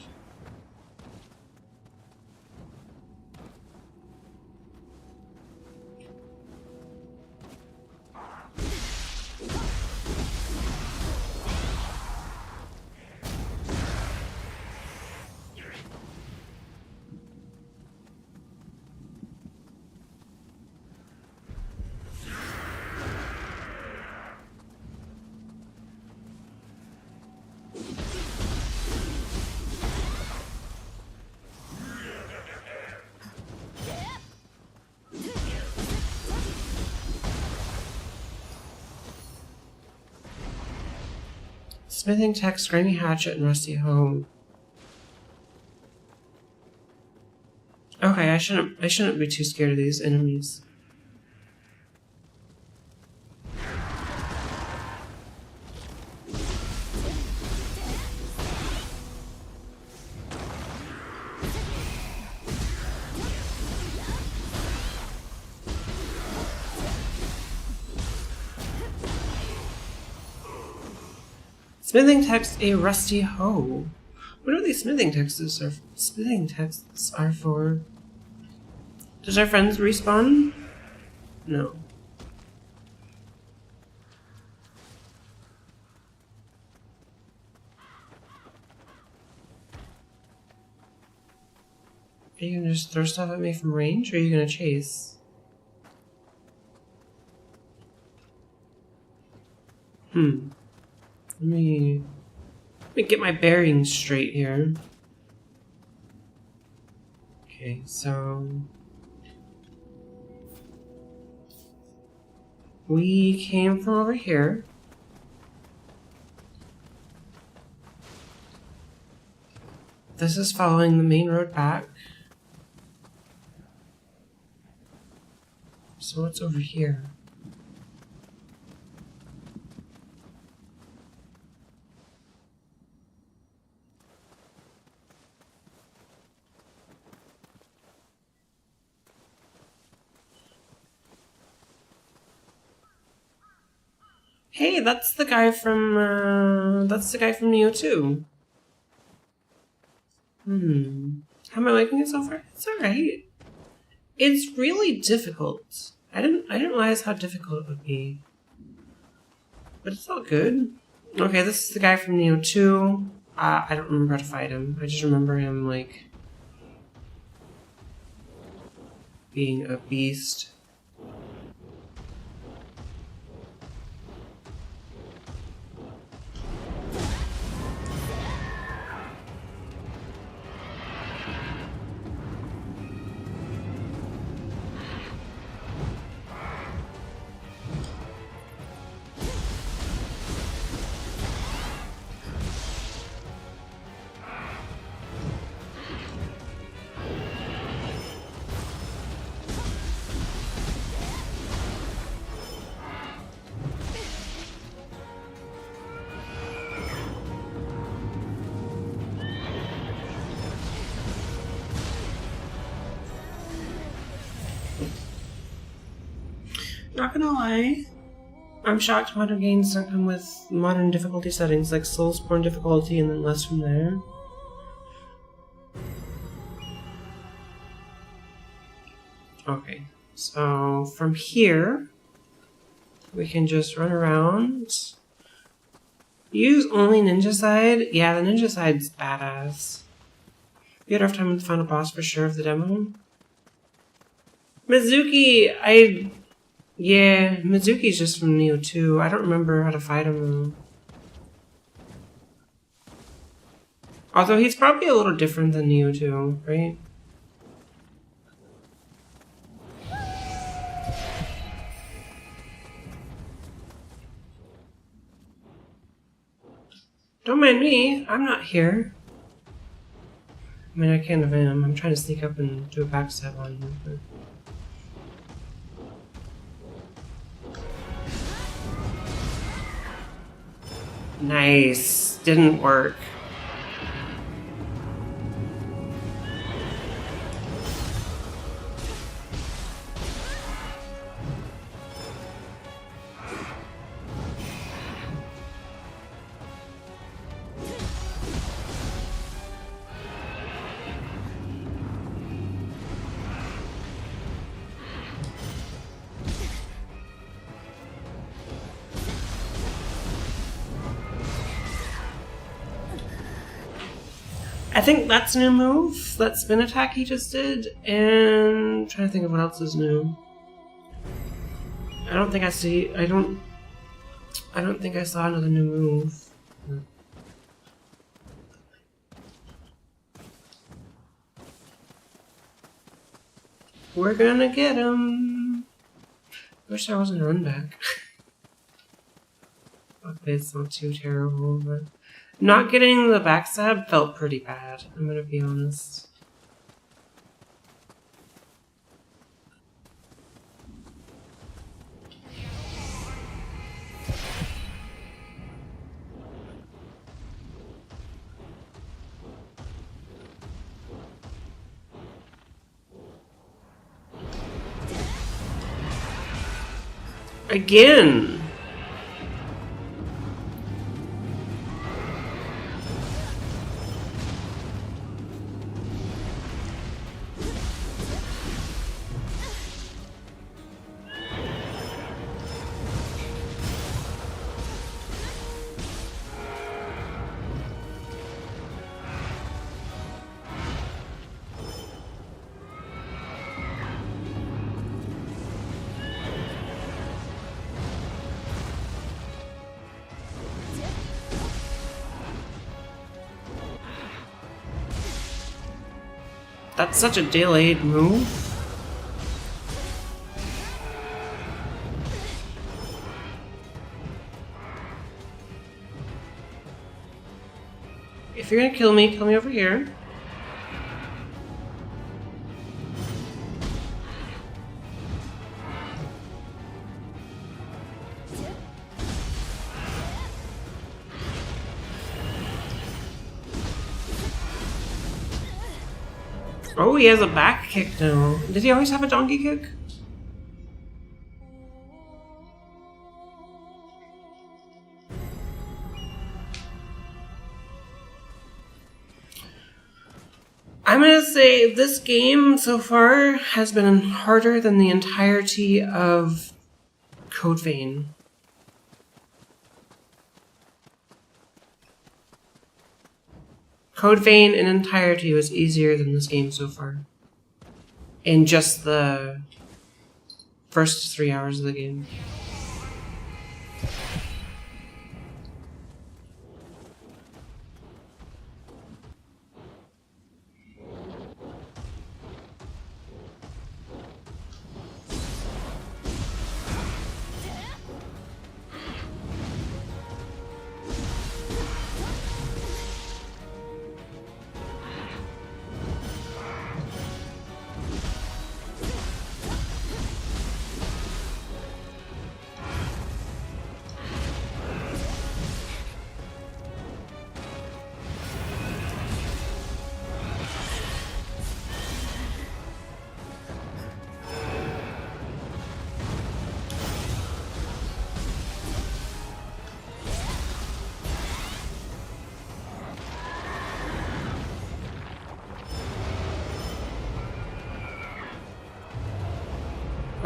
Smithing Tech, Screaming Hatchet, and Rusty Hoe. Okay, I shouldn't be too scared of these enemies. Smithing text a rusty hoe. What are these smithing texts are for? Does our friends respawn? No. Are you gonna just throw stuff at me from range, or are you gonna chase? Let me get my bearings straight here. Okay, so we came from over here. This is following the main road back. So what's over here? Hey, that's the guy from Nioh 2. How am I liking it so far? It's alright. It's really difficult. I didn't realize how difficult it would be. But it's all good. Okay, this is the guy from Nioh 2. I don't remember how to fight him. I just remember him, like, being a beast. Not gonna lie, I'm shocked modern games don't come with modern difficulty settings like Soulsborne difficulty and then less from there. Okay, so from here, we can just run around. Use only Ninja Side? Yeah, the Ninja Side's badass. You had a rough time with the final boss for sure of the demo. Mizuki, yeah, Mizuki's just from Nioh 2. I don't remember how to fight him though. Although he's probably a little different than Nioh 2, right? Don't mind me, I'm not here. I mean, I kind of am. I'm trying to sneak up and do a backstab on you, but... Nice. Didn't work. I think that's a new move. That spin attack he just did, and I'm trying to think of what else is new. I don't think I saw another new move. We're gonna get him. Wish there wasn't a run back. Okay, it's not too terrible, but not getting the backstab felt pretty bad, I'm gonna be honest. Again! That's such a delayed move. If you're gonna kill me over here. Oh, he has a back kick now. Did he always have a donkey kick? I'm gonna say this game so far has been harder than the entirety of Code Vein. Code Vein in entirety was easier than this game so far. In just the first 3 hours of the game.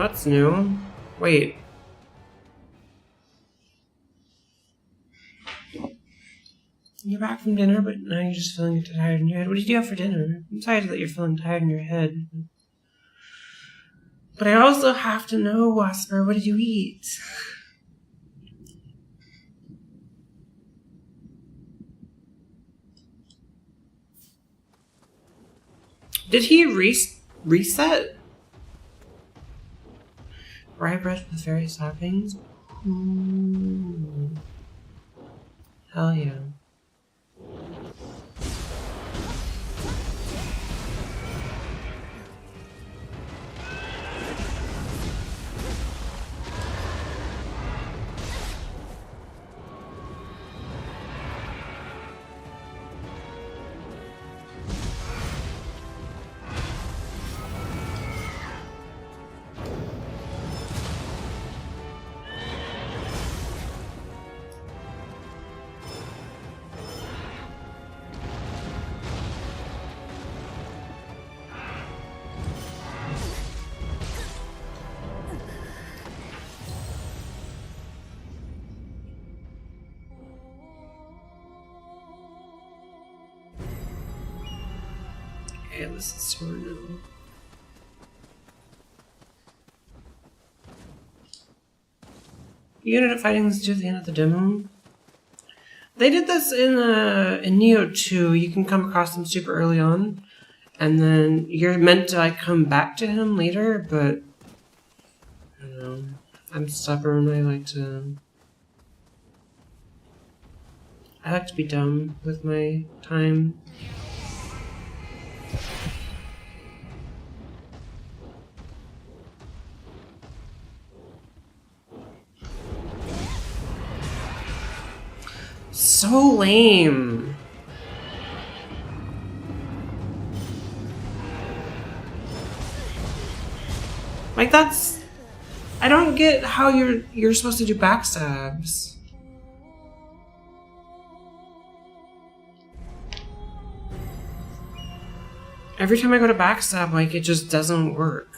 That's new. Wait. You're back from dinner, but now you're just feeling tired in your head. What did you have for dinner? I'm sorry that you're feeling tired in your head. But I also have to know, Wasper, what did you eat? Did he reset? Rye bread with fairy toppings? Ooh. Hell yeah. Okay, this is Torno. You ended up fighting this dude at the end of the demo. They did this in Nioh 2. You can come across him super early on, and then you're meant to like come back to him later. But I don't know. I'm stubborn. I like to be dumb with my time. So lame. Like that's I don't get how you're supposed to do backstabs. Every time I go to backstab, like it just doesn't work.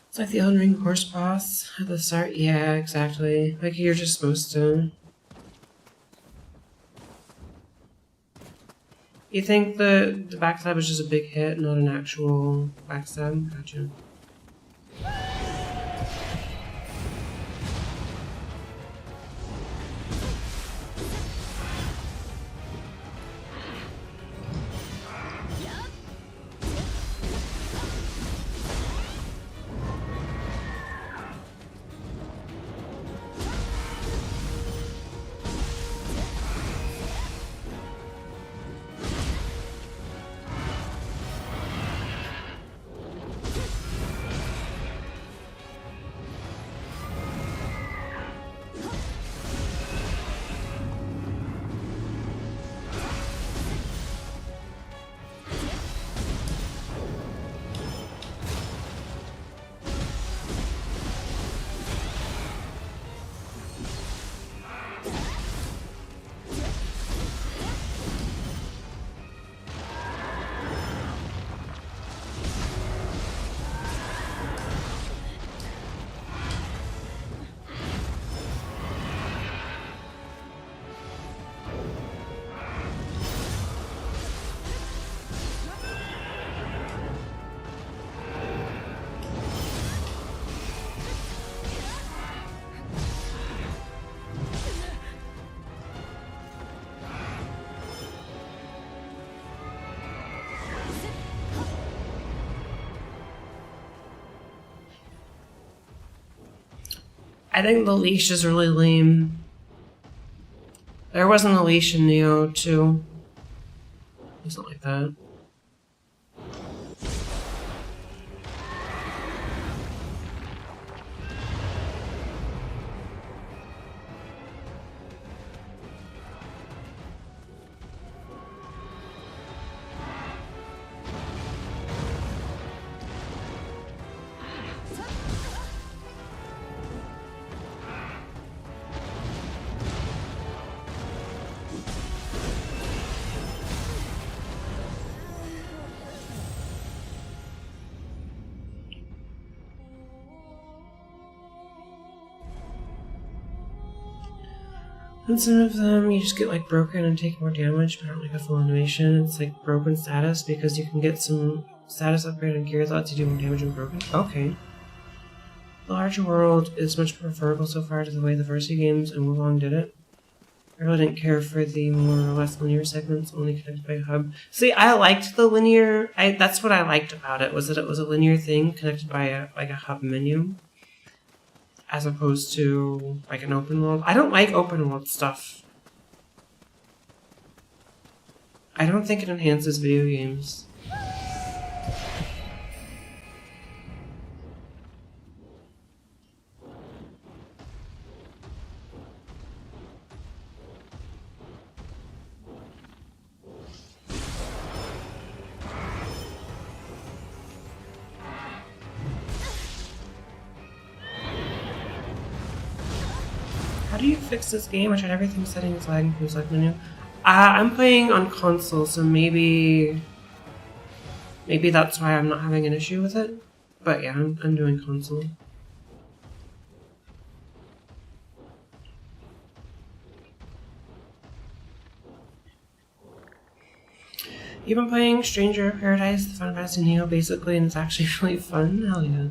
It's like the Elden Ring horse boss at the start. Yeah, exactly. Like you're just supposed to. You think the backstab is just a big hit, not an actual backstab? Gotcha. I think the leash is really lame. There wasn't a leash in Nioh 2. It wasn't like that. And some of them you just get like broken and take more damage, but not like a full animation. It's like broken status because you can get some status upgrade on gear that lets you do more damage when broken. Okay. The larger world is much preferable so far to the way the Versi games and Wulong did it. I really didn't care for the more or less linear segments only connected by a hub. See, I liked the linear. That's what I liked about it, was that it was a linear thing connected by a hub menu, as opposed to like an open world. I don't like open world stuff. I don't think it enhances video games. How do you fix this game? I tried everything, settings, lagging from select menu. I'm playing on console, so maybe that's why I'm not having an issue with it. But yeah, I'm doing console. You've been playing Stranger of Paradise, the Final Fantasy Nioh, basically, and it's actually really fun. Hell yeah.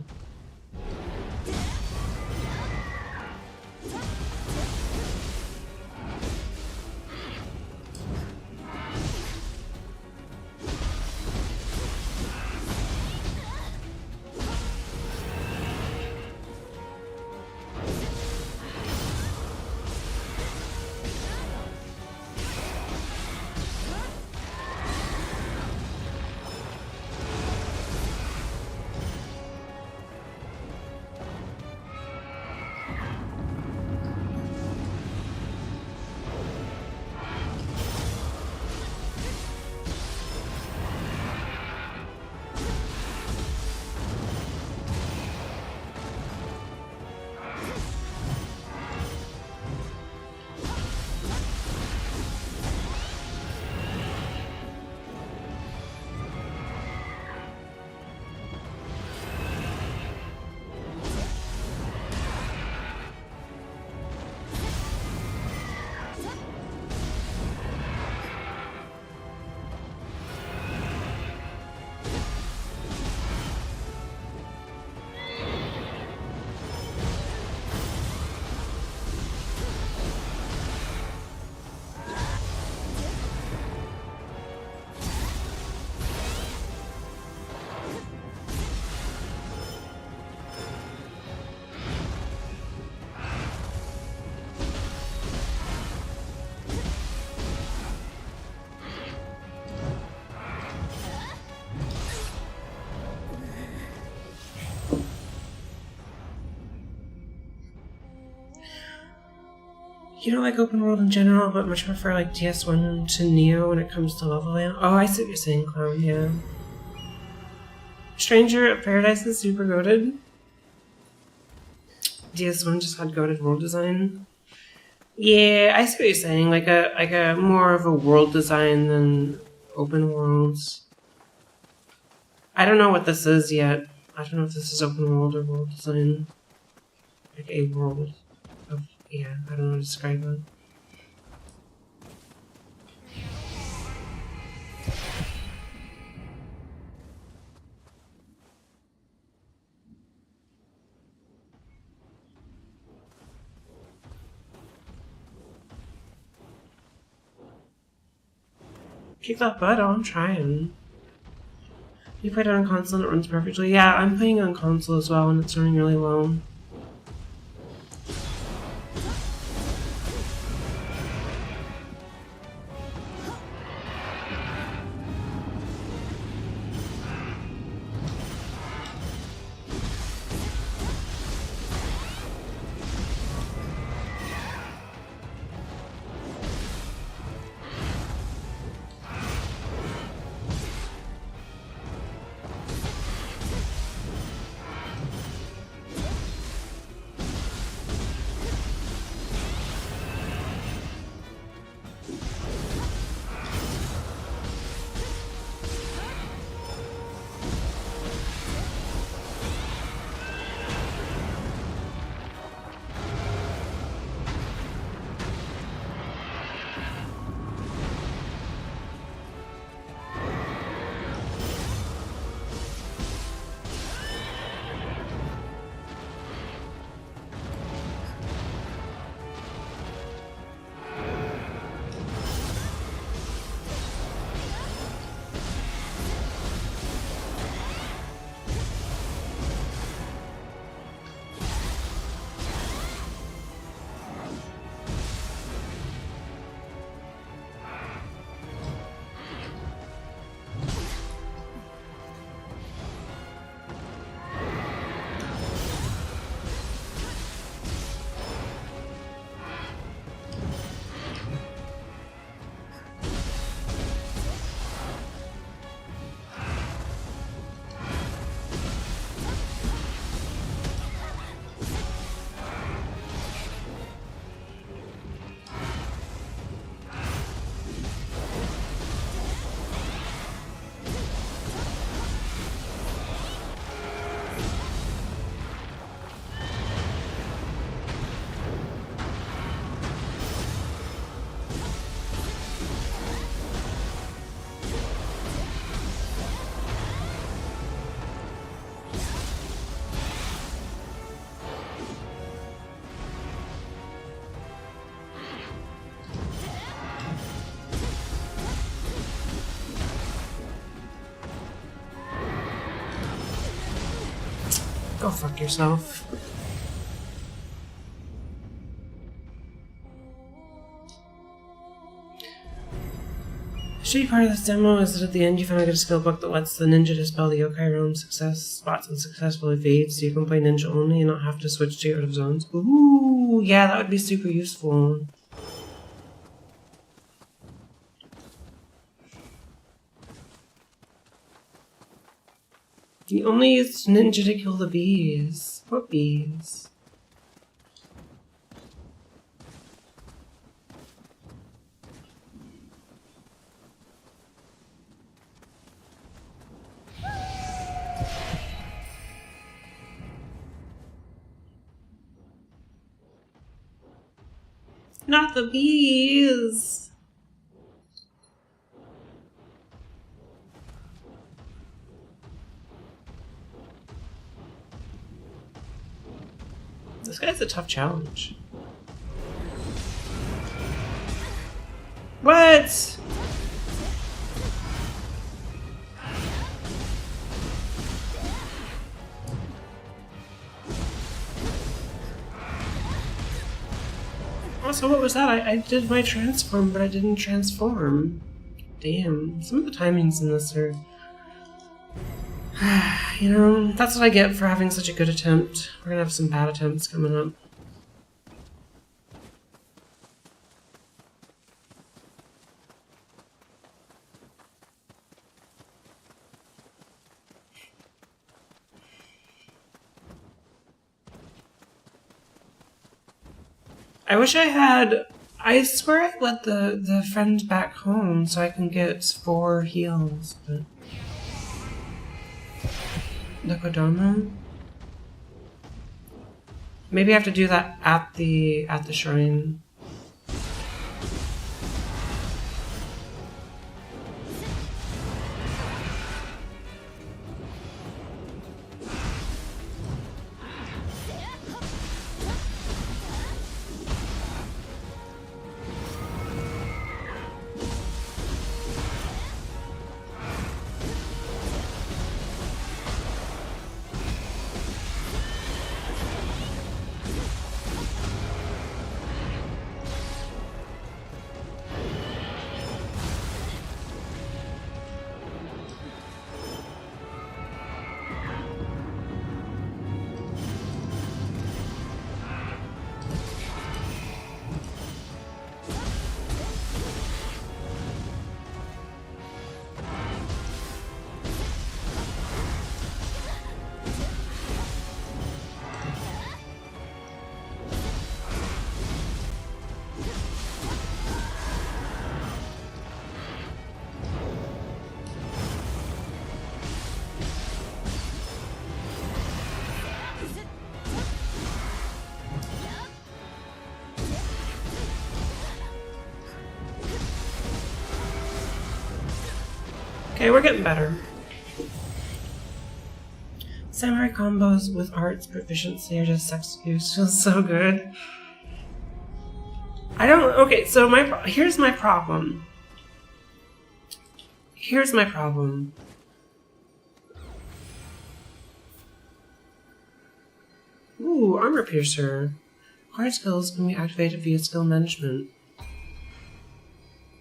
You don't like open world in general, but much prefer like DS1 to Nioh when it comes to leveling. Oh, I see what you're saying, Clown, yeah. Stranger of Paradise is super goated. DS1 just had goated world design. Yeah, I see what you're saying. Like a more of a world design than open worlds. I don't know what this is yet. I don't know if this is open world or world design. Like a world of, yeah, I don't know how to describe it. Kick that butt, oh, I'm trying. You played it on console and it runs perfectly? Yeah, I'm playing on console as well and it's running really low. Go fuck yourself. The shitty part of this demo is that at the end you finally get a skill book that lets the ninja dispel the yokai realm spots and successfully fades, so you can play ninja only and not have to switch to out of zones. Ooh, yeah, that would be super useful. You only used ninja to kill the bees. What bees? Not the bees! This guy's a tough challenge. What? Also, what was that? I did my transform, but I didn't transform. Damn. Some of the timings in this are... You know, that's what I get for having such a good attempt. We're gonna have some bad attempts coming up. I wish I had... I swear I let the friend back home so I can get 4 heals, but... The Kodama? Maybe I have to do that at the shrine. Okay, we're getting better. Samurai combos with arts proficiency are just sex abuse. Feels so good. I don't... Okay, so here's my problem. Here's my problem. Ooh, armor piercer. Hard skills can be activated via skill management.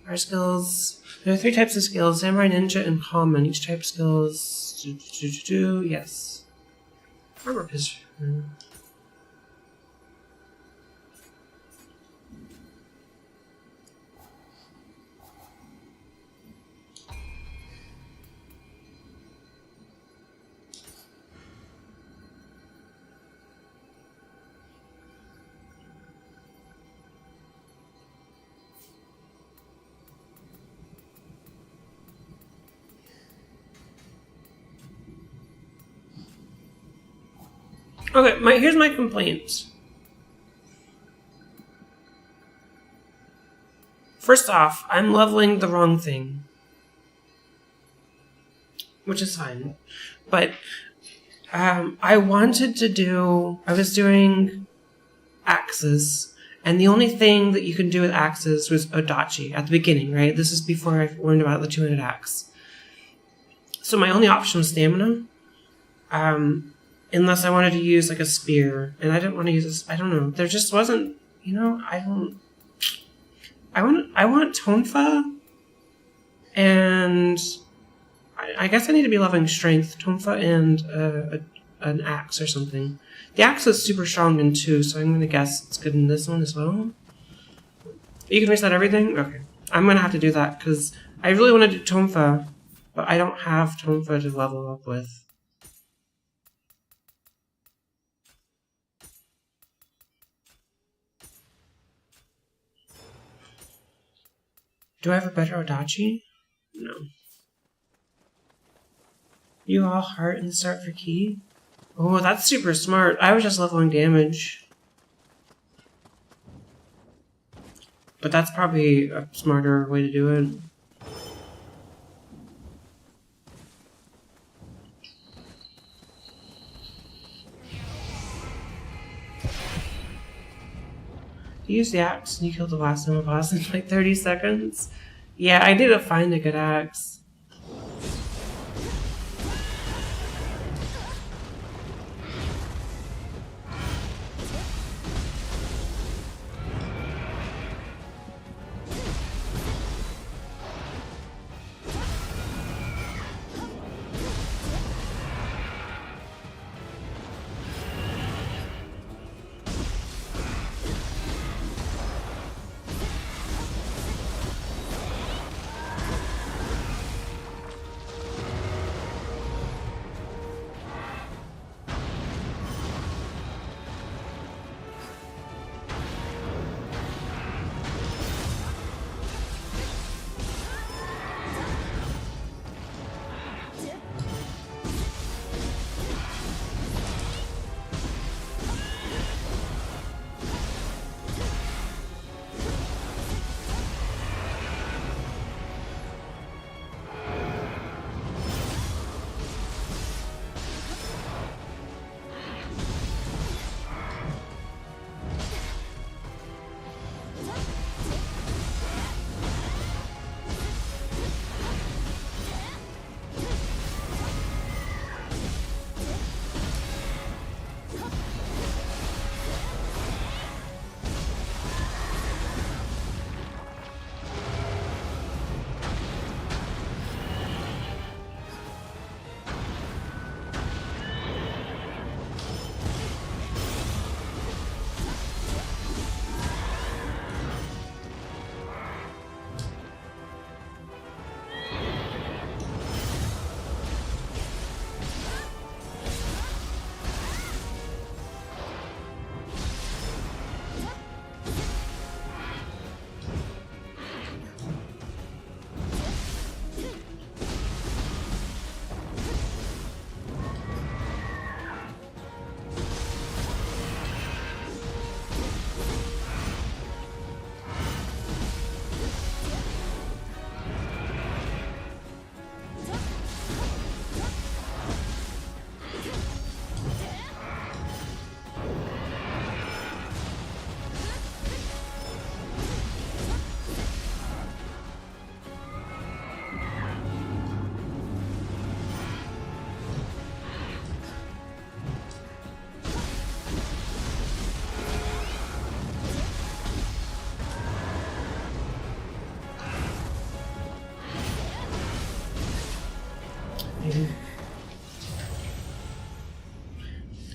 Our skills... There are 3 types of skills, Samurai, Ninja, and Common. Each type of skills... Yes. Armor piercer. Okay, here's my complaint. First off, I'm leveling the wrong thing. Which is fine. But I was doing axes, and the only thing that you can do with axes was Odachi at the beginning, right? This is before I learned about the two-handed axe. So my only option was stamina. Unless I wanted to use like a spear, and I didn't want to use this. I don't know. There just wasn't, you know. I want Tonfa, and I guess I need to be leveling strength, Tonfa, and an axe or something. The axe is super strong in 2, so I'm gonna guess it's good in this one as well. You can reset everything. Okay, I'm gonna have to do that because I really want to do Tonfa, but I don't have Tonfa to level up with. Do I have a better Odachi? No. You all heart and start for key? Oh, that's super smart. I was just leveling damage. But that's probably a smarter way to do it. You use the axe and you kill the last time boss in like 30 seconds. Yeah, I need to find a good axe.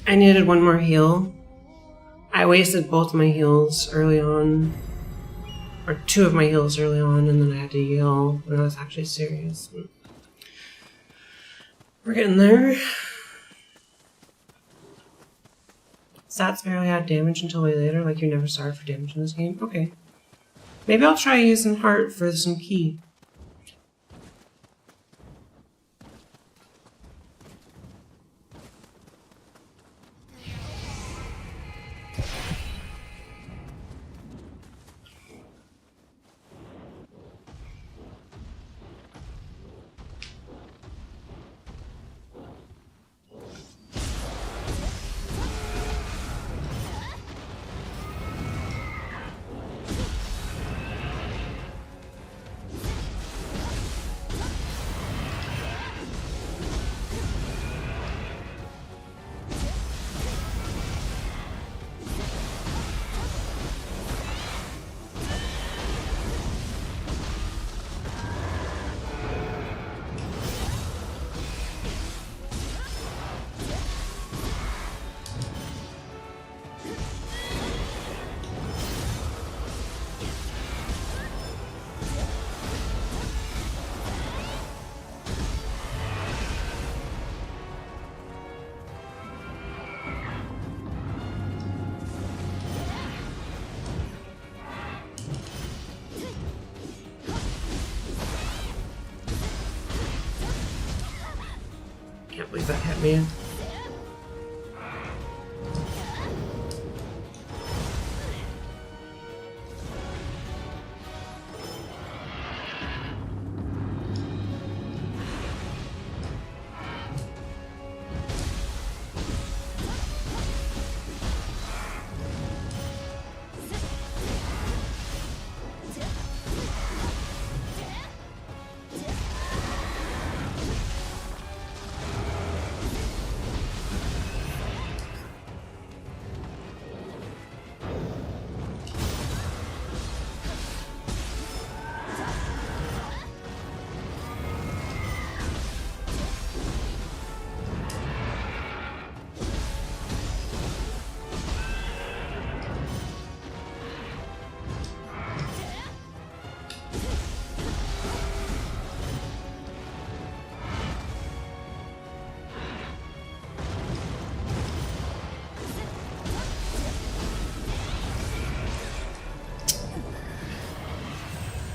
I needed one more heal. I wasted both my heals early on. Or 2 of my heals early on, and then I had to heal when I was actually serious. We're getting there. Stats barely add damage until way later, like you're never sorry for damage in this game. Okay. Maybe I'll try using heart for some key. Can't believe that hit me.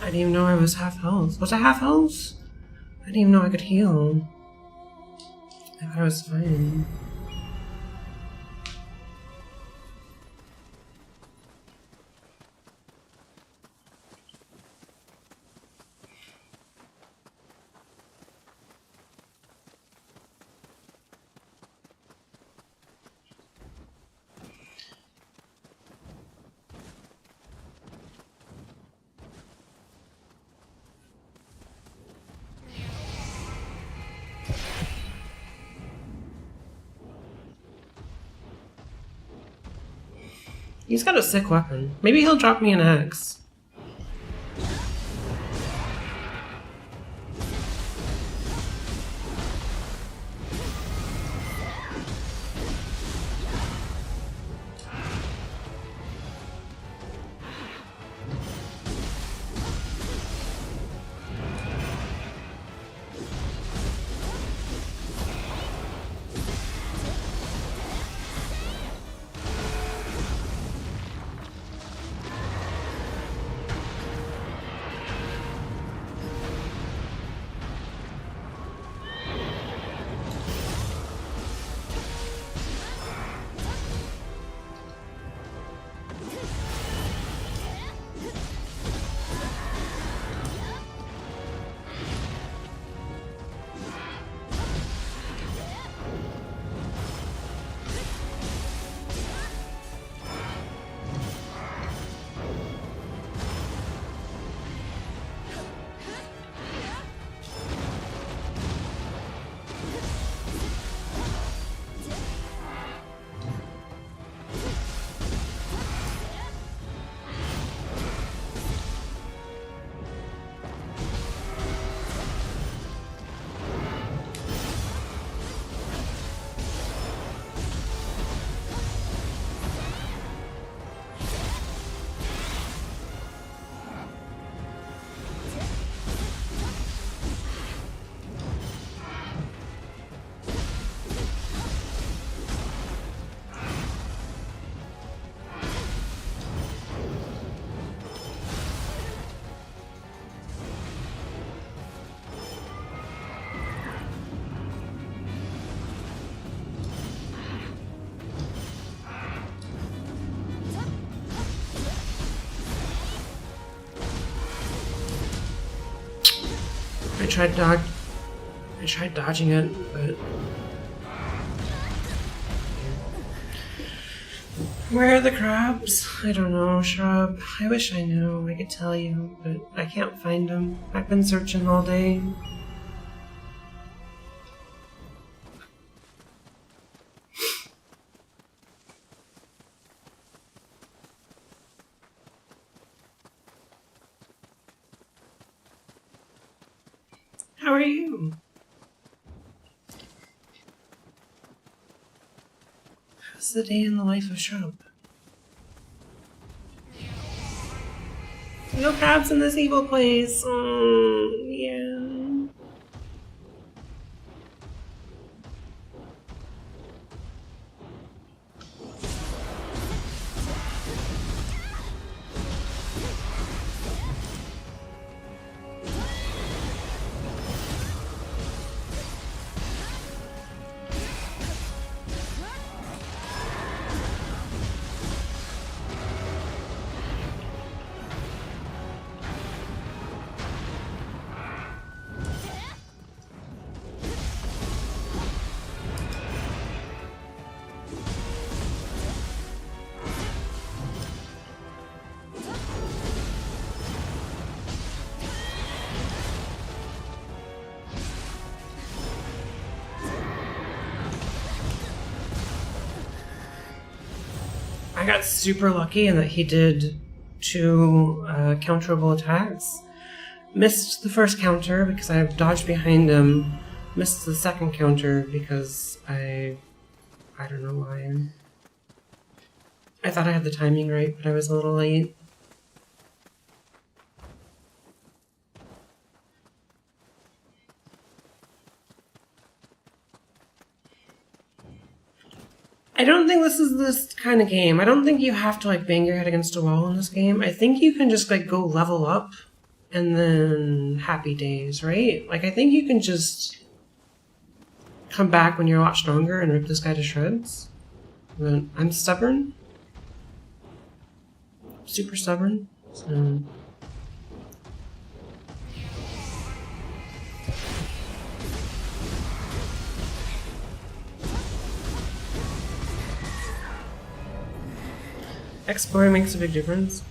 I didn't even know I was half health. Was I half health? I didn't even know I could heal. I thought I was fine. He's got a sick weapon. Maybe he'll drop me an axe. I tried dodging it, but where are the crabs? I don't know, Shrub. I wish I knew. I could tell you, but I can't find them. I've been searching all day. How are you? How's the day in the life of Shrub? No crabs in this evil place. Yeah. I got super lucky in that he did 2 counterable attacks. Missed the first counter because I dodged behind him. Missed the second counter because I don't know why. I thought I had the timing right, but I was a little late. I don't think this is this kind of game. I don't think you have to like bang your head against a wall in this game. I think you can just like go level up and then happy days, right? Like I think you can just come back when you're a lot stronger and rip this guy to shreds. But I'm stubborn. Super stubborn. So exploring makes a big difference.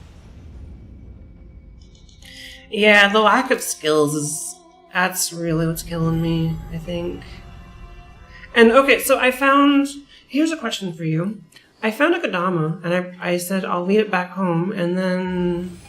Yeah, the lack of skills that's really what's killing me, I think. And okay, so here's a question for you. I found a Kodama, and I said I'll lead it back home, and then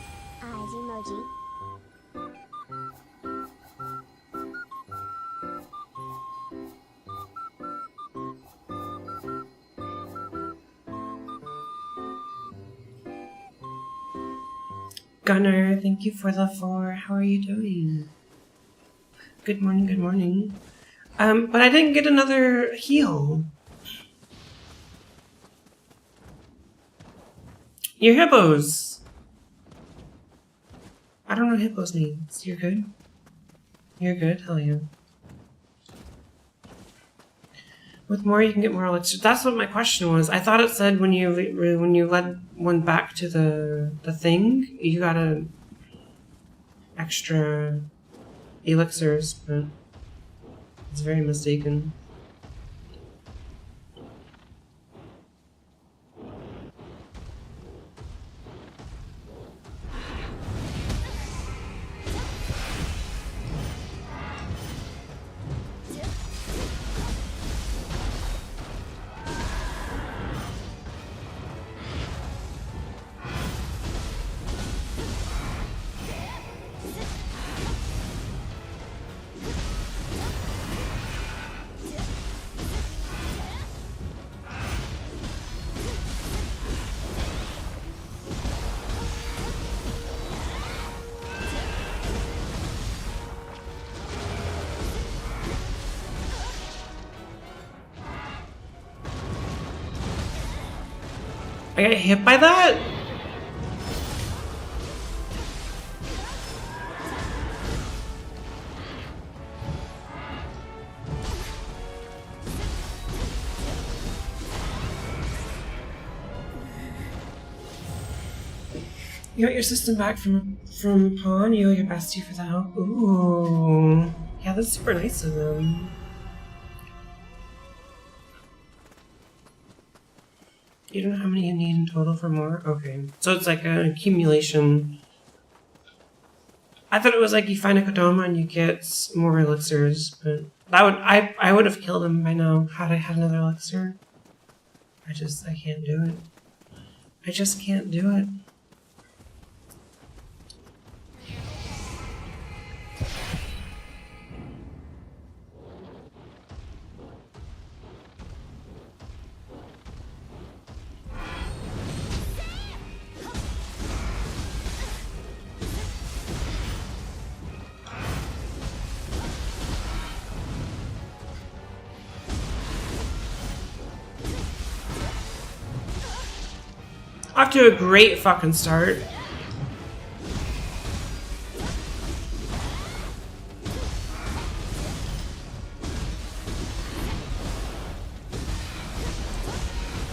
Gunnar, thank you for the 4. How are you doing? Good morning, good morning. But I didn't get another heal. Your hippos. I don't know hippos' names. You're good? You're good? Hell yeah. With more, you can get more elixirs. That's what my question was. I thought it said when you led one back to the thing, you got a extra elixirs, but it's very mistaken. I got hit by that? You got your system back from Pawn. You owe your bestie for the help. Ooh. Yeah, that's super nice of them. You don't know how many you need in total for more? Okay. So it's like an accumulation. I thought it was like you find a Kodama and you get more elixirs, but I would have killed him by now had I had another elixir. I can't do it. I just can't do it. Off to a great fucking start.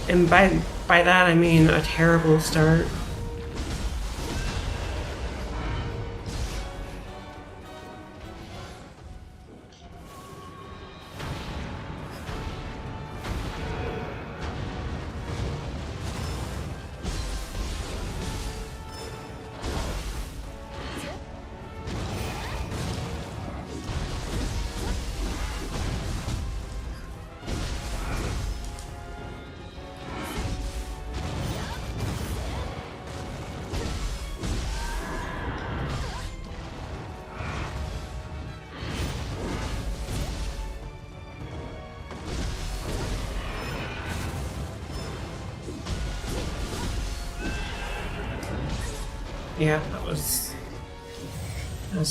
And by that I mean a terrible start. Yeah, that was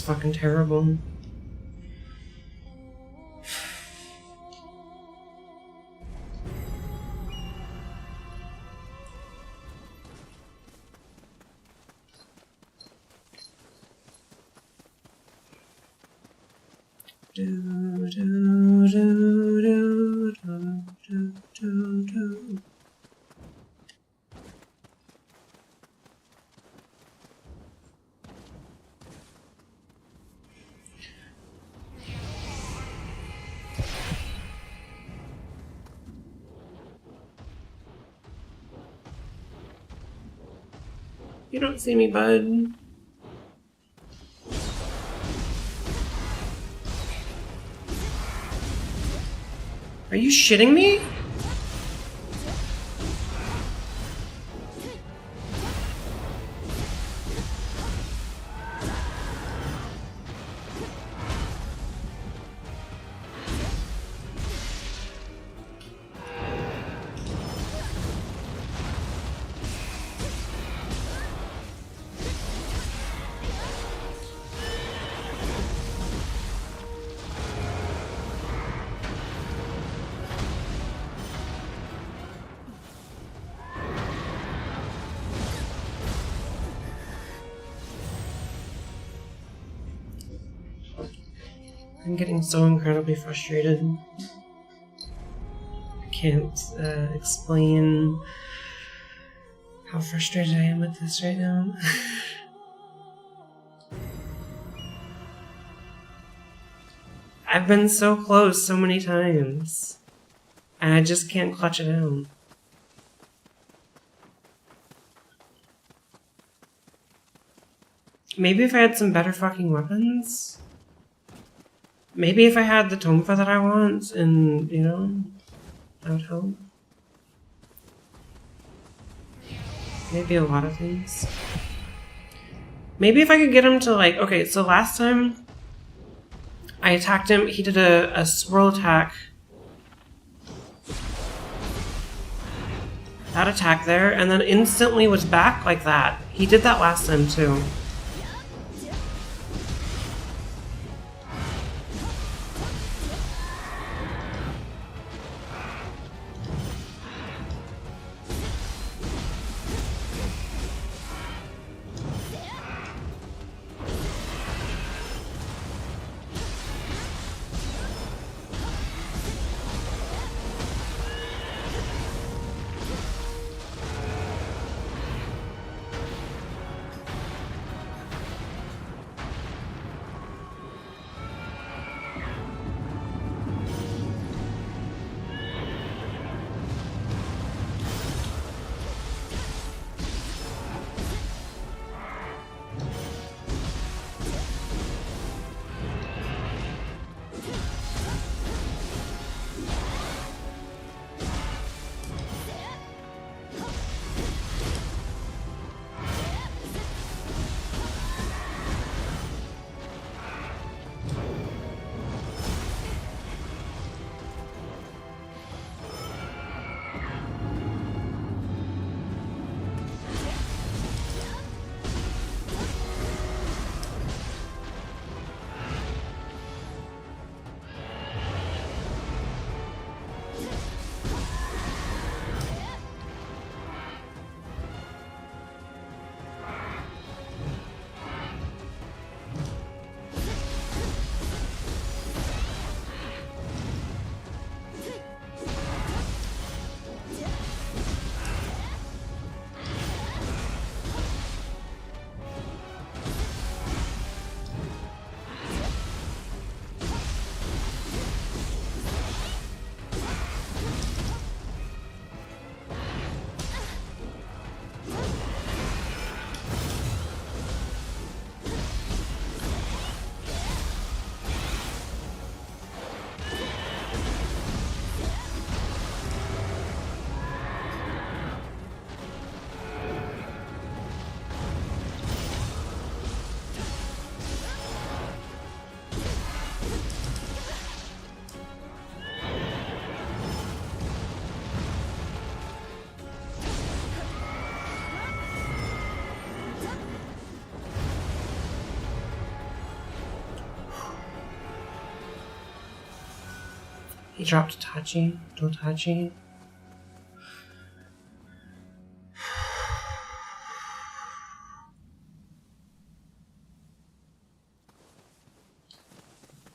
fucking terrible. Do, do, do, do, do, do, do, do. You don't see me, bud. Are you shitting me? I'm getting so incredibly frustrated. I can't explain how frustrated I am with this right now. I've been so close so many times, and I just can't clutch it out. Maybe if I had some better fucking weapons? Maybe if I had the tonfa that I want, and, you know, that would help. Maybe a lot of things. Maybe if I could get him to, like, okay, so last time I attacked him, he did a swirl attack. That attack there, and then instantly was back like that. He did that last time too. He dropped Tachi. Dotachi.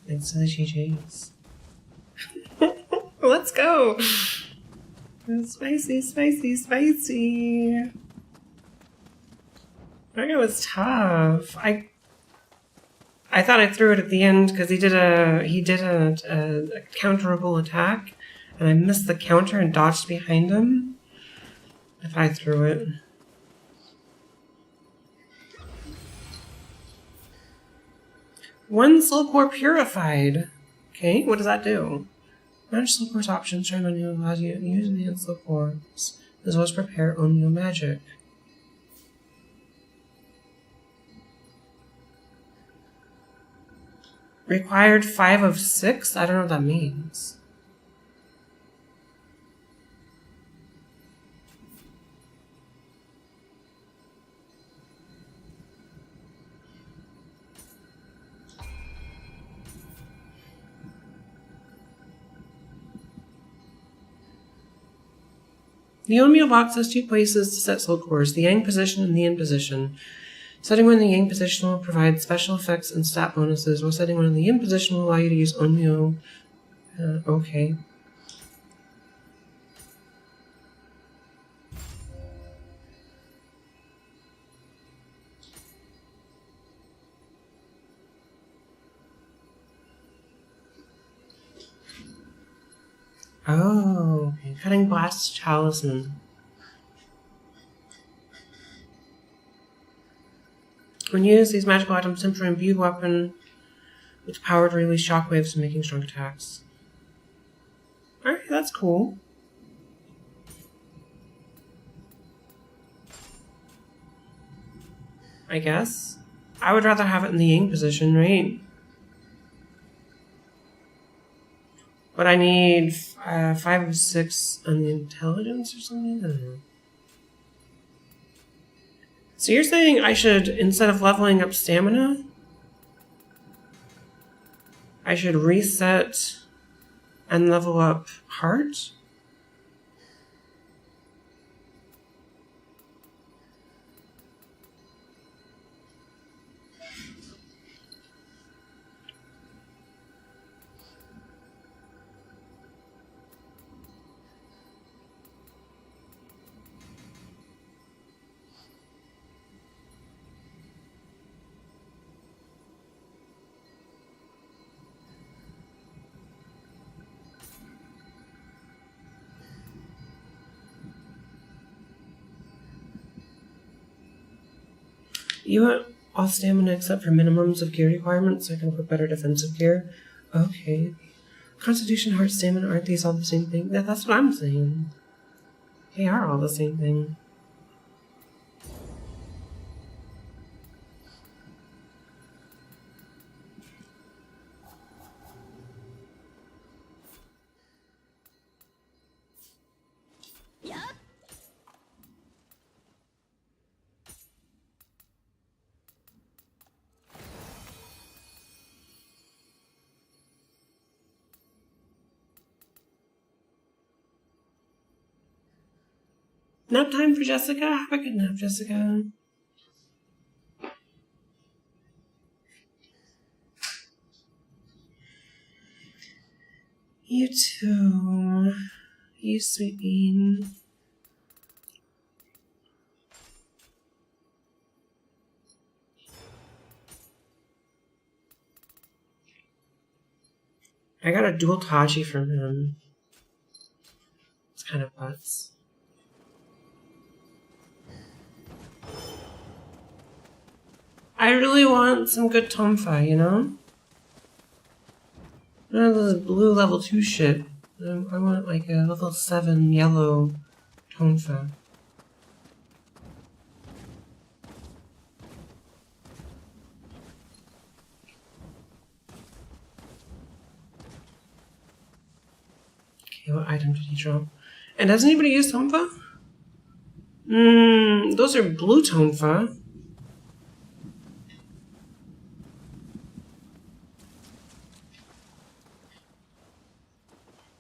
Thanks to the GGs. Let's go! Spicy, spicy, spicy. That guy was tough. I thought I threw it at the end because he did a counterable attack, and I missed the counter and dodged behind him. I thought I threw it. One slow core purified. Okay, what does that do? Manage slow core's options. Try menu allows you to use enhanced slow cores, as well as prepare own new magic. Required 5 of 6? I don't know what that means. The Onmyo box has 2 places to set soul cores, the Yang position and the Yin position. Setting one in the Yang position will provide special effects and stat bonuses, while setting one in the Yin position will allow you to use Onmyo. Okay. Oh, okay. Cutting Blast Chalisman. When used, these magical items temporarily imbue the weapon with power to release shockwaves and making strong attacks. Alright, that's cool. I guess. I would rather have it in the Yang position, right? But I need 5 of 6 on the intelligence or something? I don't know. So you're saying I should, instead of leveling up stamina, I should reset and level up heart? You want all stamina except for minimums of gear requirements so I can put better defensive gear? Okay. Constitution, heart, stamina, aren't these all the same thing? That's what I'm saying. They are all the same thing. Nap time for Jessica? Have a good nap, Jessica. You too. You sweet bean. I got a dual Tachi from him. It's kind of butts. I really want some good Tonfa, you know? None of this blue level 2 shit. I want like a level 7 yellow Tonfa. Okay, what item did he drop? And does anybody use Tonfa? Those are blue Tonfa.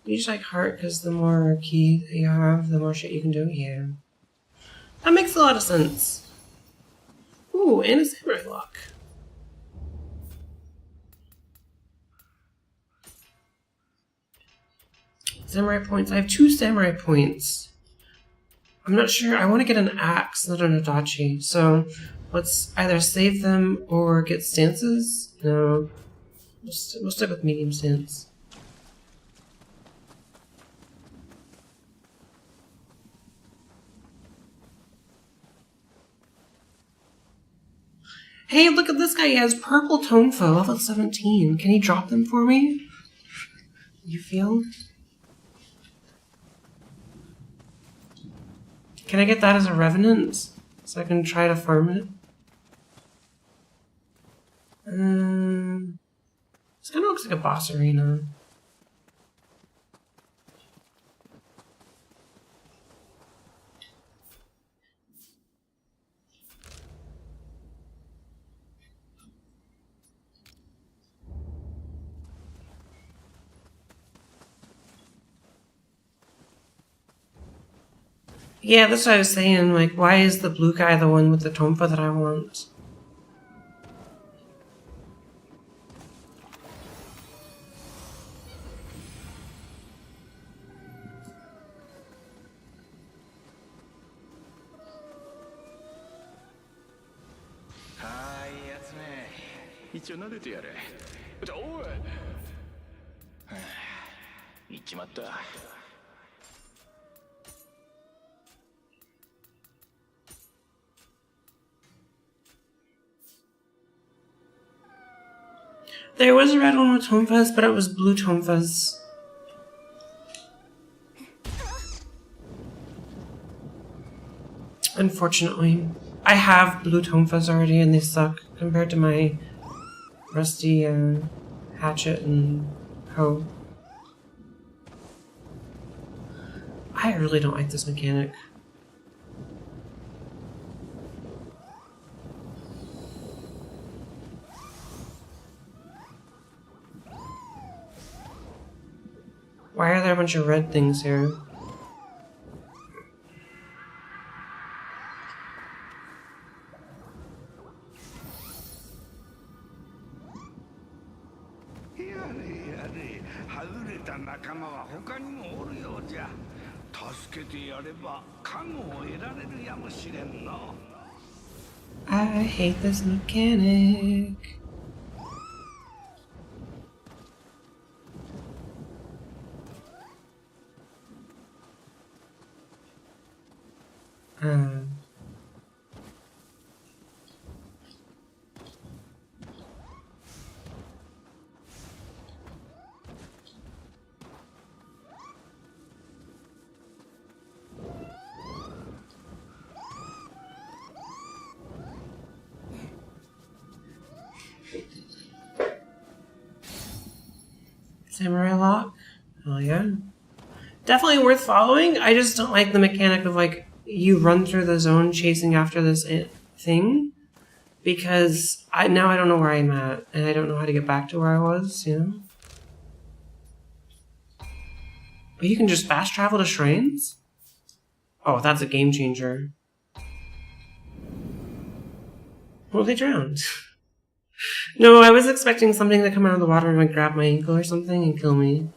You just like heart because the more key that you have, the more shit you can do. Yeah. That makes a lot of sense. Ooh, and a samurai lock. Samurai points. I have 2 samurai points. I'm not sure. I want to get an axe, not an adachi. So let's either save them or get stances. No. We'll stick with medium stance. Hey, look at this guy. He has purple Tonfo, level 17. Can he drop them for me? You feel? Can I get that as a revenant? So I can try to farm it? This kind of looks like a boss arena. Yeah, that's what I was saying. Like, why is the blue guy the one with the tonfa that I want? There was a red one with tonfas, but it was blue tonfas. Unfortunately. I have blue tonfas already and they suck compared to my rusty hatchet and hoe. I really don't like this mechanic. Why are there a bunch of red things here? I hate this mechanic. Samurai lock? Oh yeah. Definitely worth following. I just don't like the mechanic of like you run through the zone chasing after this thing, because now I don't know where I'm at and I don't know how to get back to where I was, you know? But you can just fast travel to shrines? Oh, that's a game changer. Well, they drowned. No, I was expecting something to come out of the water and like grab my ankle or something and kill me.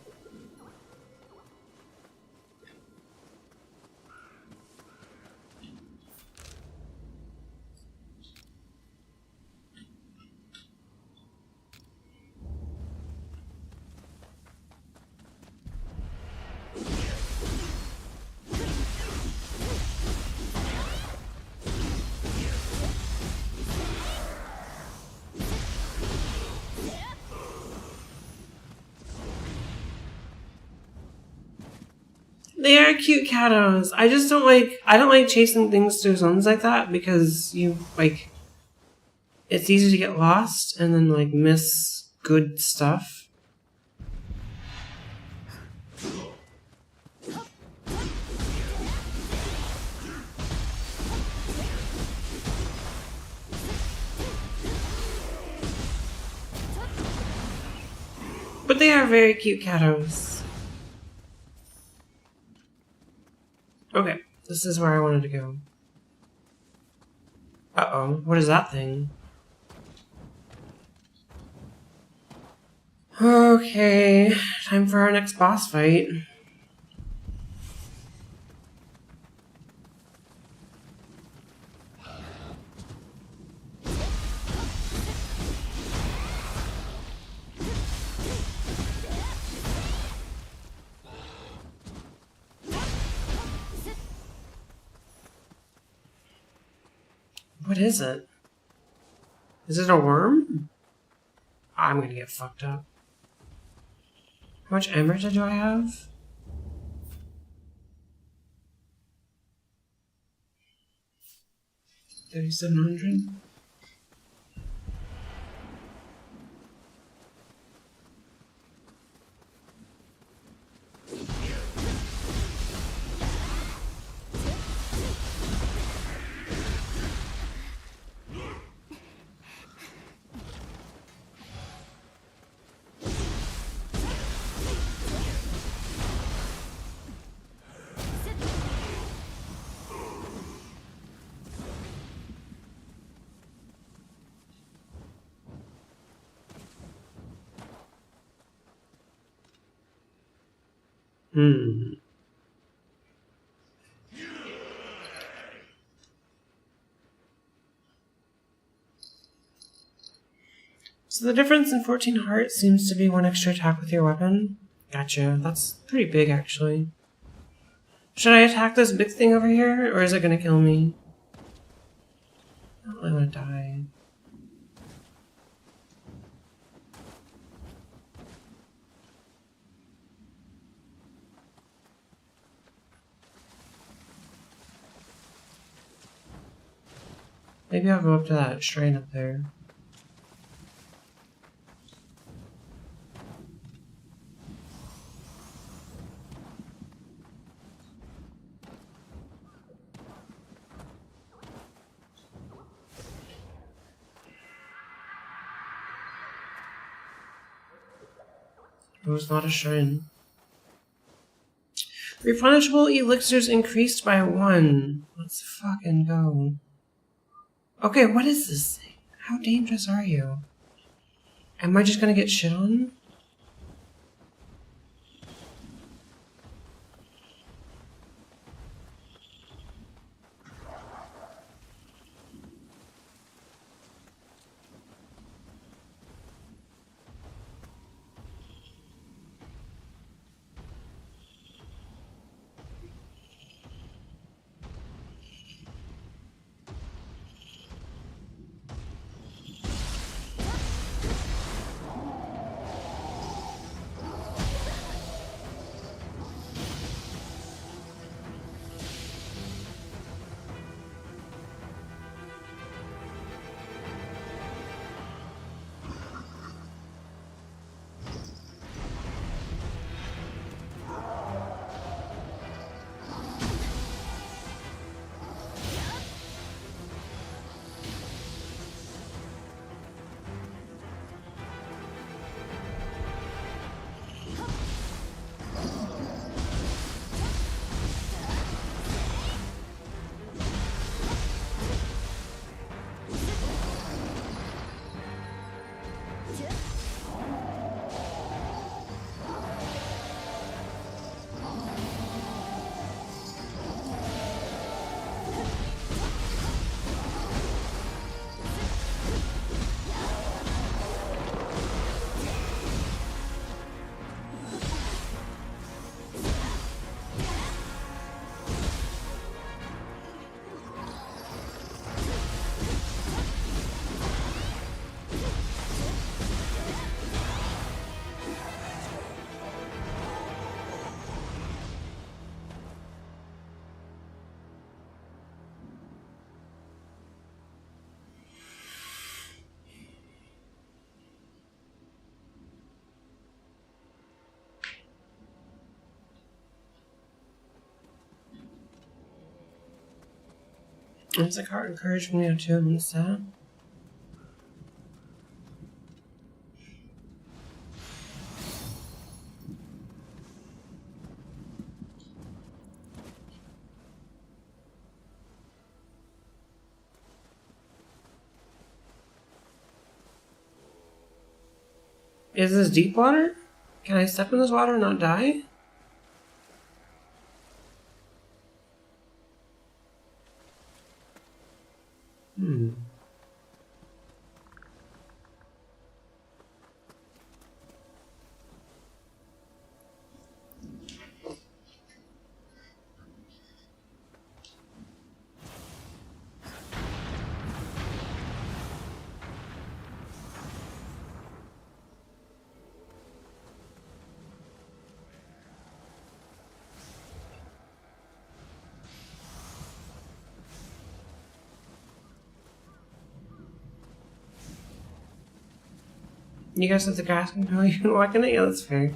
They are cute catos. I just don't like chasing things through zones like that because it's easy to get lost and then like miss good stuff. But they are very cute catos. Okay, this is where I wanted to go. Uh-oh, what is that thing? Okay, time for our next boss fight. What is it? Is it a worm? I'm gonna get fucked up. How much emerald do I have? 3,700. So the difference in 14 hearts seems to be one extra attack with your weapon. Gotcha. That's pretty big, actually. Should I attack this big thing over here, or is it gonna kill me? I don't really want to die. Maybe I'll go up to that shrine up there. It was not a shrine. Replenishable elixirs increased by 1. Let's fucking go. Okay, what is this thing? How dangerous are you? Am I just gonna get shit on? It's like heart encouraging me to him instead. Is this deep water? Can I step in this water and not die? You guys have the grass can go you can walk in it? Yeah, that's fair.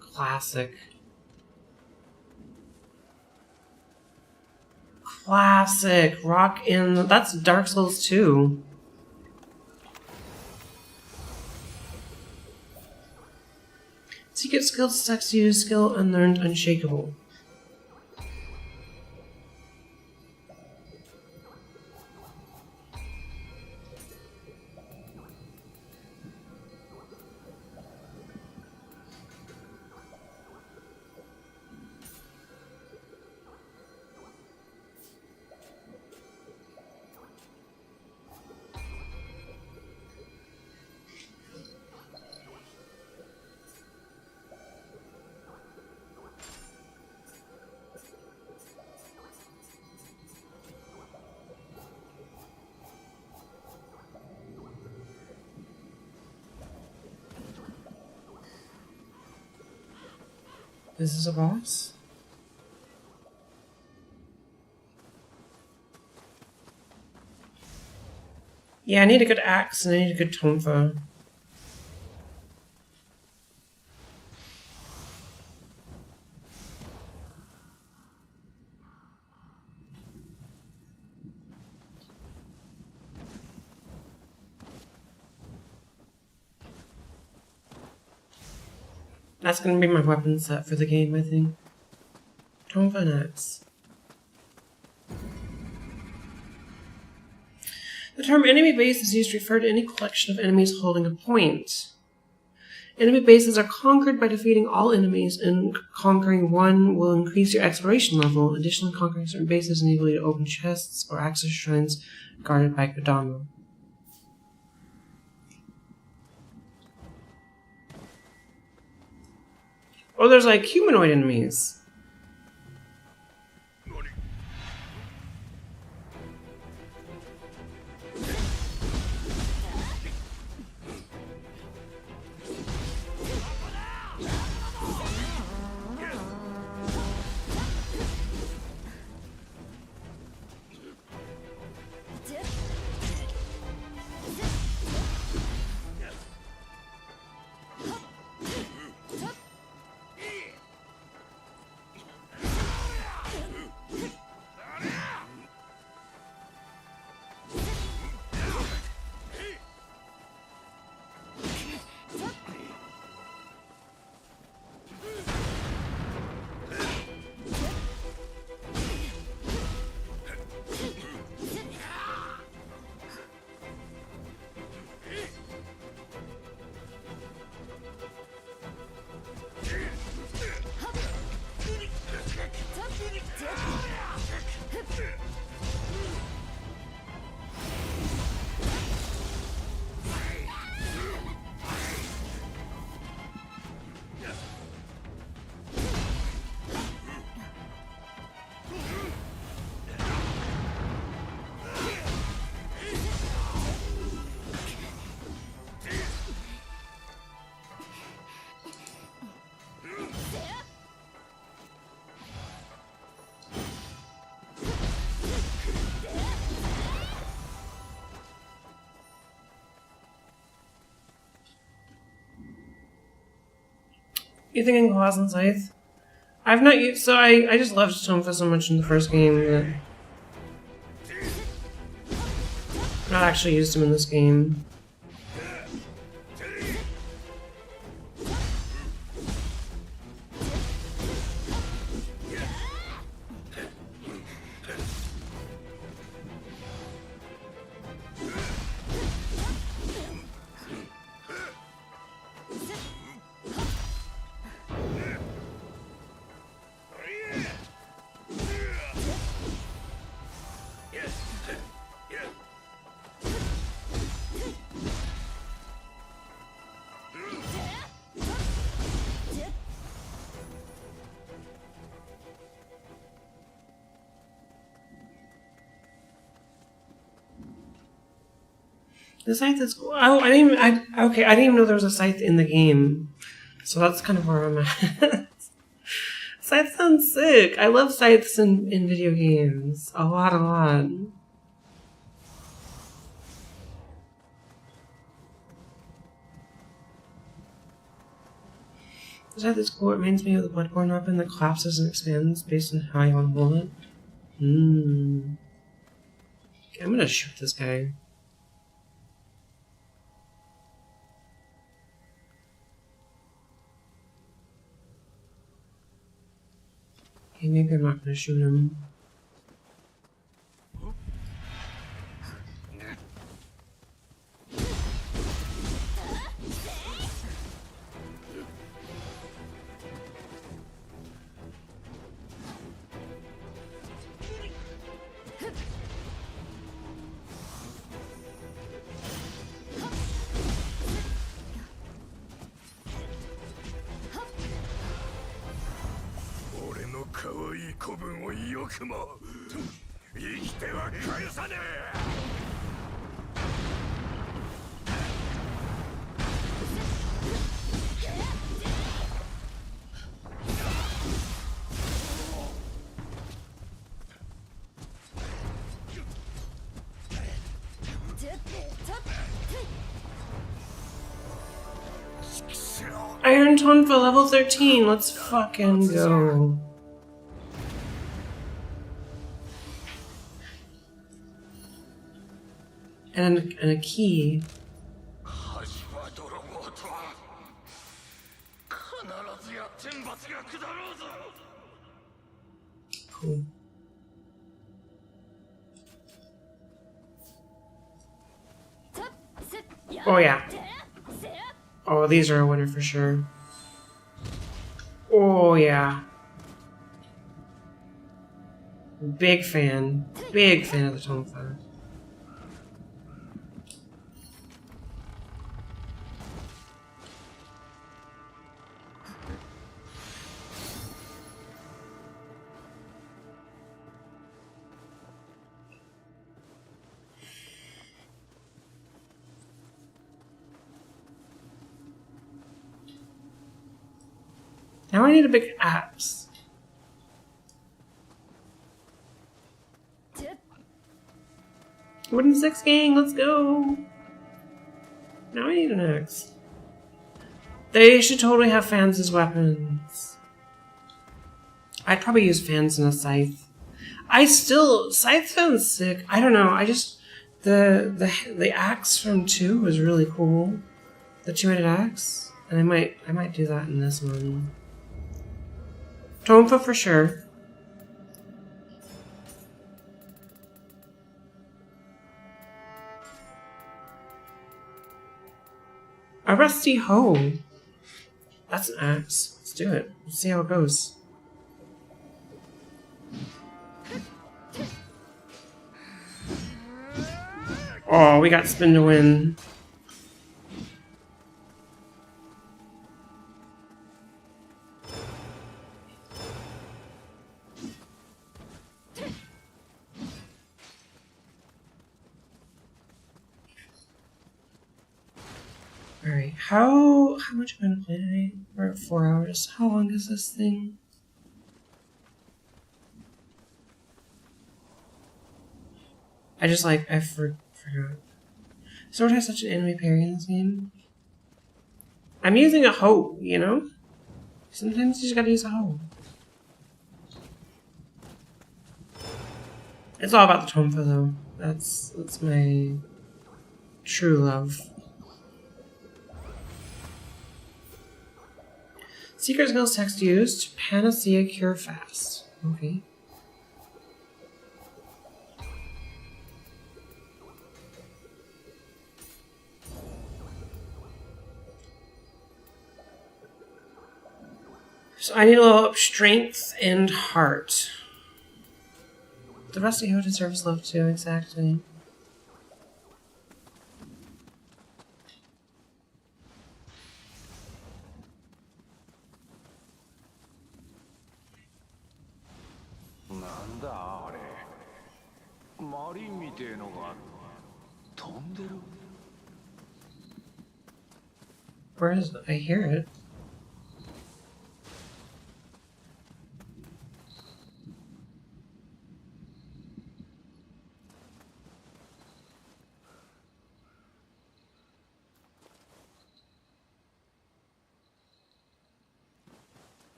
Classic. Classic. Rock in... That's Dark Souls 2. Secret skill stacks use skill unlearned unshakable. This is a boss? Yeah, I need a good axe and I need a good tonfa. That's gonna be my weapon set for the game, I think. Tonfa and axe. The term enemy base is used to refer to any collection of enemies holding a point. Enemy bases are conquered by defeating all enemies, and conquering one will increase your exploration level. Additionally, conquering certain bases enable you to open chests or access shrines guarded by Kodama. Oh, there's like humanoid enemies. You think I can go and Scythe? I've not used, so I just loved Tonfa so much in the first game that I've not actually used him in this game. The scythe is cool. Oh, okay, I didn't even know there was a scythe in the game. So that's kind of where I'm at. Scythe sounds sick. I love scythes in video games. A lot, a lot. The scythe is cool. It reminds me of the Bloodborne weapon that collapses and expands based on how you want to hold it. Okay, I'm gonna shoot this guy. Okay, maybe I'm not gonna shoot him. Iron Tone for level 13. Let's fucking go. And a key. Cool. Oh yeah. Oh, these are a winner for sure. Oh yeah. Big fan. Big fan of the Tonfa. Now I need a big axe. Wooden 6 gang, let's go. Now I need an axe. They should totally have fans as weapons. I'd probably use fans in a scythe. Scythe sounds sick. I don't know. I just the axe from 2 was really cool. The 2-headed axe, and I might do that in this one. Tonfa for sure. A rusty hoe. That's an axe. Let's do it. Let's see how it goes. Oh, we got spin to win. Alright, how much am I gonna play today? We're at 4 hours. How long is this thing? I forgot. Sword has such an anime parry in this game. I'm using a hoe, you know? Sometimes you just gotta use a hoe. It's all about the Tonfa though. That's my true love. Secret skills text used. Panacea cure fast. Okay. So I need to level up strength and heart. The rest of you deserves love too, exactly. Where is it? I hear it.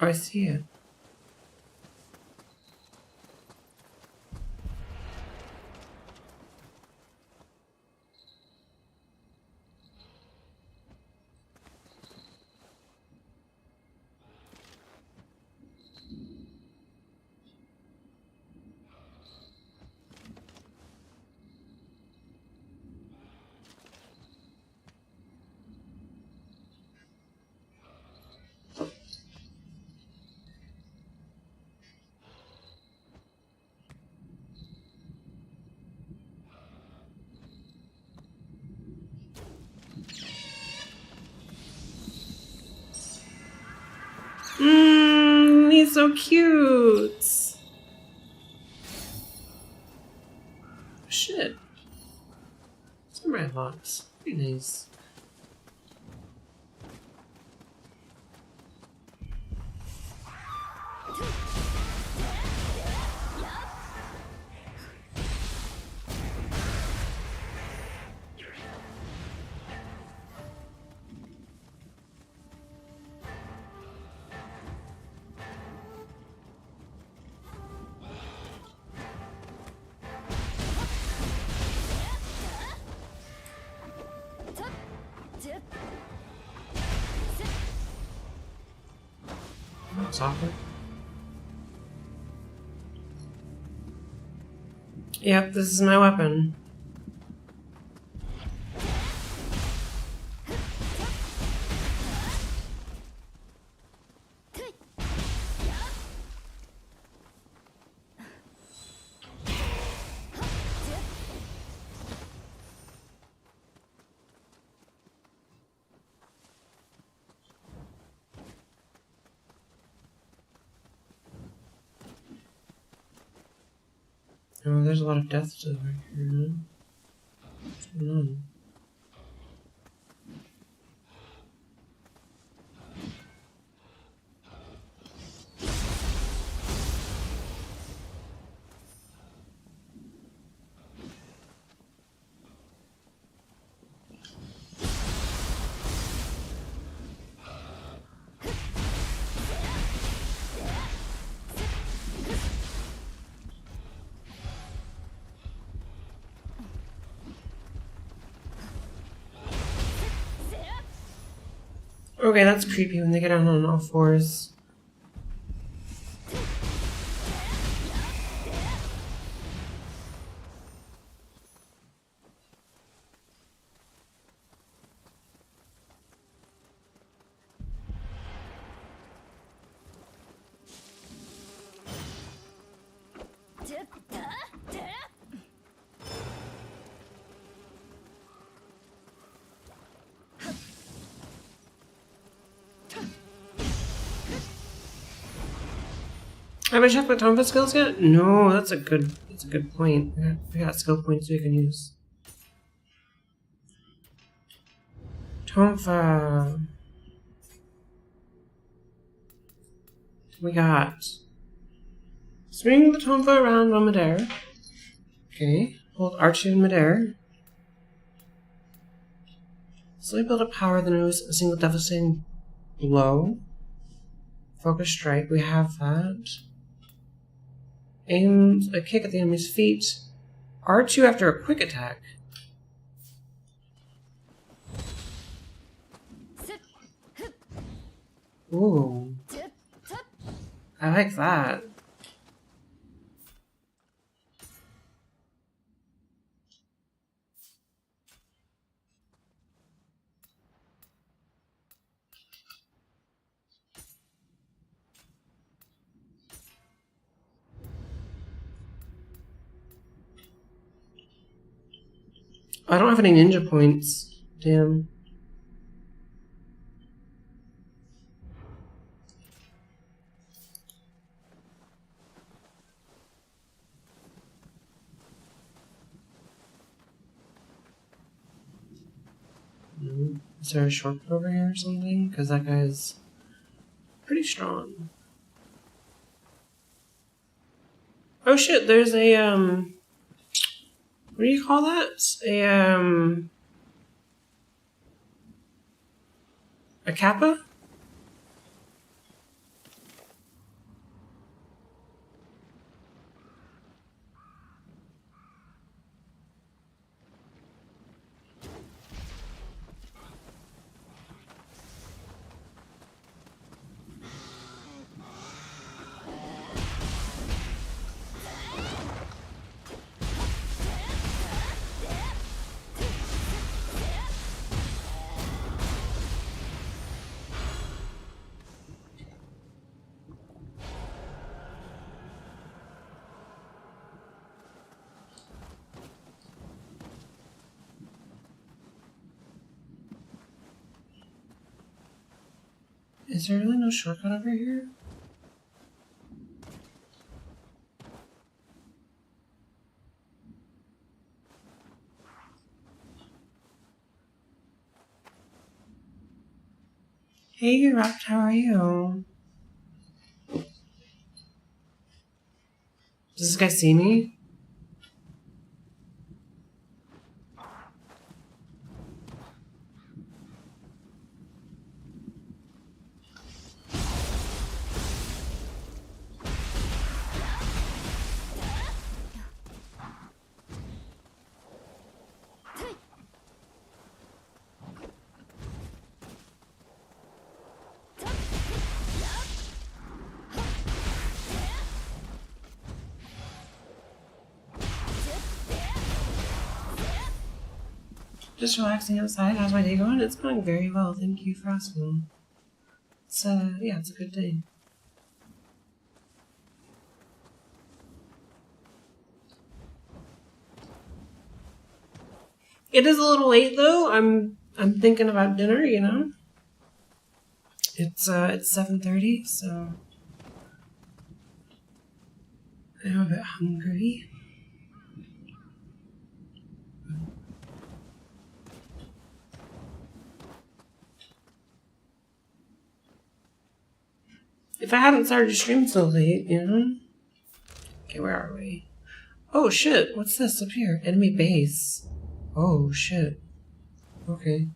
Oh, I see it. He's so cute. Shit. Some red locks. Very nice. That's awkward. Yep, this is my weapon. Oh, there's a lot of deaths over here. What's going on? Okay, that's creepy when they get down on all fours. Have I checked my Tonfa skills yet? No, that's a good point. We got skill points we can use. Tonfa. We got swing the Tonfa around on midair. Okay. Hold R2 in midair. Slowly build up power, then use a single devastating blow. Focus strike. We have that. Aims a kick at the enemy's feet. R2 after a quick attack. Ooh. I like that. I don't have any ninja points. Damn. Is there a shortcut over here or something? Because that guy's pretty strong. Oh shit, there's a, what do you call that? A kappa? Is there really no shortcut over here? Hey, Rapt, how are you? Does this guy see me? Just relaxing outside. How's my day going? It's going very well. Thank you for asking. It's, yeah, it's a good day. It is a little late though. I'm thinking about dinner, you know. It's 7:30, so I'm a bit hungry. If I hadn't started to stream so late, you know? Okay, where are we? Oh shit, what's this up here? Enemy base. Oh shit. Okay.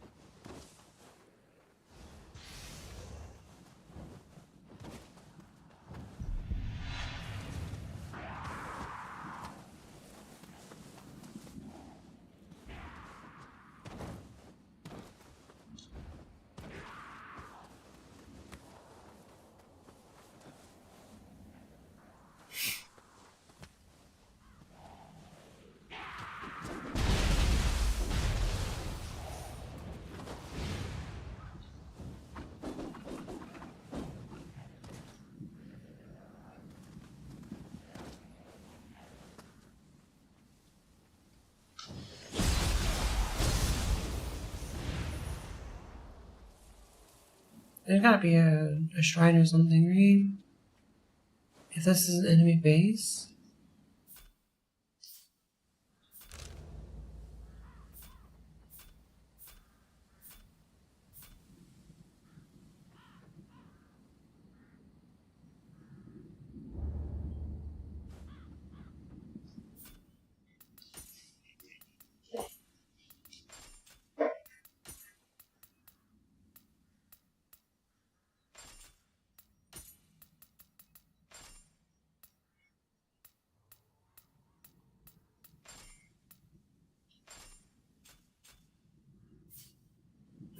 There's gotta be a shrine or something, right? If this is an enemy base.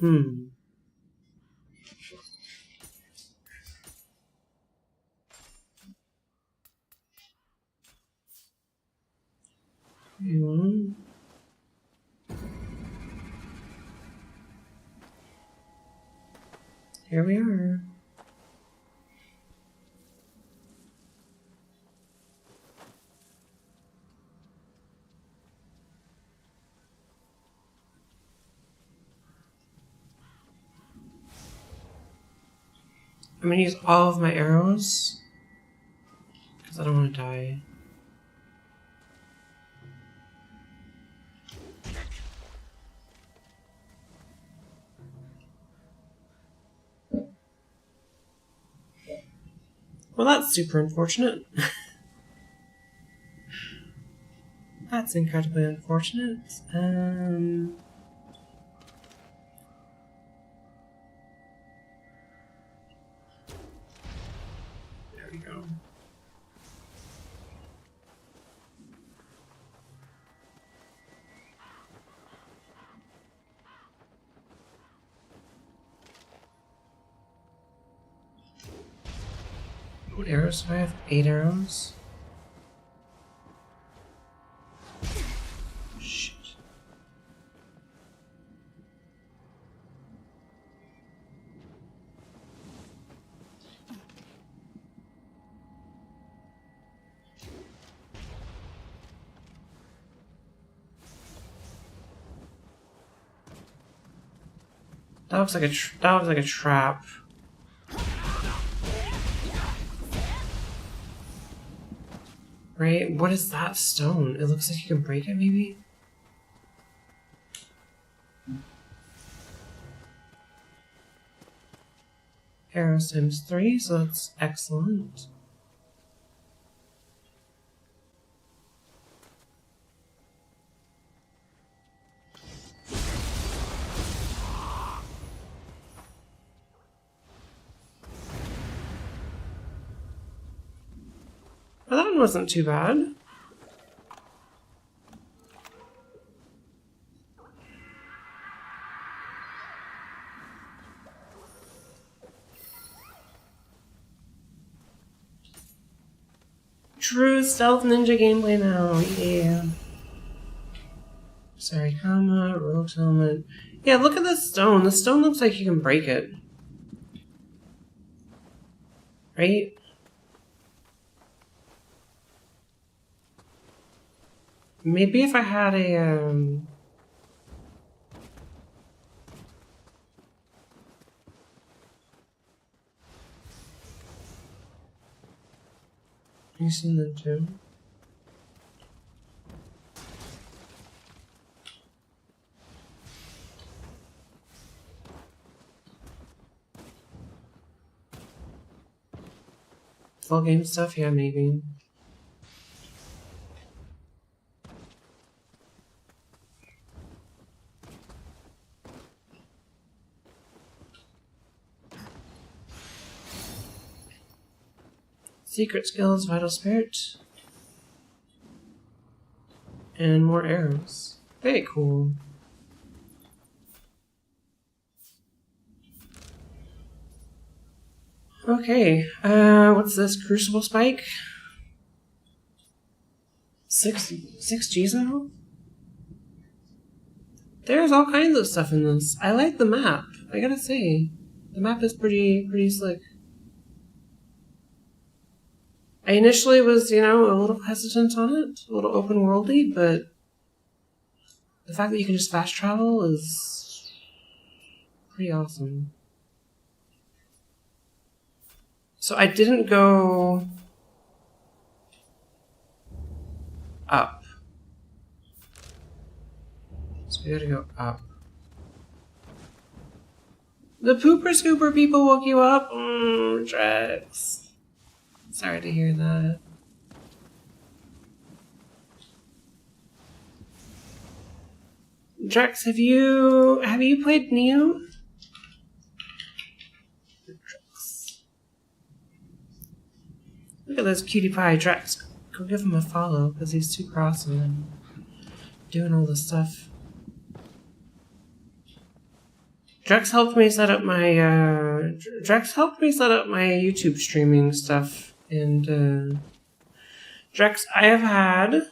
Hmm. Here we are. I'm gonna use all of my arrows because I don't want to die. Well, that's super unfortunate. That's incredibly unfortunate. There we go. What arrows do I have? 8 arrows? Shit. That looks like a trap. Right? What is that stone? It looks like you can break it, maybe? Arrows times 3, so that's excellent. Well, that one wasn't too bad. True stealth ninja gameplay now, yeah. Sorry, helmet, rogue helmet. Yeah, look at this stone. The stone looks like you can break it. Right? Maybe if I had a, you seen them too? Full game stuff? Yeah, maybe. Secret skills, vital spirit. And more arrows. Very cool. Okay, what's this? Crucible spike? 6 G's now? There's all kinds of stuff in this. I like the map, I gotta say. The map is pretty slick. I initially was, a little hesitant on it, a little open worldy, but the fact that you can just fast travel is pretty awesome. So I didn't go up. So we gotta go up. The pooper scooper people woke you up? Drex. Sorry to hear that. Drex, have you played Nioh? Drex. Look at this cutie pie, Drex. Go give him a follow, because he's super awesome and doing all this stuff. Drex helped me set up my YouTube streaming stuff, and Drex, I have had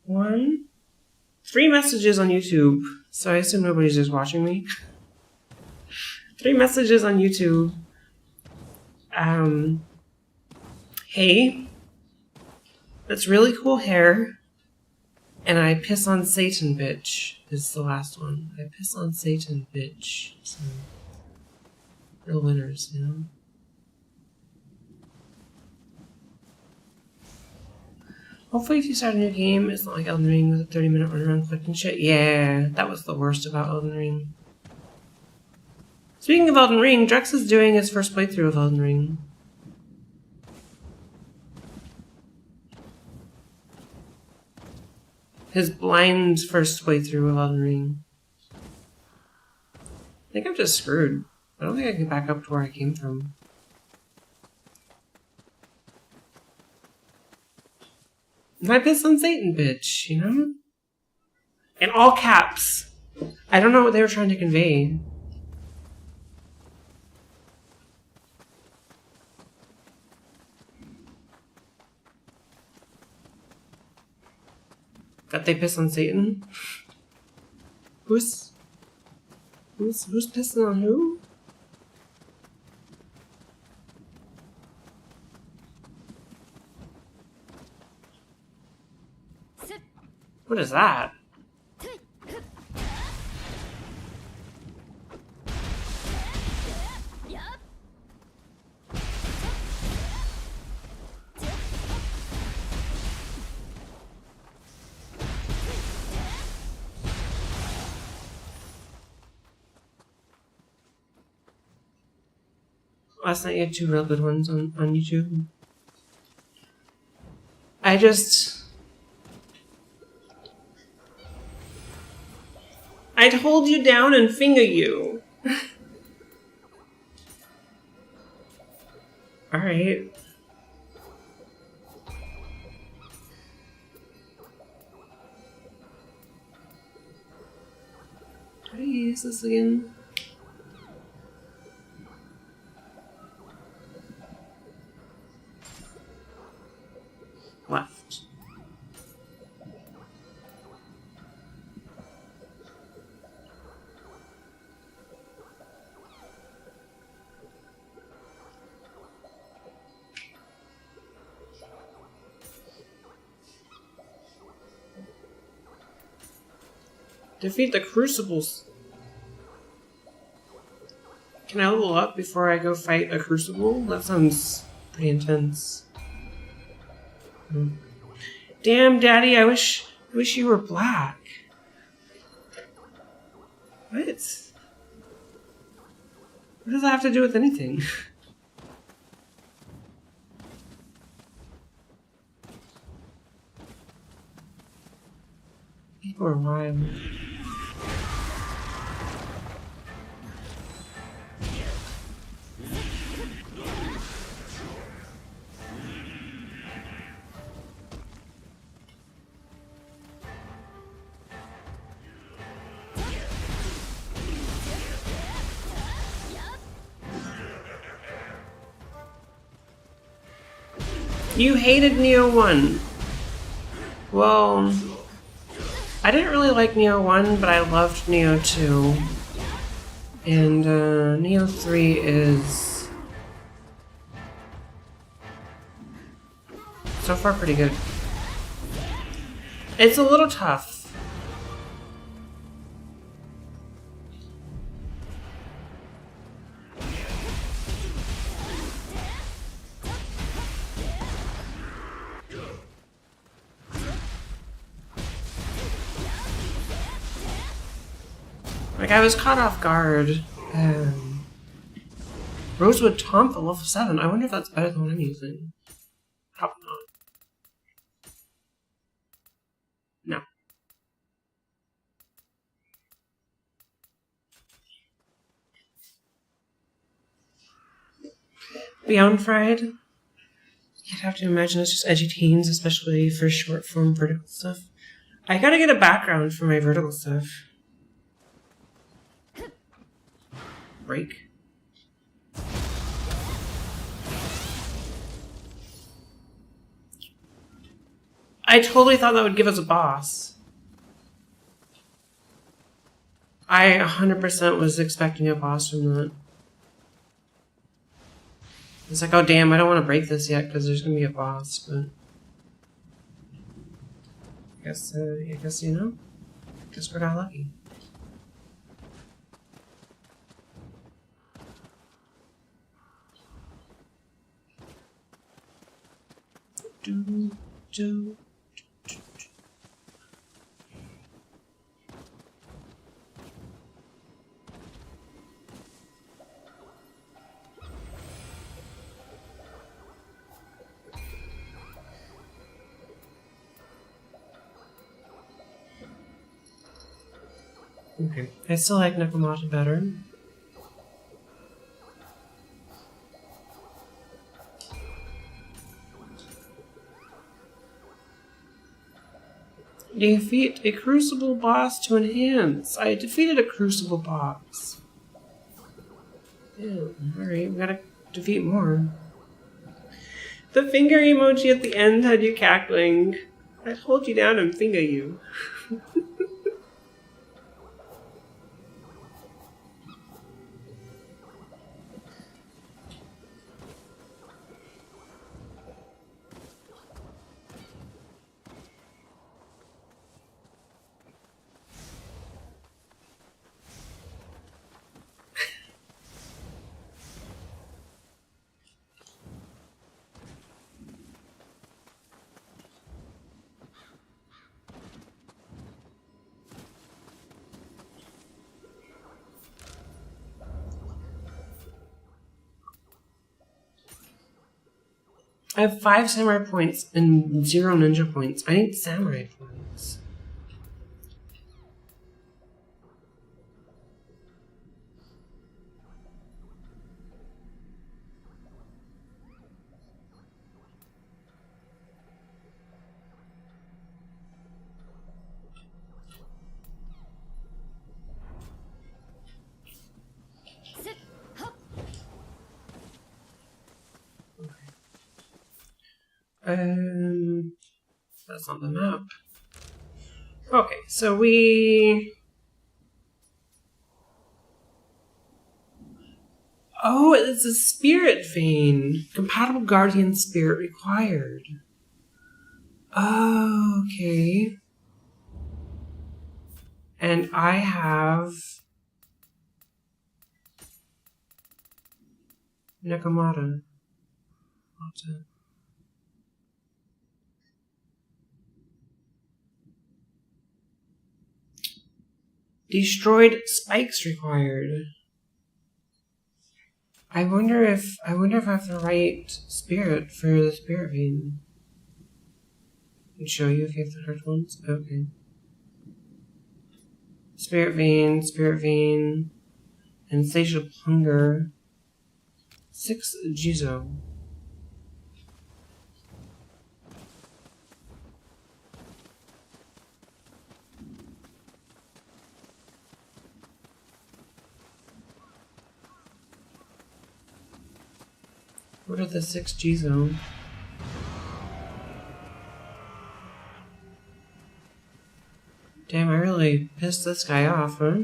3 messages on YouTube, so I assume nobody's just watching me. 3 messages on YouTube. Hey, that's really cool hair. And I piss on Satan, bitch, is the last one. I piss on Satan, bitch. So, real winners, you know? Hopefully if you start a new game, it's not like Elden Ring with a 30-minute run around collecting shit. Yeah, that was the worst about Elden Ring. Speaking of Elden Ring, Drex is doing his first playthrough of Elden Ring. His blind first playthrough of Elden Ring. I think I'm just screwed. I don't think I can back up to where I came from. My piss on Satan, bitch, you know? In all caps. I don't know what they were trying to convey. That they piss on Satan? Who's pissing on who? What is that? Last night you had 2 real good ones on YouTube. I'd hold you down and finger you. Alright. How do you use this again? Left. Defeat the Crucibles. Can I level up before I go fight a Crucible? That sounds pretty intense. Damn, Daddy, I wish you were black. What? What does that have to do with anything? People are wild. You hated Nioh 1. Well, I didn't really like Nioh 1, but I loved Nioh 2. And Nioh 3 is so far pretty good. It's a little tough. Like, I was caught off guard. Rosewood Tomp at level 7. I wonder if that's better than what I'm using. Probably not. No. Beyond Fried? You'd have to imagine it's just edgy teens, especially for short form vertical stuff. I gotta get a background for my vertical stuff. break. I totally thought that would give us a boss. I 100% was expecting a boss from that. It's like, oh damn, I don't want to break this yet because there's going to be a boss, but... I guess, you know, I guess we got lucky. Do, do. Okay, I still like Nakamata better. Defeat a crucible boss to enhance. I defeated a crucible boss. Yeah, alright, we gotta defeat more. The finger emoji at the end had you cackling. I'd hold you down and finger you. I have 5 samurai points and 0 ninja points. I need samurai points. That's on the map. Okay, so we... Oh, it's a spirit vein. Compatible guardian spirit required. Oh, okay. And I have... Nakamata. Destroyed spikes required. I wonder if I have the right spirit for the spirit vein. I'll show you if you have the correct ones. Okay. Spirit vein, insatiable hunger. 6 Jizo. What are the 6 Jizo? Damn, I really pissed this guy off, huh?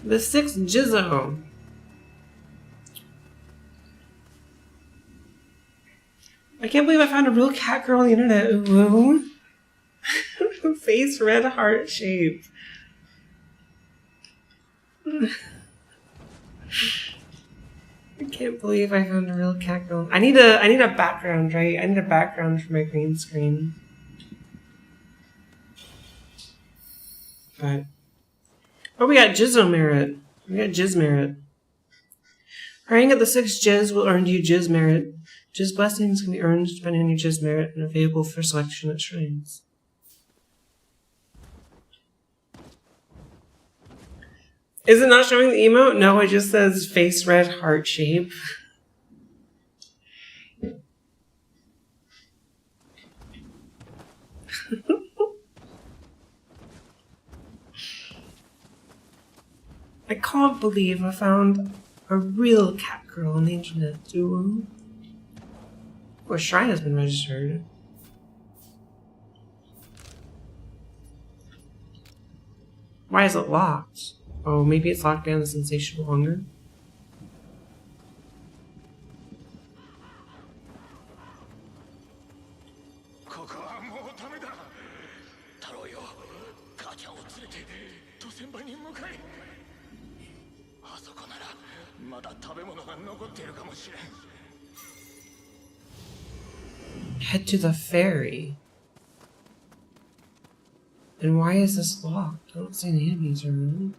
The 6 Jizzo. I can't believe I found a real cat girl on the internet. Ooh. Face red heart shape. I can't believe I found a real cat girl. I need a background, right? I need a background for my green screen. But oh, we got Jizzo merit. We got Jizz merit. Praying at the 6 Jizz will earn you Jizz merit. Jizz blessings can be earned depending on your Jizz merit and available for selection at shrines. Is it not showing the emote? No, it just says face red heart shape. I can't believe I found a real cat girl on the internet, too. Oh, a shrine has been registered. Why is it locked? Oh, maybe it's locked behind the sensational hunger. Head to the ferry. And why is this locked? I don't see any enemies around.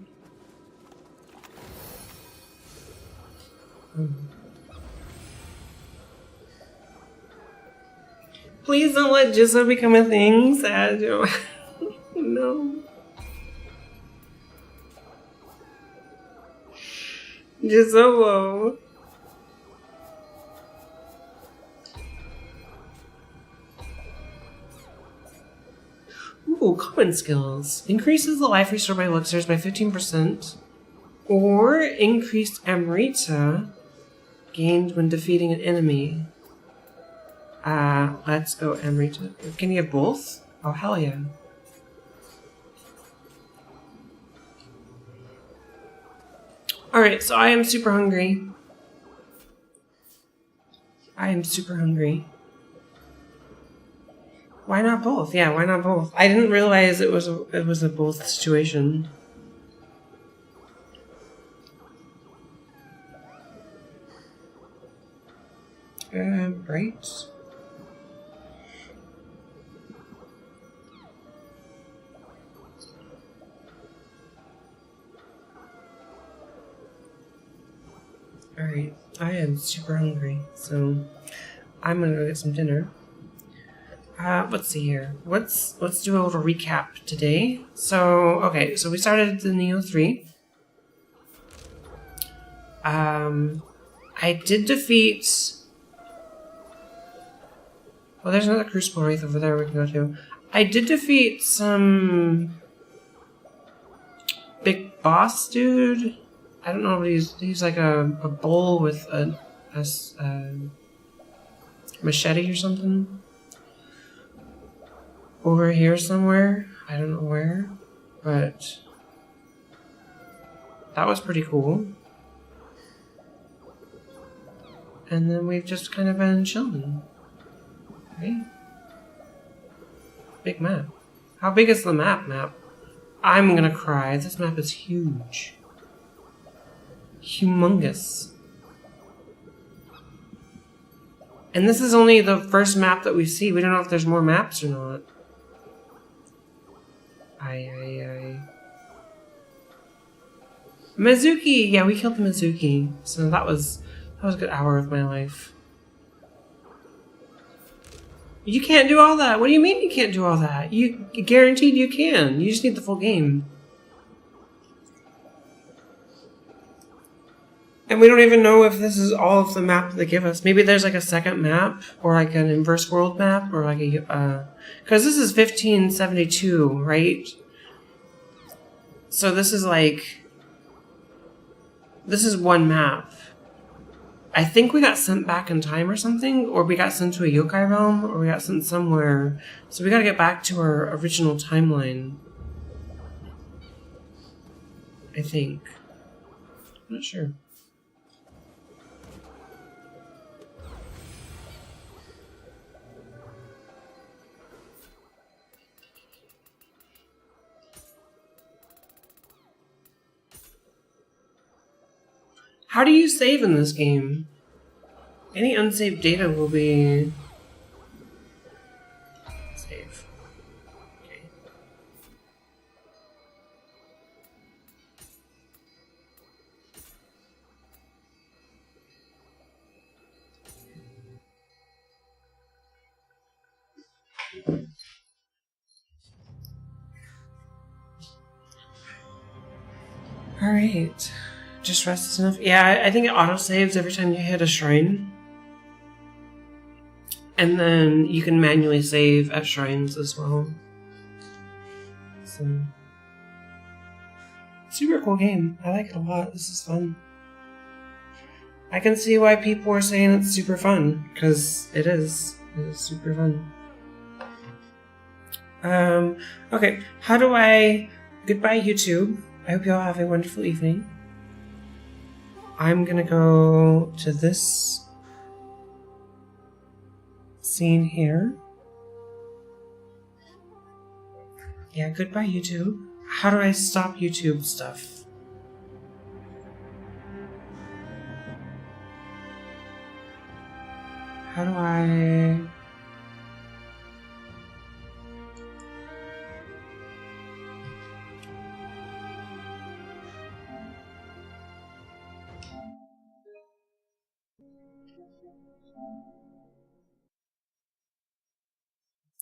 Please don't let Jizzo become a thing, sad. No. Jizzo. Ooh, common skills. Increases the life restored by elixirs by 15%. Or increased Amrita gained when defeating an enemy. Let's go Amrita. Can you have both? Oh, hell yeah. Alright, so I am super hungry. I am super hungry. Why not both? Yeah, why not both? I didn't realize it was a both situation. Right. Alright, I am super hungry, so I'm gonna go get some dinner. Let's see here. Let's do a little recap today. So, okay, so we started the Nioh 3. I did defeat... Well, there's another Crucible Wraith over there we can go to. I did defeat some... big boss dude. I don't know what he's like a bull with a machete or something. Over here somewhere. I don't know where. But that was pretty cool. And then we've just kind of been chilling. Right? Big map. How big is the map? I'm gonna cry. This map is huge. Humongous. And this is only the first map that we see. We don't know if there's more maps or not. Mizuki! Yeah, we killed the Mizuki. So that was a good hour of my life. You can't do all that. What do you mean you can't do all that? You guaranteed you can. You just need the full game. And we don't even know if this is all of the map they give us. Maybe there's like a second map, or like an inverse world map, or like a because this is 1572, right? So this is like, this is one map. I think we got sent back in time or something, or we got sent to a yokai realm, or we got sent somewhere. So we gotta get back to our original timeline. I think. I'm not sure. How do you save in this game? Any unsaved data will be... Save. Okay. Alright. Just rest is enough. Yeah, I think it auto-saves every time you hit a shrine. And then you can manually save at shrines as well. So... super cool game. I like it a lot. This is fun. I can see why people are saying it's super fun, because it is. It is super fun. Okay, how do I... Goodbye, YouTube. I hope you all have a wonderful evening. I'm gonna go to this scene here. Yeah, goodbye, YouTube. How do I stop YouTube stuff? How do I...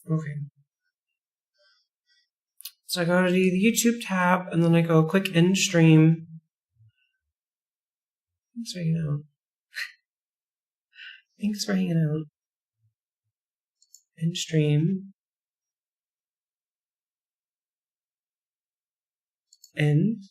Okay. So I go to the YouTube tab, and then I go click end stream. Thanks for hanging out. Thanks for hanging out. End stream. End.